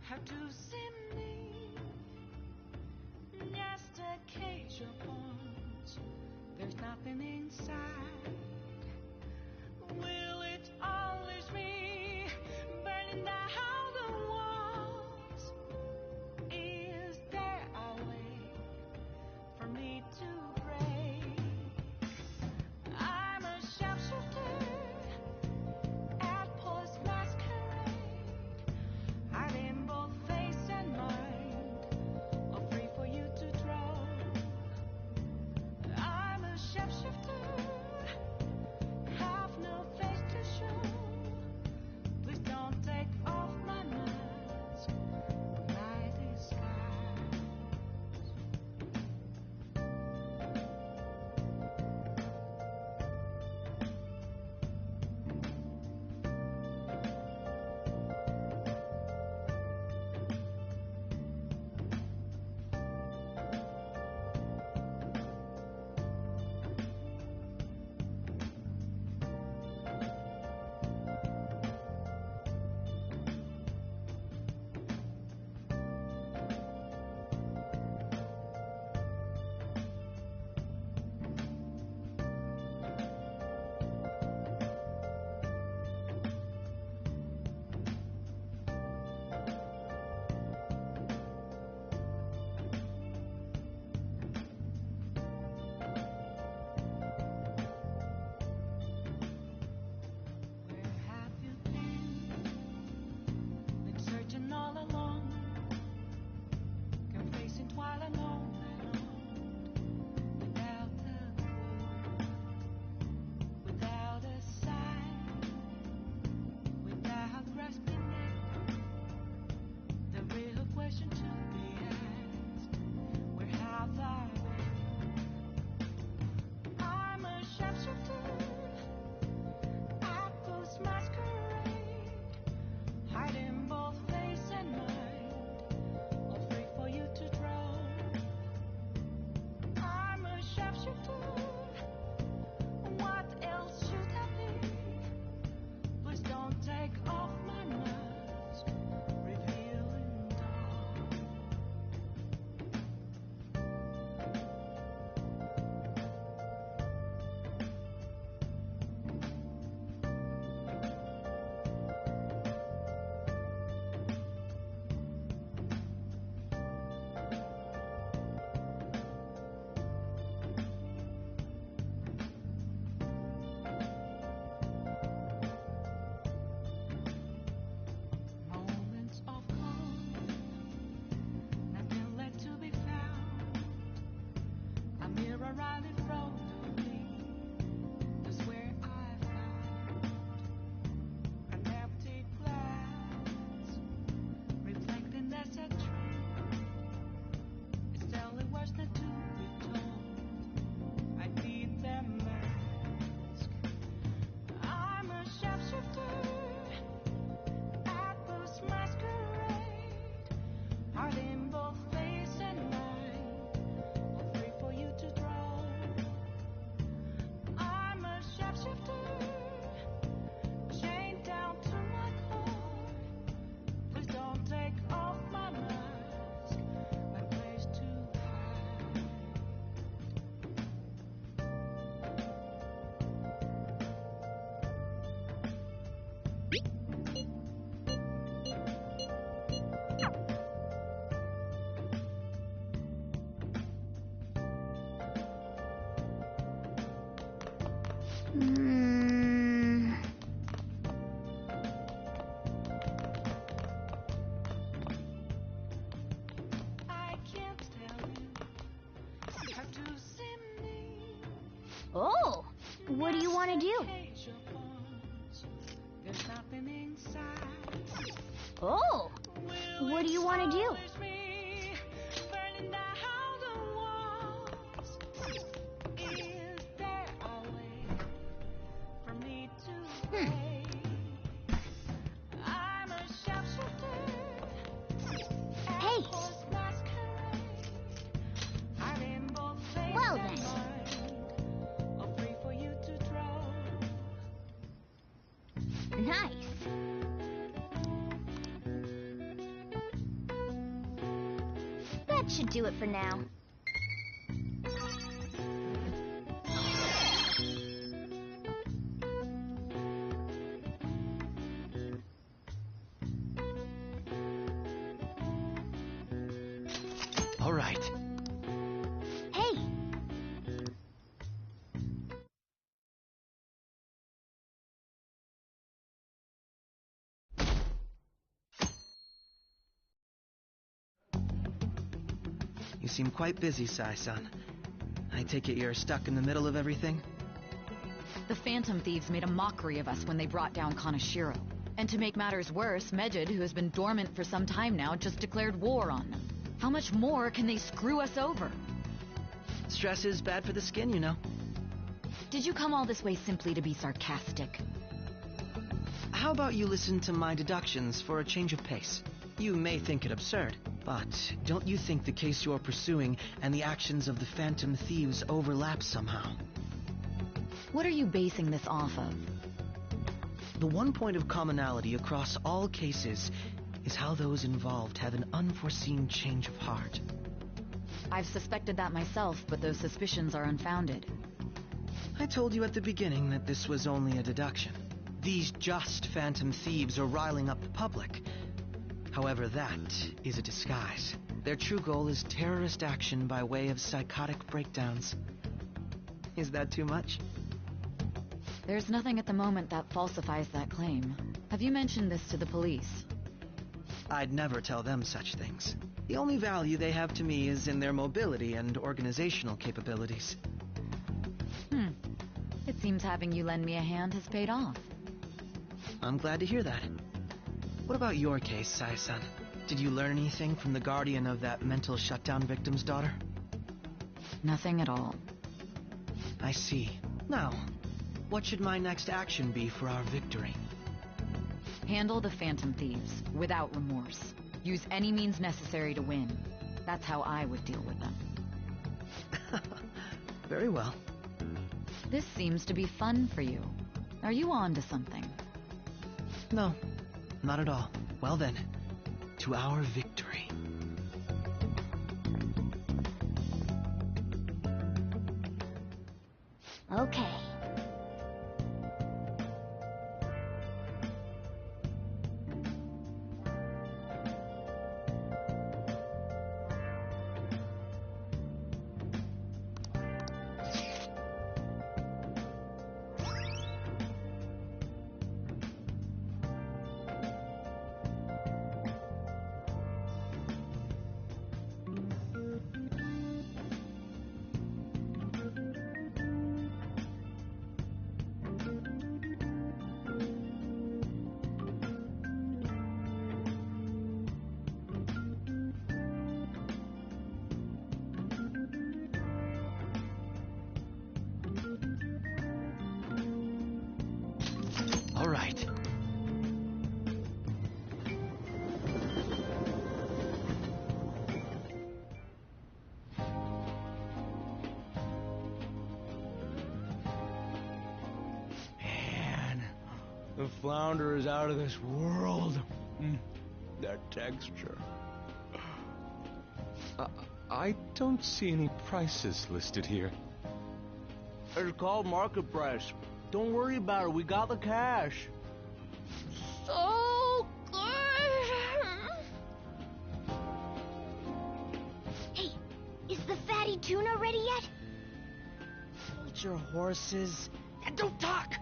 S19: Have to see me, just occasional punch. There's nothing inside. Will it always be burning down the walls? Is there a way for me to break? I'm a sharpshooter at Paul's masquerade. Hiding both face and mind, all free for you to draw. I'm a sharpshooter
S13: Oh, what do you want to do? Oh, what do you want to do? Hey. Well then. Nice. That should do it for now.
S15: All right.
S13: Hey.
S15: You seem quite busy, Sai-san. I take it you're stuck in the middle of everything?
S7: The Phantom Thieves made a mockery of us when they brought down Kaneshiro. And to make matters worse, Medjed, who has been dormant for some time now, just declared war on them. How much more can they screw us over?
S15: Stress is bad for the skin, you know.
S7: Did you come all this way simply to be sarcastic?
S15: How about you listen to my deductions for a change of pace? You may think it absurd, but don't you think the case you're pursuing and the actions of the Phantom Thieves overlap somehow?
S7: What are you basing this off of?
S15: The one point of commonality across all cases is how those involved have an unforeseen change of heart.
S7: I've suspected that myself, but those suspicions are unfounded.
S15: I told you at the beginning that this was only a deduction. These just Phantom Thieves are riling up the public. However, that is a disguise. Their true goal is terrorist action by way of psychotic breakdowns. Is that too much?
S7: There's nothing at the moment that falsifies that claim. Have you mentioned this to the police?
S15: I'd never tell them such things. The only value they have to me is in their mobility and organizational capabilities.
S7: It seems having you lend me a hand has paid off.
S15: I'm glad to hear that. What about your case, Sai-san? Did you learn anything from the guardian of that mental shutdown victim's daughter?
S7: Nothing at all.
S15: I see. Now, what should my next action be for our victory?
S7: Handle the Phantom Thieves, without remorse. Use any means necessary to win. That's how I would deal with them.
S15: Very well.
S7: This seems to be fun for you. Are you on to something?
S15: No, not at all. Well then, to our victory.
S13: Okay.
S15: All right.
S6: Man, the flounder is out of this world. That texture.
S17: I don't see any prices listed here.
S6: It's called market price. Don't worry about it. We got the cash.
S13: So good. Hey, is the fatty tuna ready yet?
S15: Hold your horses.
S1: Don't talk!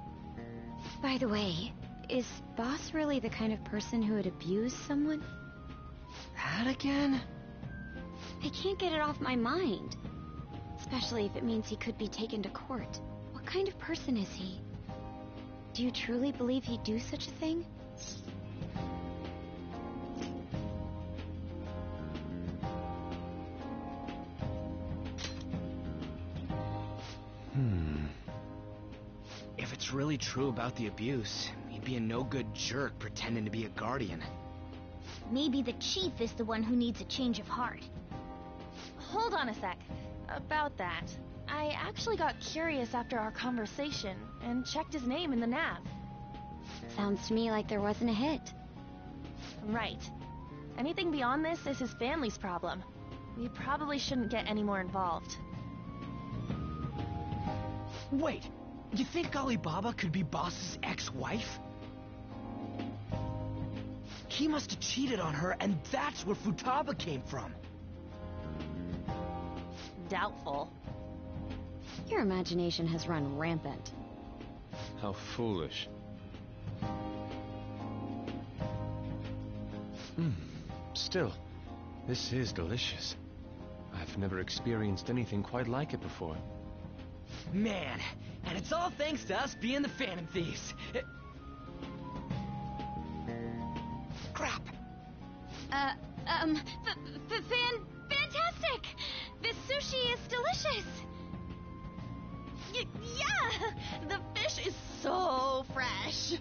S5: By the way, is Boss really the kind of person who would abuse someone?
S15: That again?
S5: I can't get it off my mind. Especially if it means he could be taken to court. What kind of person is he? Do you truly believe he'd do such a thing?
S2: If it's really true about the abuse, he'd be a no-good jerk pretending to be a guardian.
S13: Maybe the chief is the one who needs a change of heart.
S22: Hold on a sec. About that, I actually got curious after our conversation and checked his name in the nav.
S5: Sounds to me like there wasn't a hit.
S22: Right. Anything beyond this is his family's problem. We probably shouldn't get any more involved.
S1: Wait, you think Alibaba could be Boss's ex-wife? He must have cheated on her, and that's where Futaba came from.
S22: Doubtful.
S5: Your imagination has run rampant.
S17: How foolish. Still, this is delicious. I've never experienced anything quite like it before.
S1: Man, and it's all thanks to us being the Phantom Thieves. Crap.
S3: Fantastic! This sushi is delicious! Yeah! The fish is so fresh!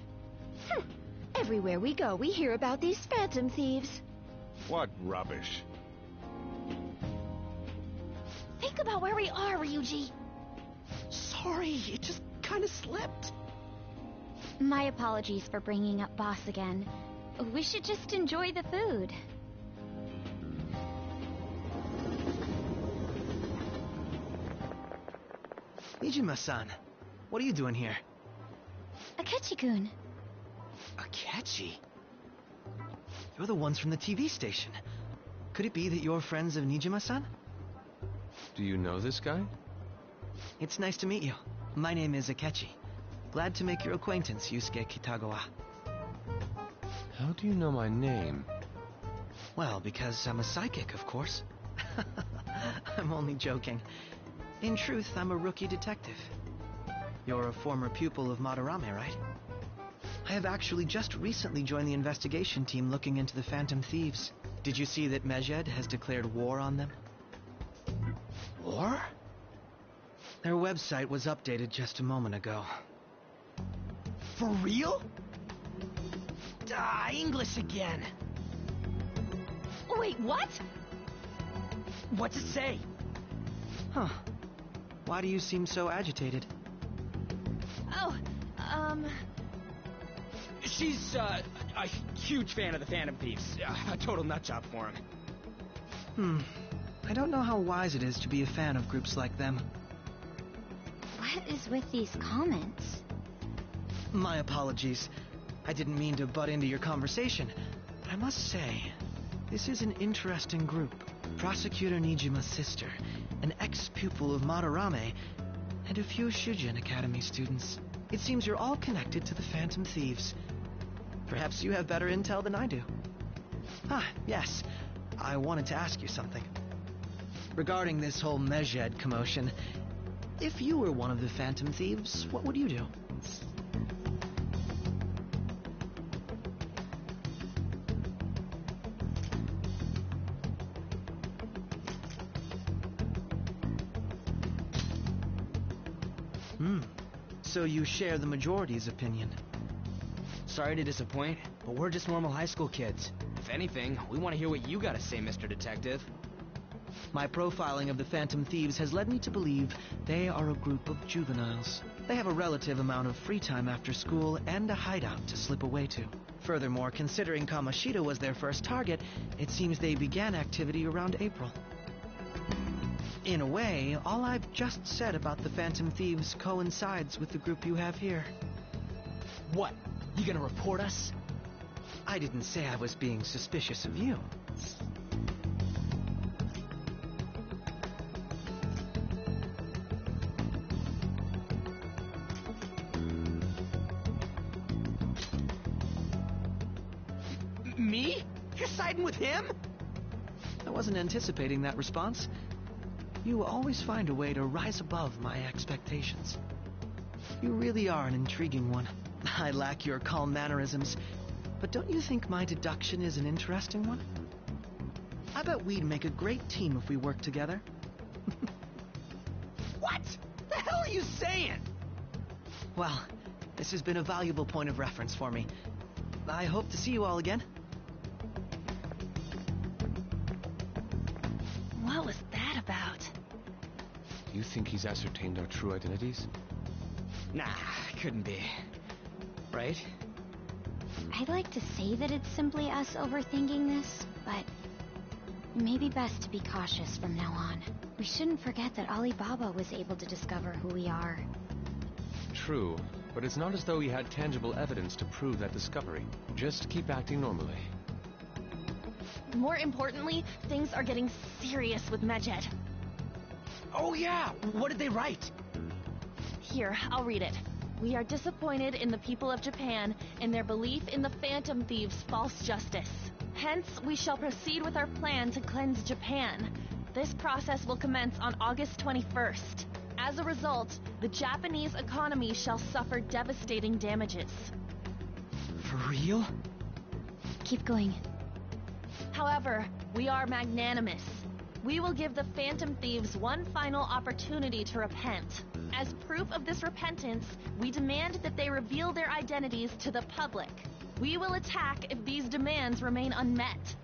S12: Everywhere we go, we hear about these Phantom Thieves.
S8: What rubbish.
S3: Think about where we are, Ryuji.
S1: Sorry, it just kind of slipped.
S5: My apologies for bringing up Boss again. We should just enjoy the food.
S15: Nijima-san, what are you doing here?
S5: Akechi-kun.
S15: Akechi? You're the ones from the TV station. Could it be that you're friends of Nijima-san?
S17: Do you know this guy?
S15: It's nice to meet you. My name is Akechi. Glad to make your acquaintance, Yusuke Kitagawa.
S17: How do you know my name?
S15: Well, because I'm a psychic, of course. I'm only joking. In truth, I'm a rookie detective. You're a former pupil of Madarame, right? I have actually just recently joined the investigation team looking into the Phantom Thieves. Did you see that Medjed has declared war on them?
S1: War?
S15: Their website was updated just a moment ago.
S1: For real? English again.
S3: Wait, what?
S1: What's it say?
S15: Huh. Why do you seem so agitated?
S2: She's, a huge fan of the Phantom Thieves. A total nutjob for him.
S15: I don't know how wise it is to be a fan of groups like them.
S5: What is with these comments?
S15: My apologies. I didn't mean to butt into your conversation, but I must say, this is an interesting group. Prosecutor Nijima's sister, an ex-pupil of Madarame, and a few Shujin Academy students. It seems you're all connected to the Phantom Thieves. Perhaps you have better intel than I do. Yes. I wanted to ask you something. Regarding this whole Medjed commotion, if you were one of the Phantom Thieves, what would you do? So you share the majority's opinion.
S2: Sorry to disappoint, but we're just normal high school kids. If anything, we want to hear what you gotta say, Mr. Detective.
S15: My profiling of the Phantom Thieves has led me to believe they are a group of juveniles. They have a relative amount of free time after school and a hideout to slip away to. Furthermore, considering Kamoshida was their first target, it seems they began activity around April. In a way, all I've just said about the Phantom Thieves coincides with the group you have here.
S1: What? You gonna report us?
S15: I didn't say I was being suspicious of you.
S1: Me? You're siding with him?
S15: I wasn't anticipating that response. You always find a way to rise above my expectations. You really are an intriguing one. I lack your calm mannerisms, but don't you think my deduction is an interesting one? I bet we'd make a great team if we worked together.
S1: What? The hell are you saying?
S15: Well, this has been a valuable point of reference for me. I hope to see you all again.
S22: What was that about?
S17: Do you think he's ascertained our true identities?
S2: Nah, couldn't be. Right?
S5: I'd like to say that it's simply us overthinking this, but it may be best to be cautious from now on. We shouldn't forget that Alibaba was able to discover who we are.
S17: True, but it's not as though he had tangible evidence to prove that discovery. Just keep acting normally.
S22: More importantly, things are getting serious with Medjed.
S1: Oh yeah, what did they write?
S22: Here, I'll read it. We are disappointed in the people of Japan in their belief in the Phantom Thieves' false justice. Hence, we shall proceed with our plan to cleanse Japan. This process will commence on August 21st. As a result, the Japanese economy shall suffer devastating damages.
S1: For real?
S5: Keep going.
S22: However, we are magnanimous. We will give the Phantom Thieves one final opportunity to repent. As proof of this repentance, we demand that they reveal their identities to the public. We will attack if these demands remain unmet.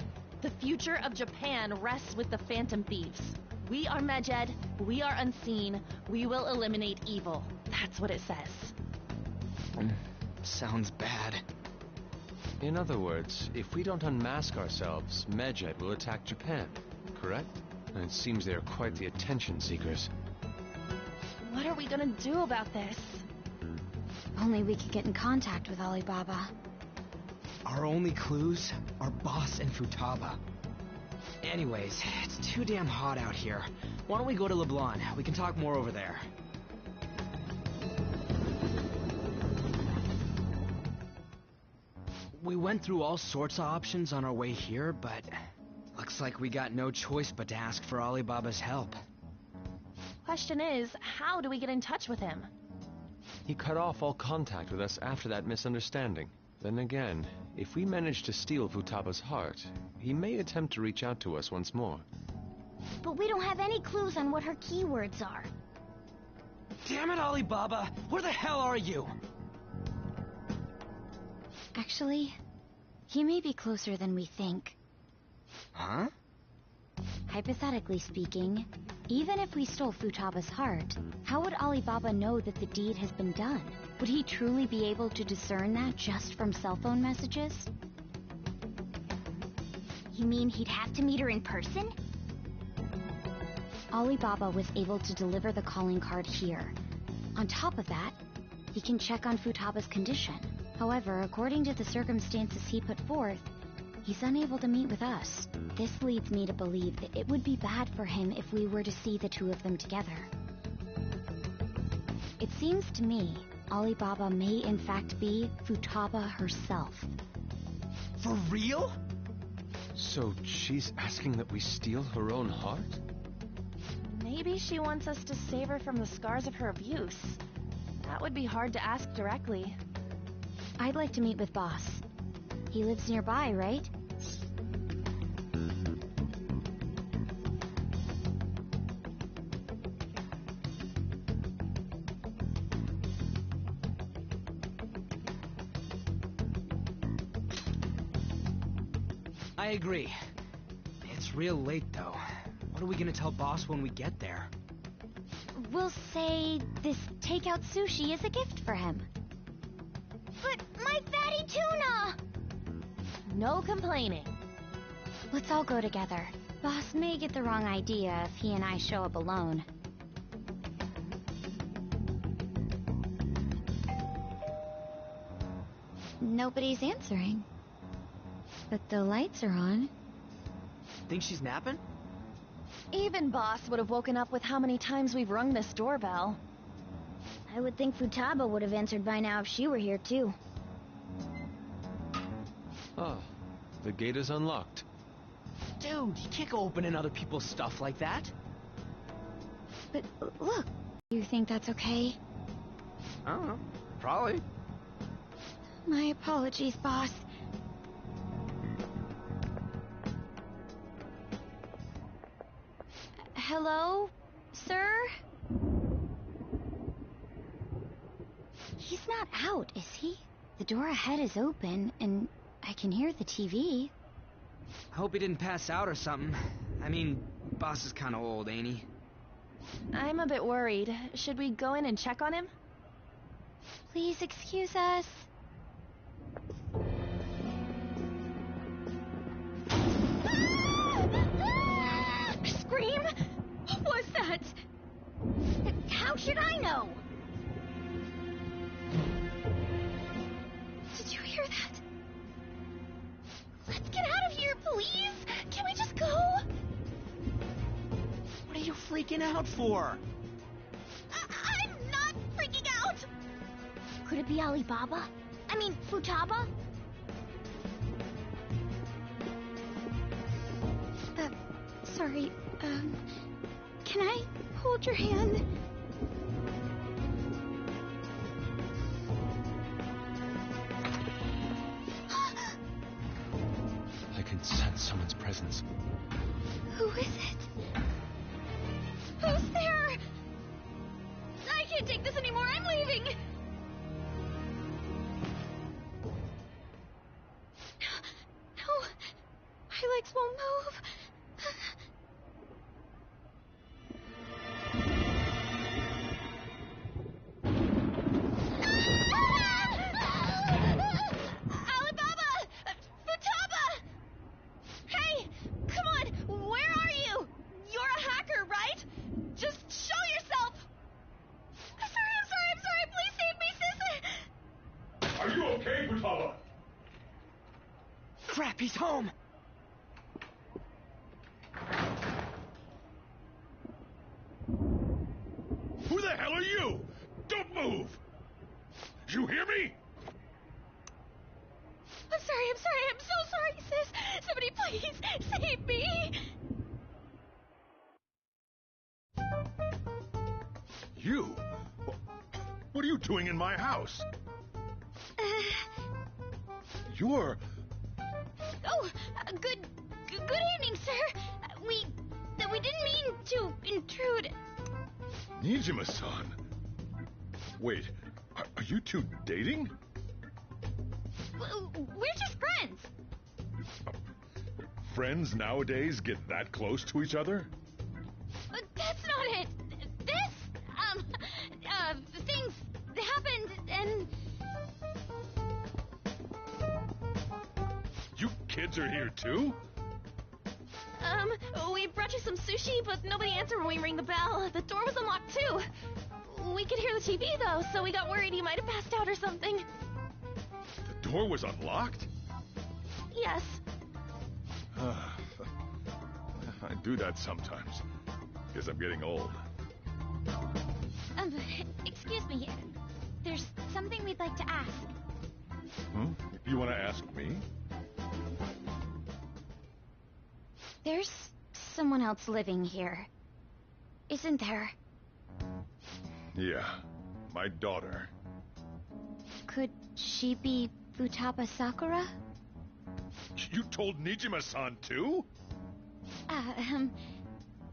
S22: The future of Japan rests with the Phantom Thieves. We are Medjed, we are unseen, we will eliminate evil. That's what it says.
S2: Sounds bad.
S17: In other words, if we don't unmask ourselves, Medjed will attack Japan, correct? And it seems they are quite the attention seekers.
S22: What are we gonna do about this?
S5: Only we could get in contact with Alibaba.
S2: Our only clues are Boss and Futaba. Anyways, it's too damn hot out here. Why don't we go to LeBlanc? We can talk more over there. We went through all sorts of options on our way here, but looks like we got no choice but to ask for Alibaba's help.
S22: Question is, how do we get in touch with him?
S17: He cut off all contact with us after that misunderstanding. Then again, if we manage to steal Futaba's heart, he may attempt to reach out to us once more.
S13: But we don't have any clues on what her keywords are.
S1: Damn it, Alibaba! Where the hell are you?
S5: Actually, he may be closer than we think.
S2: Huh?
S5: Hypothetically speaking, even if we stole Futaba's heart, how would Alibaba know that the deed has been done? Would he truly be able to discern that just from cell phone messages?
S13: You mean he'd have to meet her in person?
S5: Alibaba was able to deliver the calling card here. On top of that, he can check on Futaba's condition. However, according to the circumstances he put forth, he's unable to meet with us. This leads me to believe that it would be bad for him if we were to see the two of them together. It seems to me Alibaba may in fact be Futaba herself.
S1: For real?
S17: So she's asking that we steal her own heart?
S22: Maybe she wants us to save her from the scars of her abuse. That would be hard to ask directly.
S5: I'd like to meet with Boss. He lives nearby, right?
S2: I agree. It's real late, though. What are we gonna tell Boss when we get there?
S5: We'll say this takeout sushi is a gift for him.
S13: But my fatty tuna!
S22: No complaining.
S5: Let's all go together. Boss may get the wrong idea if he and I show up alone. Nobody's answering. But the lights are on.
S2: Think she's napping?
S22: Even Boss would have woken up with how many times we've rung this doorbell.
S13: I would think Futaba would have answered by now if she were here too.
S17: Ah, The gate is unlocked.
S2: Dude, you can't go opening other people's stuff like that.
S5: But look, you think that's okay?
S2: I don't know. Probably.
S5: My apologies, boss. Hello, sir? He's not out, is he? The door ahead is open, and I can hear the TV.
S2: I hope he didn't pass out or something. I mean, boss is kind of old, ain't he?
S22: I'm a bit worried. Should we go in and check on him?
S5: Please excuse us.
S3: Scream? What was that? How should I know? Did you hear that? Let's get out of here, please! Can we just go?
S2: What are you freaking out for?
S3: I'm not freaking out!
S13: Could it be Alibaba? I mean, Futaba?
S5: Sorry, can I hold your hand?
S17: I can sense someone's presence.
S5: Who is it?
S3: Who's there? I can't take this anymore. I'm leaving. No, my legs won't move.
S2: Crap, he's home!
S8: Who the hell are you? Don't move! You hear me?
S3: I'm so sorry, sis. Somebody please save me.
S8: You? What are you doing in my house? You're...
S3: Oh, good evening, sir. We didn't mean to intrude.
S8: Nijima-san. Wait, are you two dating?
S3: We're just friends.
S8: Friends nowadays get that close to each other?
S3: That's not it. Things happened and...
S8: You kids are here too?
S22: We brought you some sushi, but nobody answered when we rang the bell. The door was unlocked too. We could hear the TV though, so we got worried you might have passed out or something.
S8: The door was unlocked?
S22: Yes.
S8: I do that sometimes. Guess I'm getting old.
S5: Excuse me. There's something we'd like to ask.
S8: You want to ask me?
S5: There's someone else living here, isn't there?
S8: Yeah, my daughter.
S5: Could she be Futaba Sakura?
S8: You told Nijima-san too?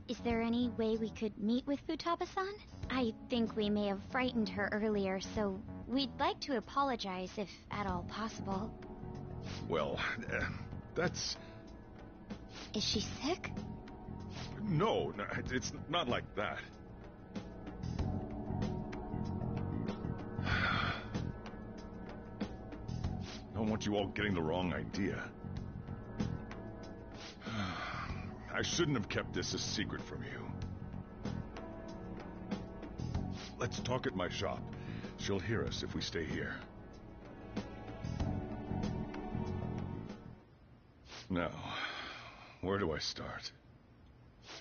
S5: Is there any way we could meet with Futaba-san? I think we may have frightened her earlier, so we'd like to apologize if at all possible.
S8: Well, that's...
S5: Is she sick?
S8: No, it's not like that. I don't want you all getting the wrong idea. I shouldn't have kept this a secret from you. Let's talk at my shop. She'll hear us if we stay here. Now, where do I start?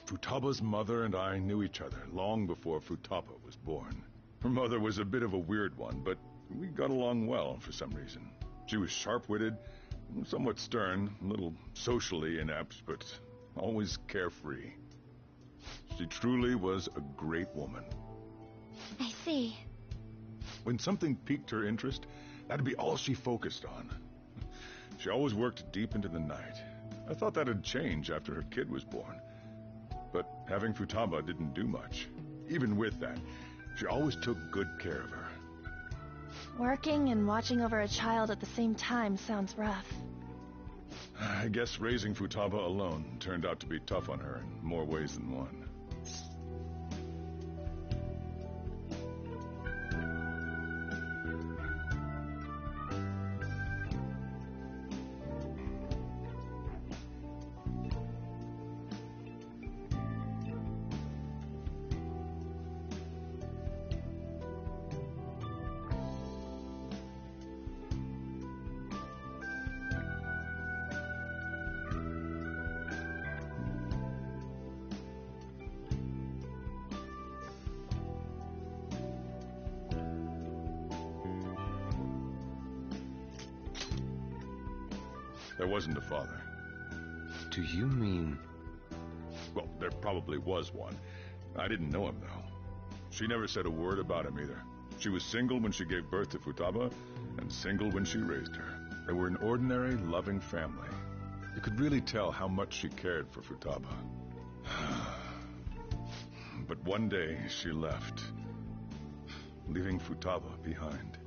S8: Futaba's mother and I knew each other long before Futaba was born. Her mother was a bit of a weird one, but we got along well for some reason. She was sharp-witted, Somewhat stern, a little socially inept, but always carefree. She truly was a great woman.
S13: I see.
S8: When something piqued her interest, that'd be all she focused on. She always worked deep into the night. I thought that'd change after her kid was born. But having Futaba didn't do much. Even with that, she always took good care of her.
S22: Working and watching over a child at the same time sounds rough.
S8: I guess raising Futaba alone turned out to be tough on her in more ways than one. There wasn't a father.
S17: Do you mean...
S8: Well, there probably was one. I didn't know him, though. She never said a word about him, either. She was single when she gave birth to Futaba, and single when she raised her. They were an ordinary, loving family. You could really tell how much she cared for Futaba. But one day, she left, leaving Futaba behind.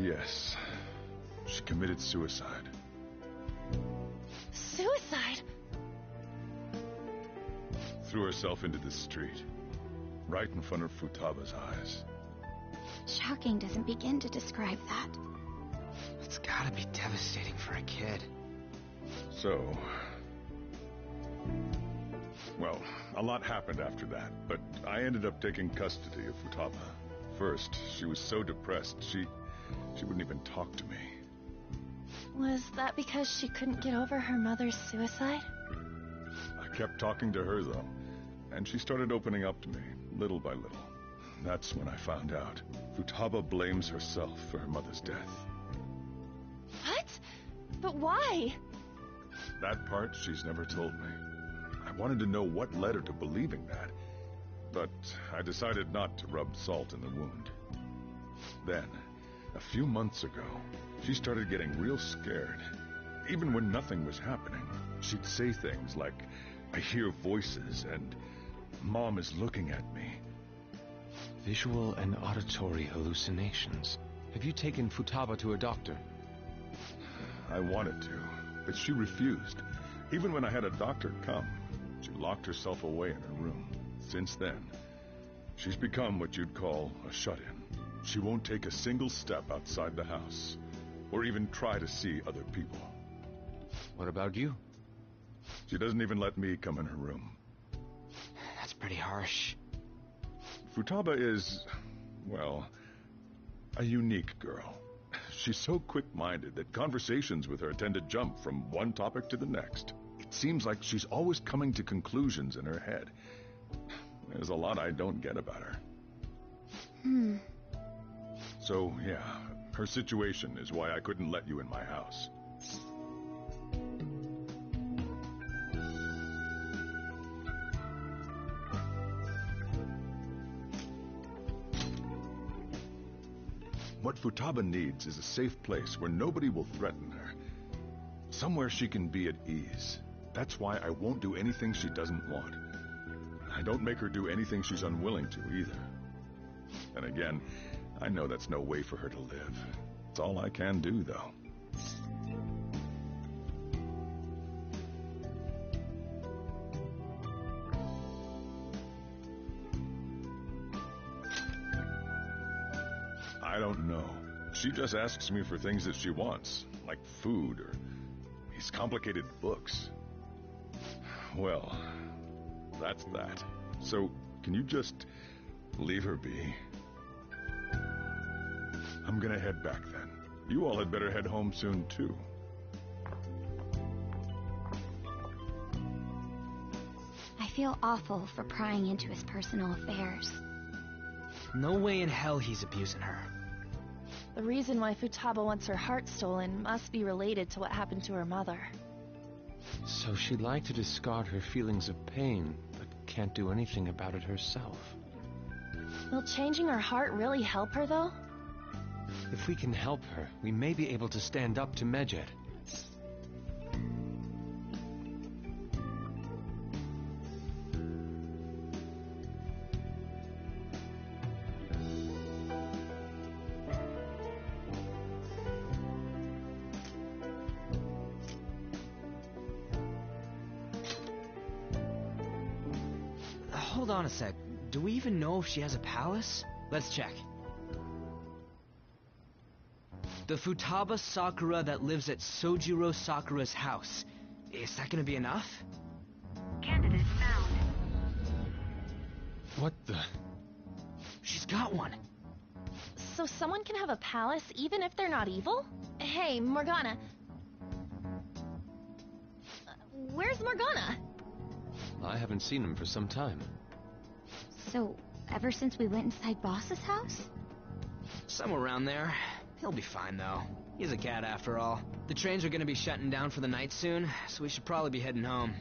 S8: Yes, she committed suicide.
S22: Suicide?
S8: Threw herself into the street, right in front of Futaba's eyes.
S13: Shocking doesn't begin to describe that.
S2: It's gotta be devastating for a kid.
S8: So... Well, a lot happened after that, but I ended up taking custody of Futaba. First, she was so depressed, she wouldn't even talk to me.
S22: Was that because she couldn't get over her mother's suicide?
S8: I kept talking to her, though, and she started opening up to me, little by little. That's when I found out. Futaba blames herself for her mother's death.
S22: What? But why?
S8: That part she's never told me. I wanted to know what led her to believing that, but I decided not to rub salt in the wound. Then, a few months ago, she started getting real scared. Even when nothing was happening, she'd say things like, "I hear voices," and "Mom is looking at me."
S17: Visual and auditory hallucinations. Have you taken Futaba to a doctor?
S8: I wanted to, but she refused. Even when I had a doctor come, she locked herself away in her room. Since then, she's become what you'd call a shut-in. She won't take a single step outside the house, or even try to see other people.
S17: What about you?
S8: She doesn't even let me come in her room.
S2: That's pretty harsh.
S8: Futaba is, well, a unique girl. She's so quick-minded that conversations with her tend to jump from one topic to the next. It seems like she's always coming to conclusions in her head. There's a lot I don't get about her. So, yeah, her situation is why I couldn't let you in my house. What Futaba needs is a safe place where nobody will threaten her. Somewhere she can be at ease. That's why I won't do anything she doesn't want. I don't make her do anything she's unwilling to, either. And again, I know that's no way for her to live. It's all I can do, though. I don't know. She just asks me for things that she wants, like food or these complicated books. Well, that's that. So, can you just leave her be? I'm gonna head back then. You all had better head home soon, too.
S5: I feel awful for prying into his personal affairs.
S2: No way in hell he's abusing her.
S22: The reason why Futaba wants her heart stolen must be related to what happened to her mother.
S17: So she'd like to discard her feelings of pain, but can't do anything about it herself.
S22: Will changing her heart really help her, though?
S17: If we can help her, we may be able to stand up to Medjed.
S2: Hold on a sec. Do we even know if she has a palace? Let's check. The Futaba Sakura that lives at Sojiro Sakura's house. Is that gonna be enough?
S14: Candidate found.
S17: What the?
S2: She's got one.
S22: So someone can have a palace even if they're not evil? Hey, Morgana. Where's Morgana?
S17: I haven't seen him for some time.
S5: So, ever since we went inside Boss's house?
S2: Somewhere around there. He'll be fine, though. He's a cat, after all. The trains are gonna be shutting down for the night soon, so we should probably be heading home.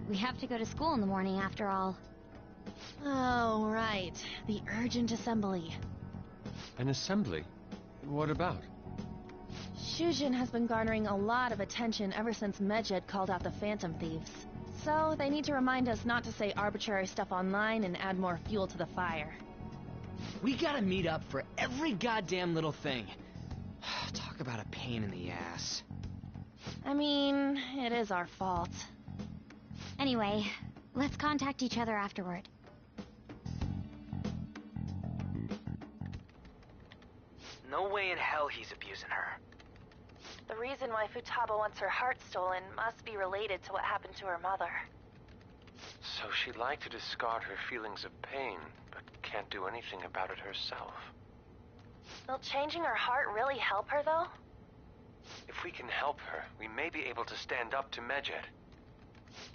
S5: We have to go to school in the morning, after all.
S22: Oh, right. The urgent assembly.
S17: An assembly? What about?
S22: Shujin has been garnering a lot of attention ever since Medjed called out the Phantom Thieves. So, they need to remind us not to say arbitrary stuff online and add more fuel to the fire.
S2: We gotta meet up for every goddamn little thing. Talk about a pain in the ass.
S22: I mean, it is our fault.
S5: Anyway, let's contact each other afterward.
S2: No way in hell he's abusing her.
S22: The reason why Futaba wants her heart stolen must be related to what happened to her mother.
S17: So she'd like to discard her feelings of pain, but can't do anything about it herself.
S22: Will changing her heart really help her, though?
S17: If we can help her, we may be able to stand up to Medjed.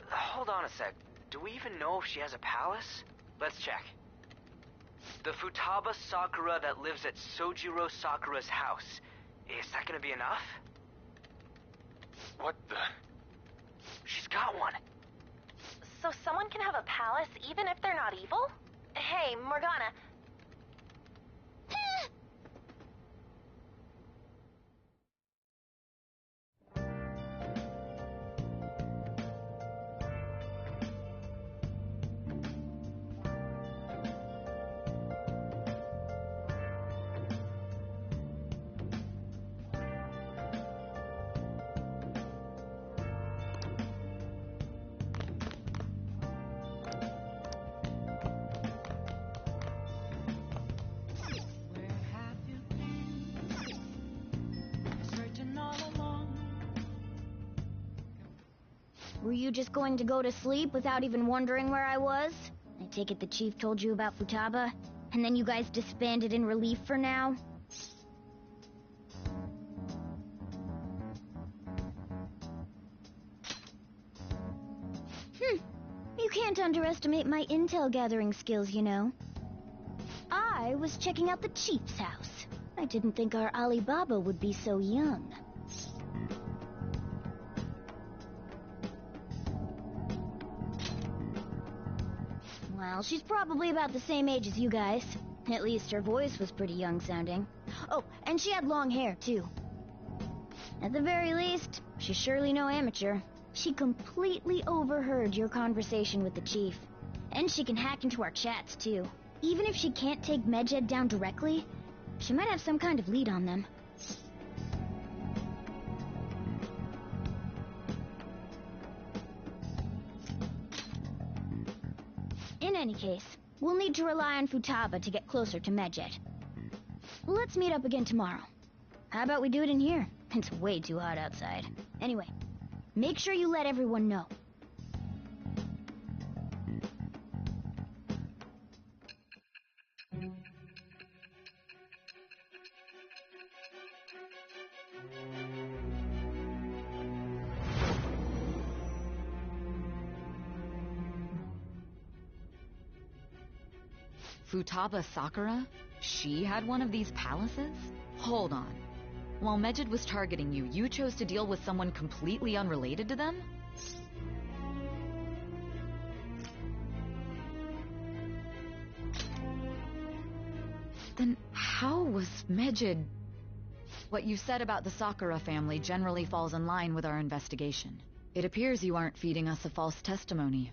S2: Hold on a sec. Do we even know if she has a palace? Let's check. The Futaba Sakura that lives at Sojiro Sakura's house. Is that gonna be enough?
S17: What the?
S2: She's got one.
S22: So someone can have a palace even if they're not evil? Hey, Morgana.
S13: Were you just going to go to sleep without even wondering where I was? I take it the chief told you about Futaba, and then you guys disbanded in relief for now? You can't underestimate my intel gathering skills, you know. I was checking out the chief's house. I didn't think our Alibaba would be so young. Well, she's probably about the same age as you guys. At least her voice was pretty young sounding. Oh, and she had long hair, too. At the very least, she's surely no amateur. She completely overheard your conversation with the chief. And she can hack into our chats, too. Even if she can't take Medjed down directly, she might have some kind of lead on them. In any case, we'll need to rely on Futaba to get closer to Medjed. Let's meet up again tomorrow. How about we do it in here? It's way too hot outside. Anyway, make sure you let everyone know.
S7: Futaba Sakura? She had one of these palaces? Hold on. While Medjed was targeting you, you chose to deal with someone completely unrelated to them? Then how was Medjed... What you said about the Sakura family generally falls in line with our investigation. It appears you aren't feeding us a false testimony.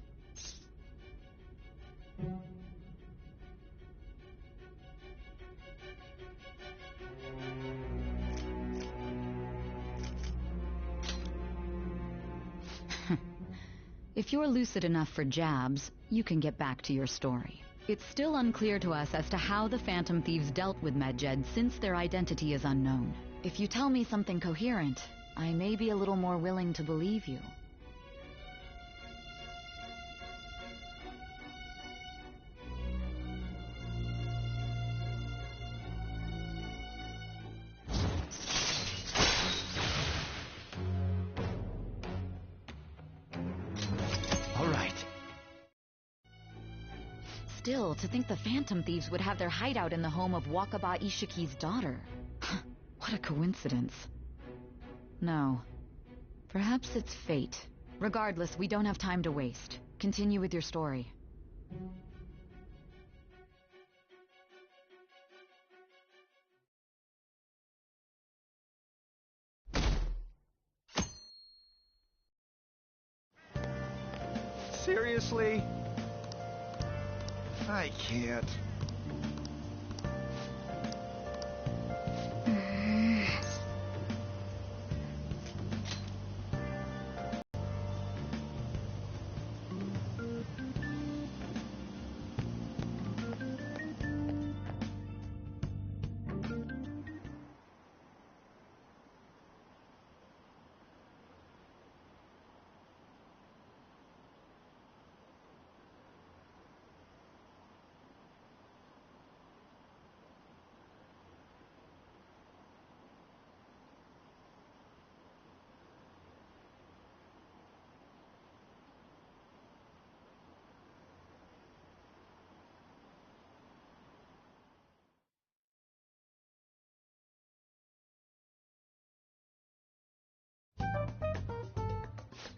S7: If you're lucid enough for jabs, you can get back to your story. It's still unclear to us as to how the Phantom Thieves dealt with Medjed since their identity is unknown. If you tell me something coherent, I may be a little more willing to believe you. Still, to think the Phantom Thieves would have their hideout in the home of Wakaba Ishiki's daughter. What a coincidence. No. Perhaps it's fate. Regardless, we don't have time to waste. Continue with your story.
S18: Seriously? I can't.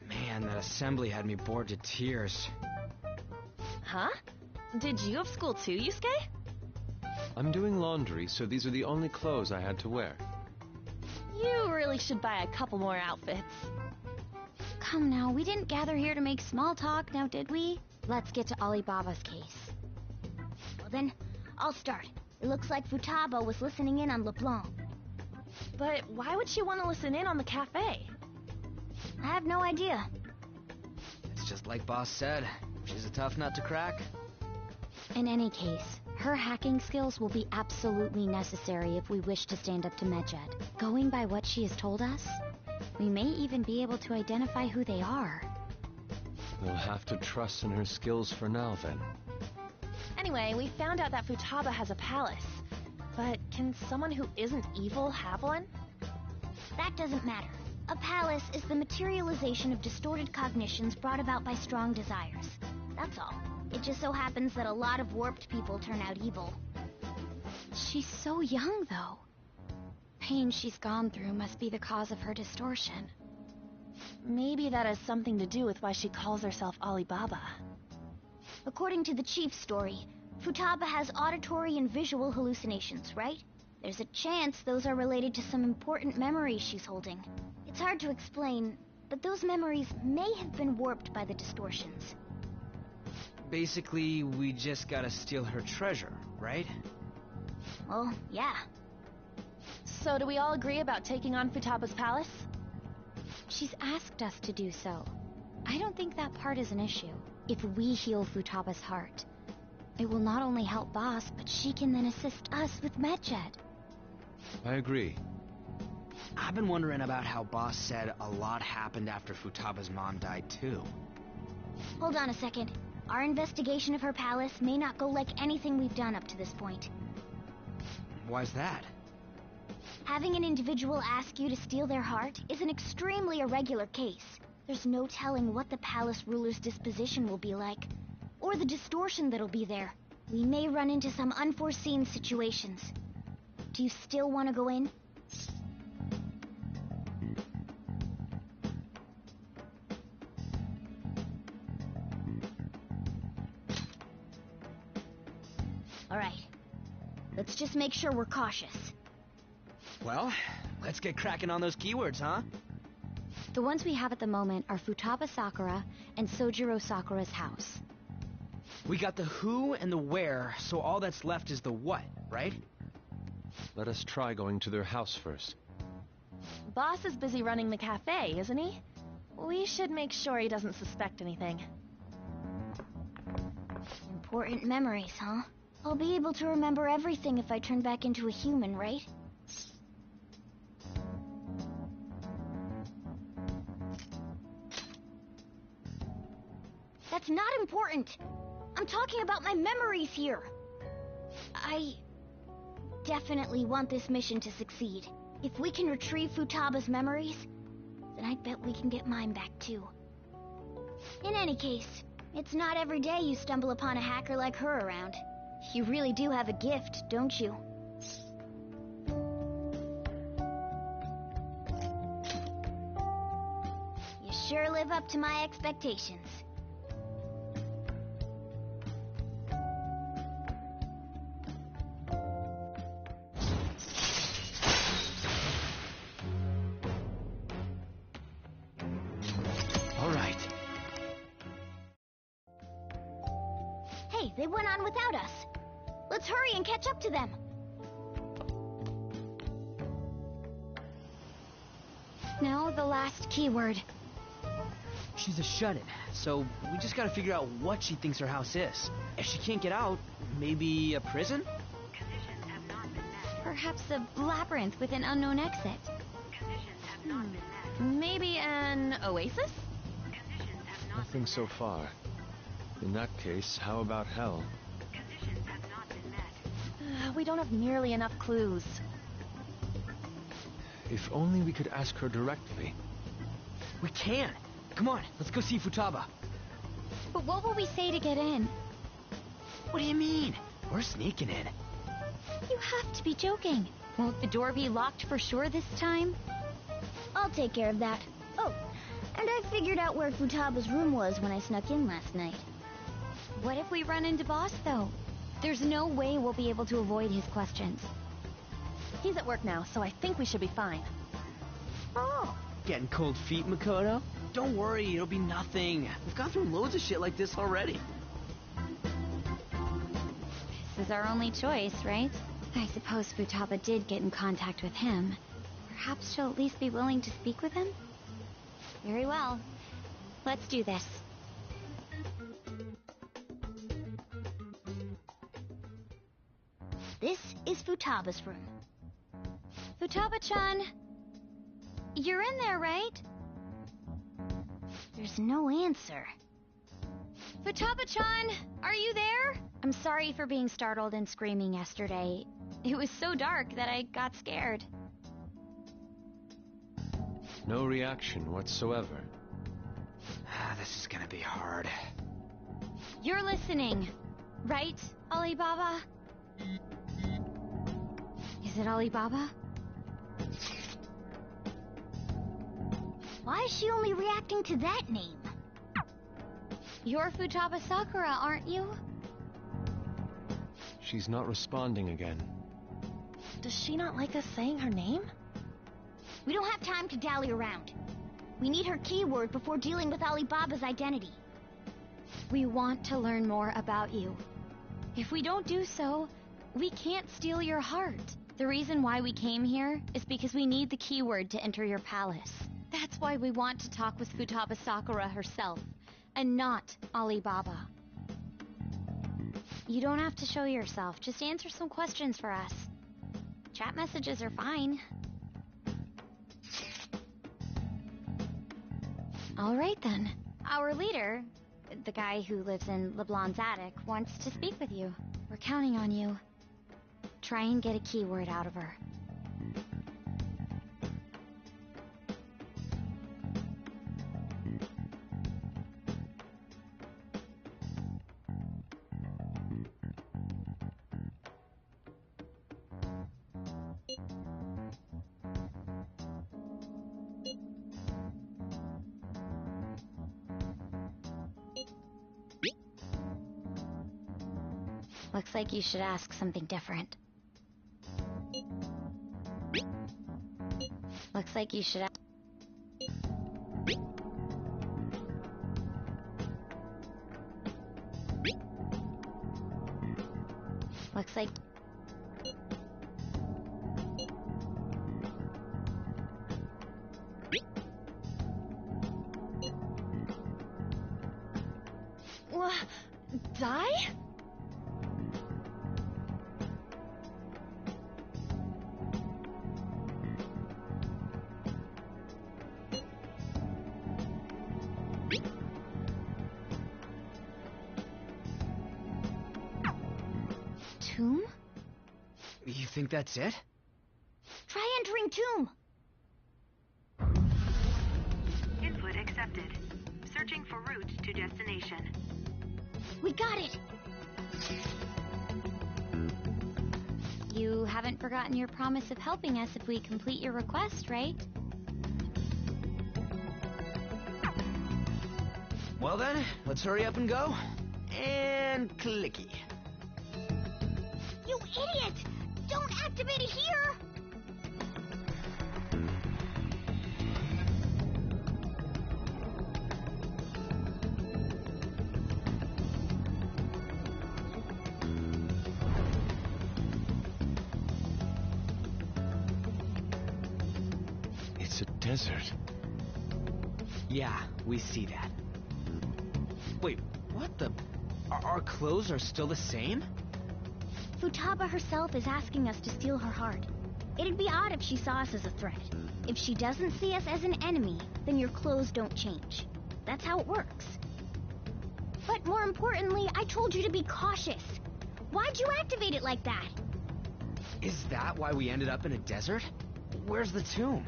S2: Man, that assembly had me bored to tears.
S22: Huh? Did you have school too, Yusuke?
S17: I'm doing laundry, so these are the only clothes I had to wear.
S22: You really should buy a couple more outfits.
S13: Come now, we didn't gather here to make small talk, now did we? Let's get to Alibaba's case. Well then, I'll start. It looks like Futaba was listening in on LeBlanc.
S22: But why would she want to listen in on the cafe?
S13: I have no idea.
S2: It's just like Boss said. She's a tough nut to crack.
S13: In any case, her hacking skills will be absolutely necessary if we wish to stand up to Medjed. Going by what she has told us, we may even be able to identify who they are.
S17: We'll have to trust in her skills for now, then.
S22: Anyway, we found out that Futaba has a palace. But can someone who isn't evil have one?
S13: That doesn't matter. A palace is the materialization of distorted cognitions brought about by strong desires. That's all. It just so happens that a lot of warped people turn out evil. She's so young, though. Pain she's gone through must be the cause of her distortion.
S22: Maybe that has something to do with why she calls herself Alibaba.
S13: According to the chief's story, Futaba has auditory and visual hallucinations, right? There's a chance those are related to some important memories she's holding. It's hard to explain, but those memories may have been warped by the distortions.
S2: Basically, we just gotta steal her treasure, right?
S13: Well, yeah.
S22: So do we all agree about taking on Futaba's palace?
S13: She's asked us to do so. I don't think that part is an issue. If we heal Futaba's heart, it will not only help Boss, but she can then assist us with Medjed.
S17: I agree.
S2: I've been wondering about how Boss said a lot happened after Futaba's mom died, too.
S13: Hold on a second. Our investigation of her palace may not go like anything we've done up to this point.
S2: Why's that?
S13: Having an individual ask you to steal their heart is an extremely irregular case. There's no telling what the palace ruler's disposition will be like, or the distortion that'll be there. We may run into some unforeseen situations. Do you still want to go in? Alright. Let's just make sure we're cautious.
S1: Well, let's get cracking on those keywords, huh?
S5: The ones we have at the moment are Futaba Sakura and Sojiro Sakura's house.
S1: We got the who and the where, so all that's left is the what, right?
S17: Let us try going to their house first.
S22: Boss is busy running the cafe, isn't he? We should make sure he doesn't suspect anything.
S13: Important memories, huh? I'll be able to remember everything if I turn back into a human, right? That's not important. I'm talking about my memories here. I definitely want this mission to succeed. If we can retrieve Futaba's memories, then I bet we can get mine back too. In any case, it's not every day you stumble upon a hacker like her around. You really do have a gift, don't you? You sure live up to my expectations. Hey, they went on without us. Let's hurry and catch up to them.
S5: Now the last keyword.
S1: She's a shut-in, so we just gotta figure out what she thinks her house is. If she can't get out, maybe a prison?
S5: Perhaps a labyrinth with an unknown exit.
S22: Maybe an oasis?
S17: Nothing so far. In that case, how about hell?
S22: We don't have nearly enough clues.
S17: If only we could ask her directly.
S1: We can! Come on, let's go see Futaba.
S5: But what will we say to get in?
S1: What do you mean? We're sneaking in.
S5: You have to be joking. Won't the door be locked for sure this time?
S13: I'll take care of that. Oh, and I figured out where Futaba's room was when I snuck in last night.
S5: What if we run into Boss, though? There's no way we'll be able to avoid his questions.
S22: He's at work now, so I think we should be fine.
S1: Oh, getting cold feet, Makoto? Don't worry, it'll be nothing. We've gone through loads of shit like this already.
S5: This is our only choice, right? I suppose Futaba did get in contact with him. Perhaps she'll at least be willing to speak with him? Very well. Let's do this.
S13: This is Futaba's room.
S5: Futaba-chan! You're in there, right?
S13: There's no answer.
S5: Futaba-chan! Are you there? I'm sorry for being startled and screaming yesterday. It was so dark that I got scared.
S17: No reaction whatsoever.
S1: This is gonna be hard.
S5: You're listening, right, Alibaba? Is it Alibaba?
S13: Why is she only reacting to that name?
S5: You're Futaba Sakura, aren't you?
S17: She's not responding again.
S22: Does she not like us saying her name?
S13: We don't have time to dally around. We need her keyword before dealing with Alibaba's identity.
S5: We want to learn more about you. If we don't do so, we can't steal your heart. The reason why we came here is because we need the keyword to enter your palace. That's why we want to talk with Futaba Sakura herself, and not Alibaba. You don't have to show yourself, just answer some questions for us. Chat messages are fine. All right then. Our leader, the guy who lives in LeBlanc's attic, wants to speak with you. We're counting on you. Try and get a keyword out of her. Looks like you should ask something different. Looks like you should Looks like...
S22: Die?
S5: Tomb?
S1: You think that's it?
S13: Try entering tomb.
S14: Input accepted. Searching for route to destination.
S13: We got it.
S5: You haven't forgotten your promise of helping us if we complete your request, right?
S1: Well then, let's hurry up and go. And clicky.
S13: You idiot! Don't activate it here!
S17: It's a desert.
S1: Yeah, we see that. Wait, what the... Our clothes are still the same?
S13: Futaba herself is asking us to steal her heart. It'd be odd if she saw us as a threat. If she doesn't see us as an enemy, then your clothes don't change. That's how it works. But more importantly, I told you to be cautious. Why'd you activate it like that?
S1: Is that why we ended up in a desert? Where's the tomb?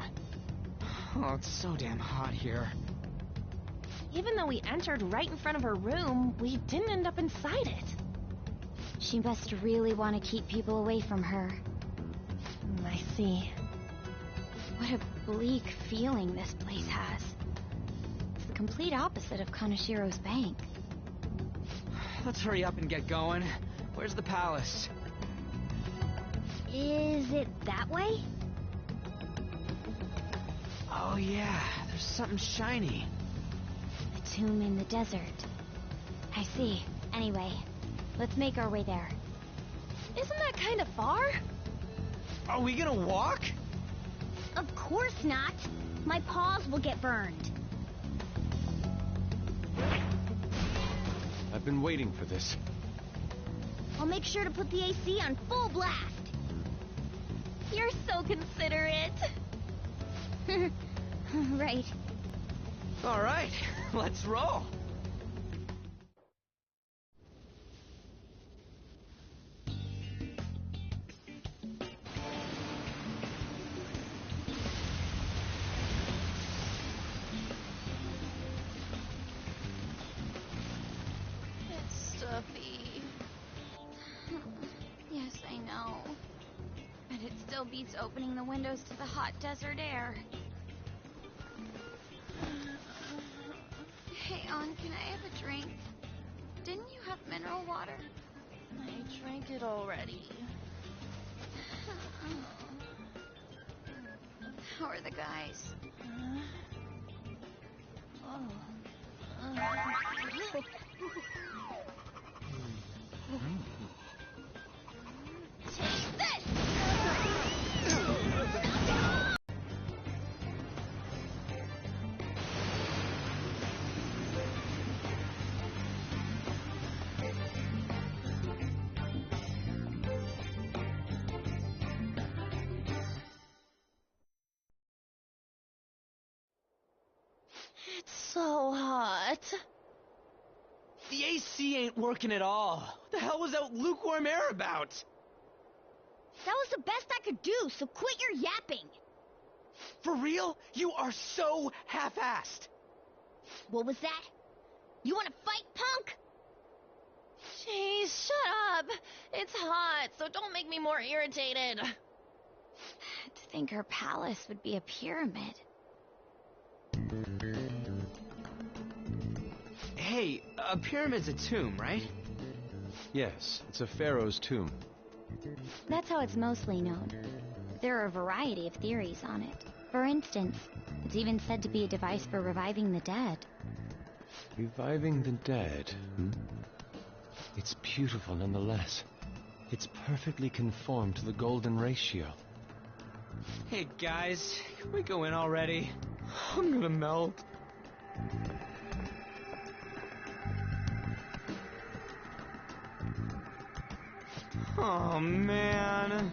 S1: Oh, it's so damn hot here.
S22: Even though we entered right in front of her room, we didn't end up inside it.
S5: She must really want to keep people away from her.
S22: I see.
S5: What a bleak feeling this place has. It's the complete opposite of Kanashiro's bank.
S1: Let's hurry up and get going. Where's the palace?
S13: Is it that way?
S1: Oh yeah, there's something shiny.
S5: A tomb in the desert. I see. Anyway, let's make our way there.
S22: Isn't that kind of far?
S1: Are we gonna walk?
S13: Of course not. My paws will get burned.
S17: I've been waiting for this.
S13: I'll make sure to put the AC on full blast.
S22: You're so considerate.
S13: Right.
S1: All right, let's roll.
S5: It's stuffy. Yes, I know. But it still beats opening the windows to the hot desert air. Hey, Ann, can I have a drink? Didn't you have mineral water?
S22: I drank it already.
S5: How are the guys?
S22: Take this! It's so hot.
S1: The AC ain't working at all. What the hell was that lukewarm air about?
S13: That was the best I could do, so quit your yapping.
S1: For real? You are so half-assed.
S13: What was that? You want to fight, punk?
S22: Jeez, shut up. It's hot, so don't make me more irritated.
S5: To think her palace would be a pyramid.
S1: Hey, a pyramid's a tomb, right?
S17: Yes, it's a pharaoh's tomb.
S5: That's how it's mostly known. There are a variety of theories on it. For instance, it's even said to be a device for reviving the dead.
S17: Reviving the dead, It's beautiful nonetheless. It's perfectly conformed to the golden ratio.
S1: Hey guys, can we go in already? I'm gonna melt. Oh man.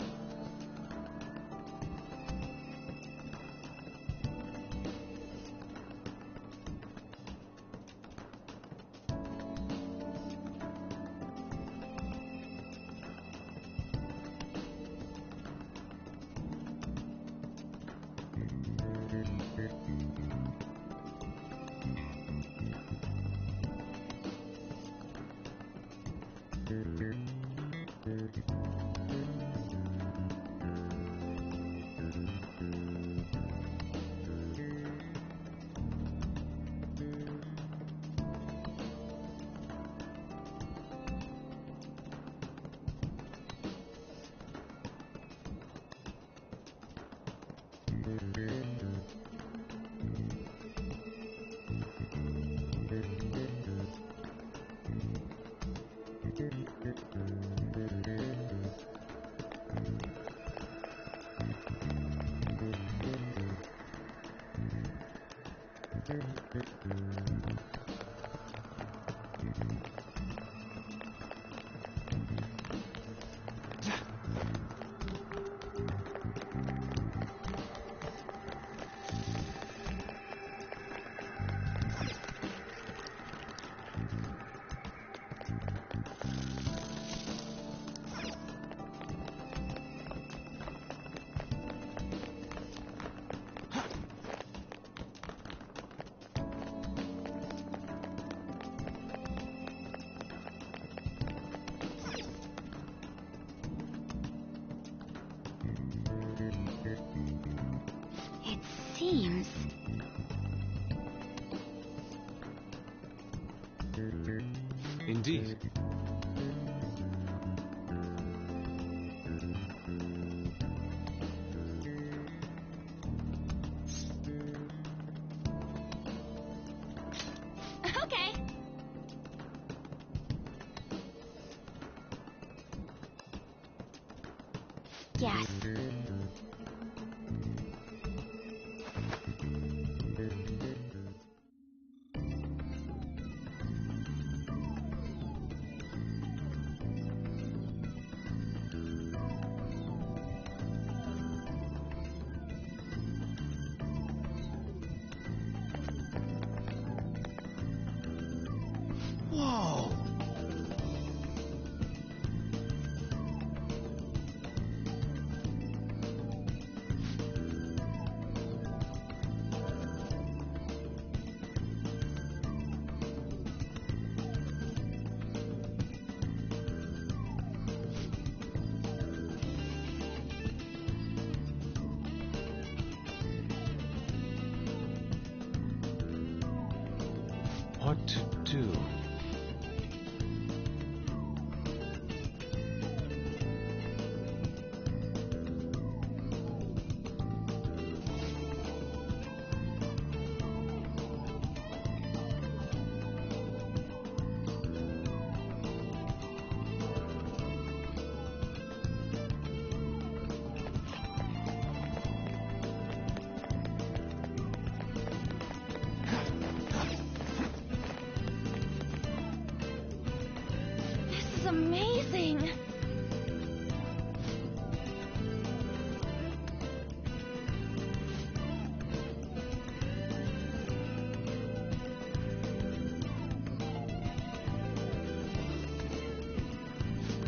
S5: Seems.
S17: Indeed.
S5: Okay. Yes.
S1: Whoa!
S17: What to do?
S22: This is amazing!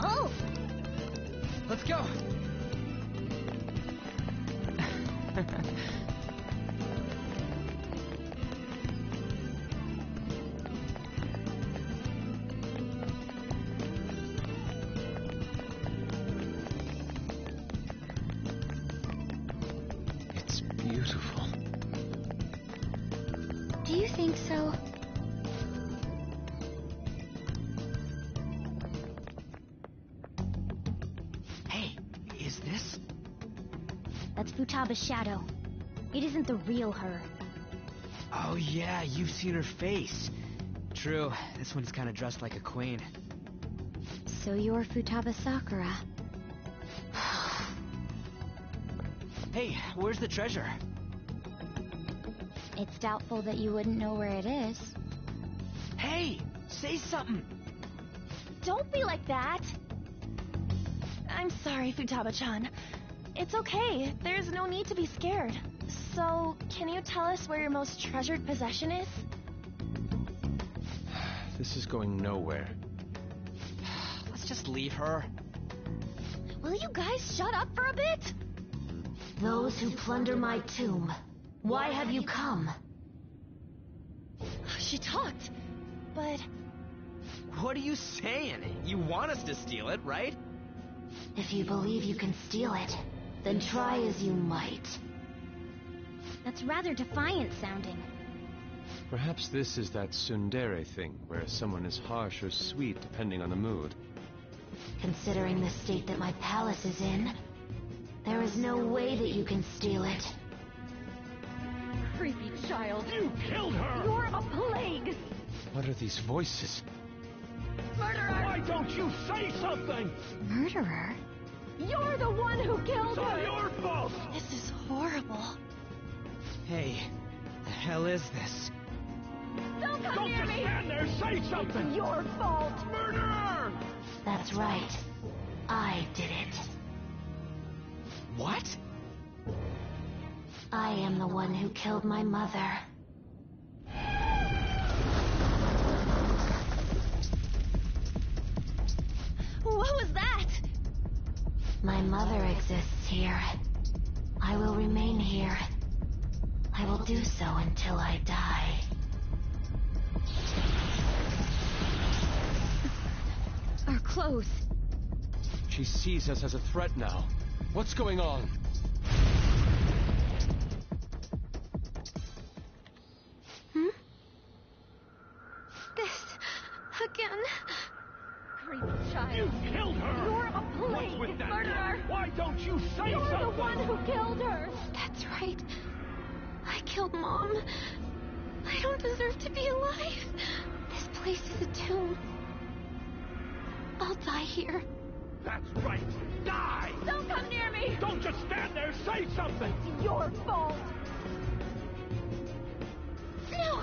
S5: Oh!
S1: Let's go!
S17: It's beautiful.
S5: Do you think so?
S13: That's Futaba's shadow. It isn't the real her.
S1: Oh yeah, you've seen her face. True, this one's kind of dressed like a queen.
S5: So you're Futaba Sakura.
S1: Hey, where's the treasure?
S5: It's doubtful that you wouldn't know where it is.
S1: Hey, say something.
S22: Don't be like that. I'm sorry, Futaba-chan. It's okay. There's no need to be scared. So, can you tell us where your most treasured possession is?
S17: This is going nowhere.
S1: Let's just leave her.
S22: Will you guys shut up for a bit?
S9: Those who plunder my tomb, why have you come?
S22: She talked, but...
S1: What are you saying? You want us to steal it, right?
S9: If you believe you can steal it, then try as you might.
S13: That's rather defiant sounding.
S17: Perhaps this is that tsundere thing, where someone is harsh or sweet depending on the mood.
S9: Considering the state that my palace is in, there is no way that you can steal it.
S19: Creepy child.
S6: You killed her!
S19: You're a plague!
S17: What are these voices?
S19: Murderer!
S6: Why don't you say something?
S5: Murderer?
S19: You're the one who killed
S6: It's all
S19: her!
S6: your fault!
S22: This is horrible.
S1: Hey, the hell is this?
S19: Don't come
S6: Don't
S19: near
S6: just
S19: me!
S6: stand there, say something!
S19: It's your fault!
S6: Murderer!
S9: That's right. I did it.
S1: What?
S9: I am the one who killed my mother.
S22: What was that?
S9: My mother exists here. I will remain here. I will do so until I die.
S5: Our clothes.
S17: She sees us as a threat now. What's going on?
S19: This... again... Creepy child.
S6: You killed her!
S19: You're a plague!
S6: What's with that?
S19: Murderer!
S6: Why don't you say
S19: You're
S6: something?
S19: the one who killed her!
S3: That's right. I killed Mom. I don't deserve to be alive. This place is a tomb. I'll die here.
S6: That's right. Die!
S19: Don't come near me!
S6: Don't just stand there, say something!
S19: It's your fault!
S3: No!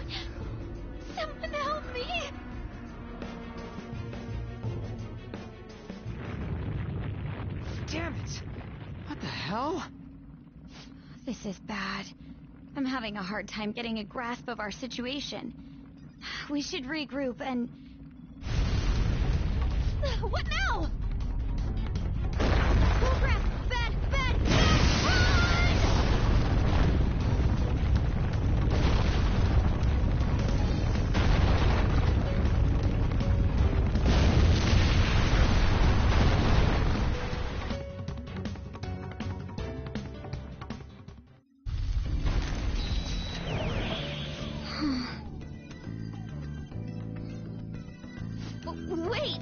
S3: Someone help me!
S1: Damn it! What the hell?
S5: This is bad. I'm having a hard time getting a grasp of our situation. We should regroup and...
S22: What now? Bullcrap! Bad! Bad! Bad!
S3: Wait!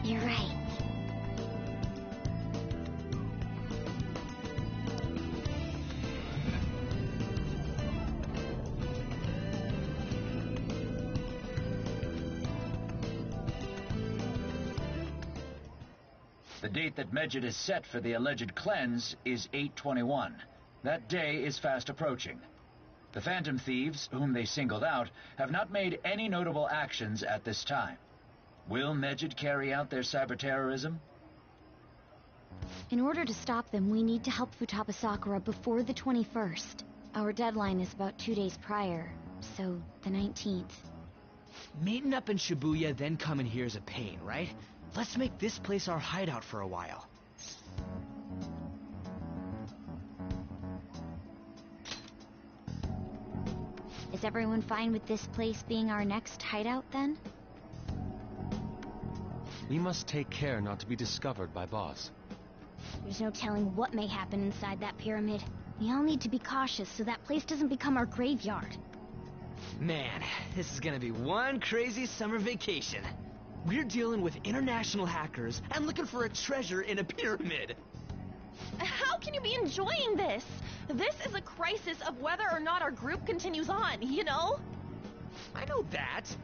S5: You're right.
S10: The date that Medjed has set for the alleged cleanse is 8/21. That day is fast approaching. The Phantom Thieves, whom they singled out, have not made any notable actions at this time. Will Medjed carry out their cyber-terrorism?
S5: In order to stop them, we need to help Futaba Sakura before the 21st. Our deadline is about 2 days prior, so the 19th.
S1: Meeting up in Shibuya, then coming here is a pain, right? Let's make this place our hideout for a while.
S5: Is everyone fine with this place being our next hideout, then?
S17: We must take care not to be discovered by Boss.
S13: There's no telling what may happen inside that pyramid. We all need to be cautious so that place doesn't become our graveyard.
S1: Man, this is gonna be one crazy summer vacation. We're dealing with international hackers and looking for a treasure in a pyramid.
S22: How can you be enjoying this? This is a crisis of whether or not our group continues on, you know?
S1: I know that.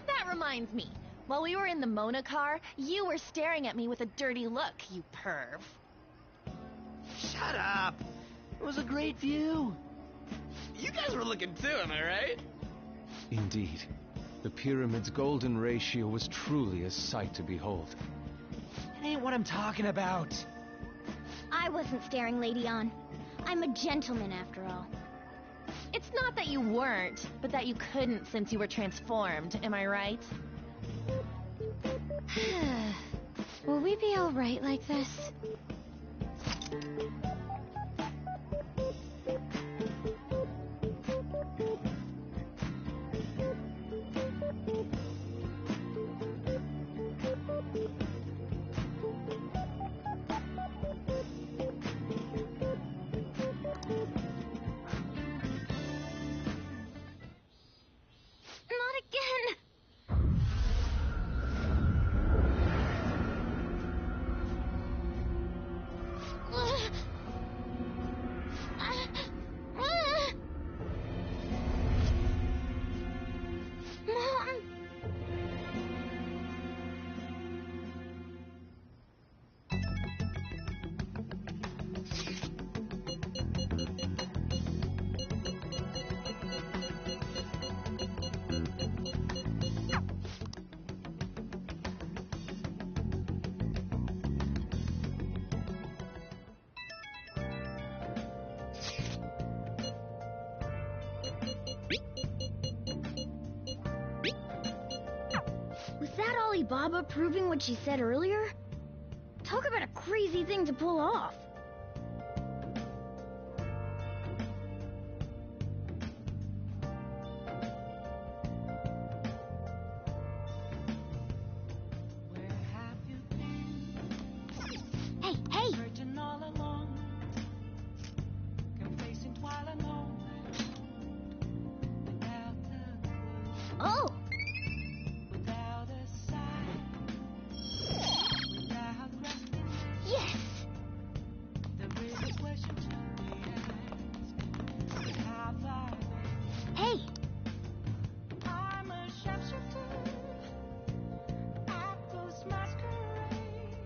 S22: That reminds me. While we were in the Mona car, you were staring at me with a dirty look, you perv.
S1: Shut up. It was a great view. You guys were looking too, am I right?
S17: Indeed. The pyramid's golden ratio was truly a sight to behold.
S1: It ain't what I'm talking about.
S13: I wasn't staring, Lady On. I'm a gentleman, after all.
S22: It's not that you weren't, but that you couldn't since you were transformed, am I right?
S5: Will we be alright like this?
S13: Was that Alibaba proving what she said earlier? Talk about a crazy thing to pull off. Hey, hey!
S19: Searching all along, complacent while alone, without a clue.
S13: Oh!
S19: Without a sign, without resting.
S13: Yes!
S19: There is a question to be asked. How far away?
S13: Hey!
S19: I'm a sharpshooter, actor's masquerade,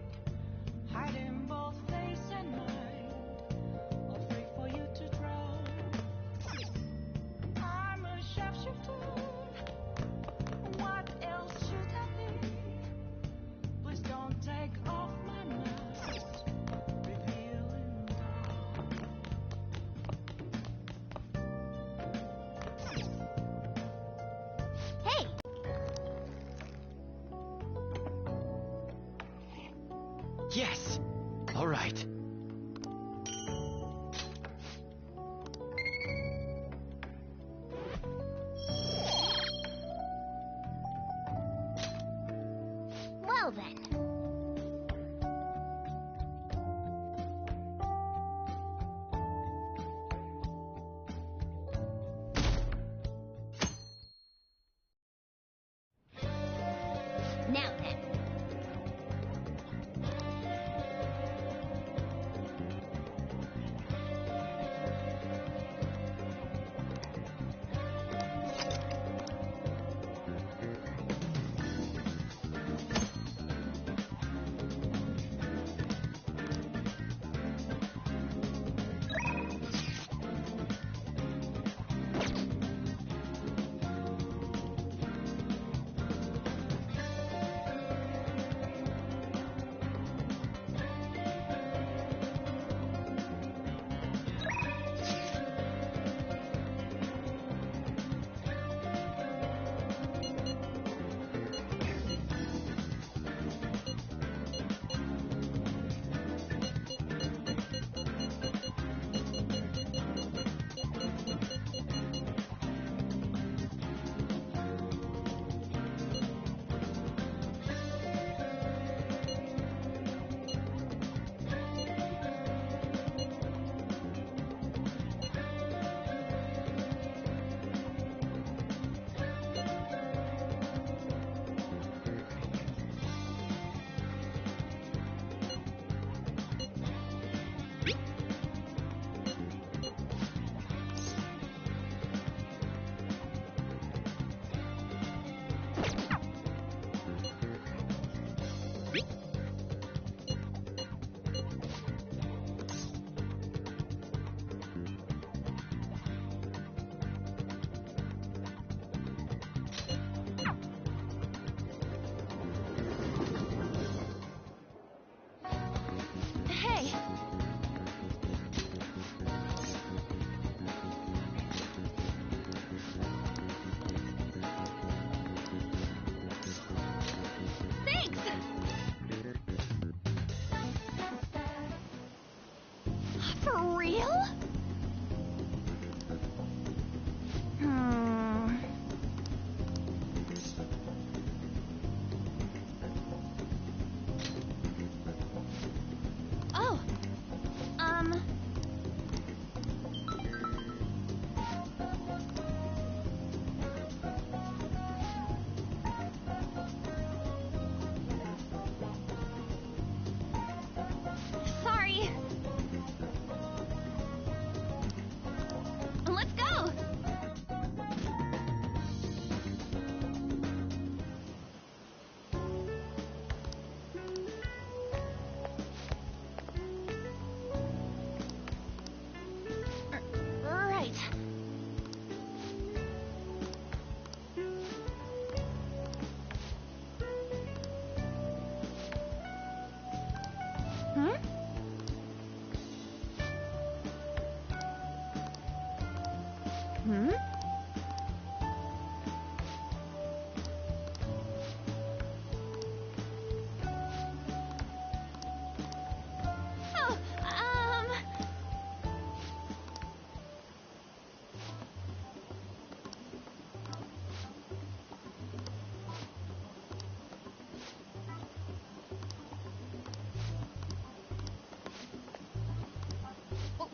S19: hiding both face and mind, all free for you to draw. I'm a sharpshooter. What else should I be? Please don't take off my mask, revealing dawn.
S13: Hey!
S1: Yes. All right.
S13: Well then. Now then. For real? Oh. Sorry. Let's go. Right. Hmm? Hmm?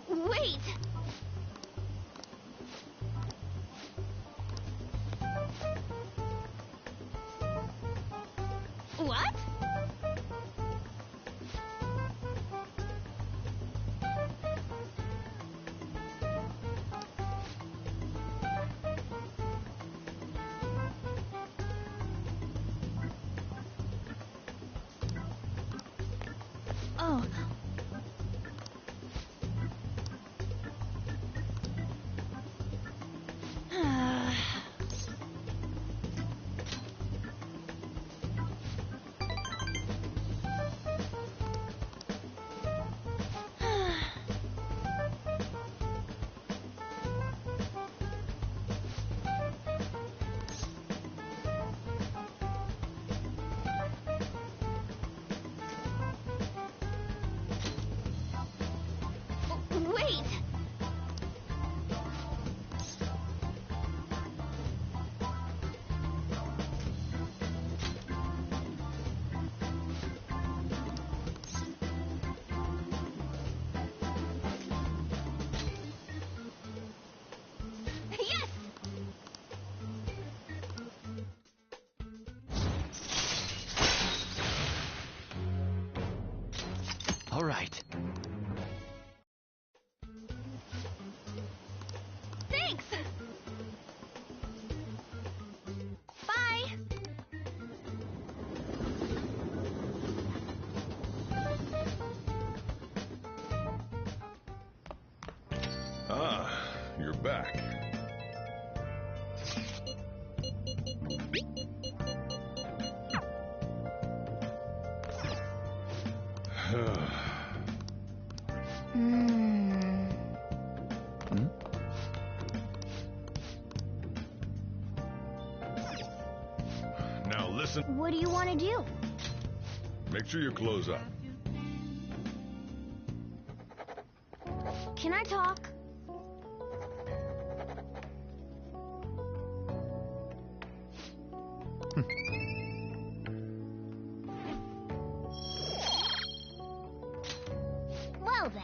S13: Oh, wait! What? Oh. Wait! Yes!
S15: All right.
S13: Thanks! Bye!
S8: Ah, you're back. Now listen.
S13: What do you want to do?
S8: Make sure you close up.
S13: Can I talk? Well then.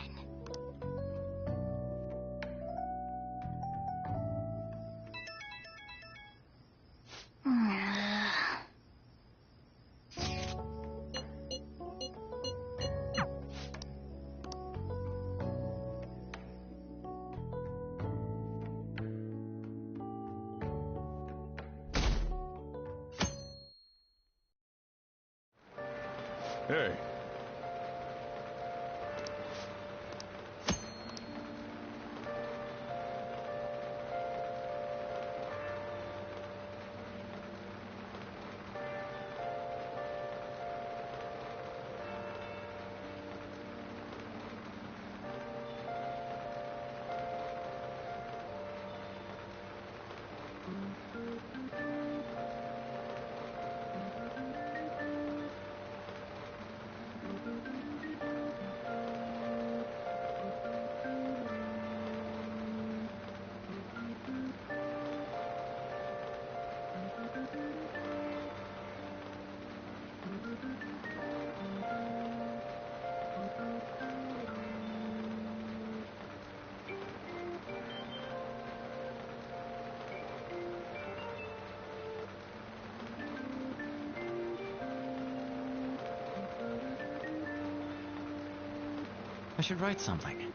S8: Hey.
S18: should write something.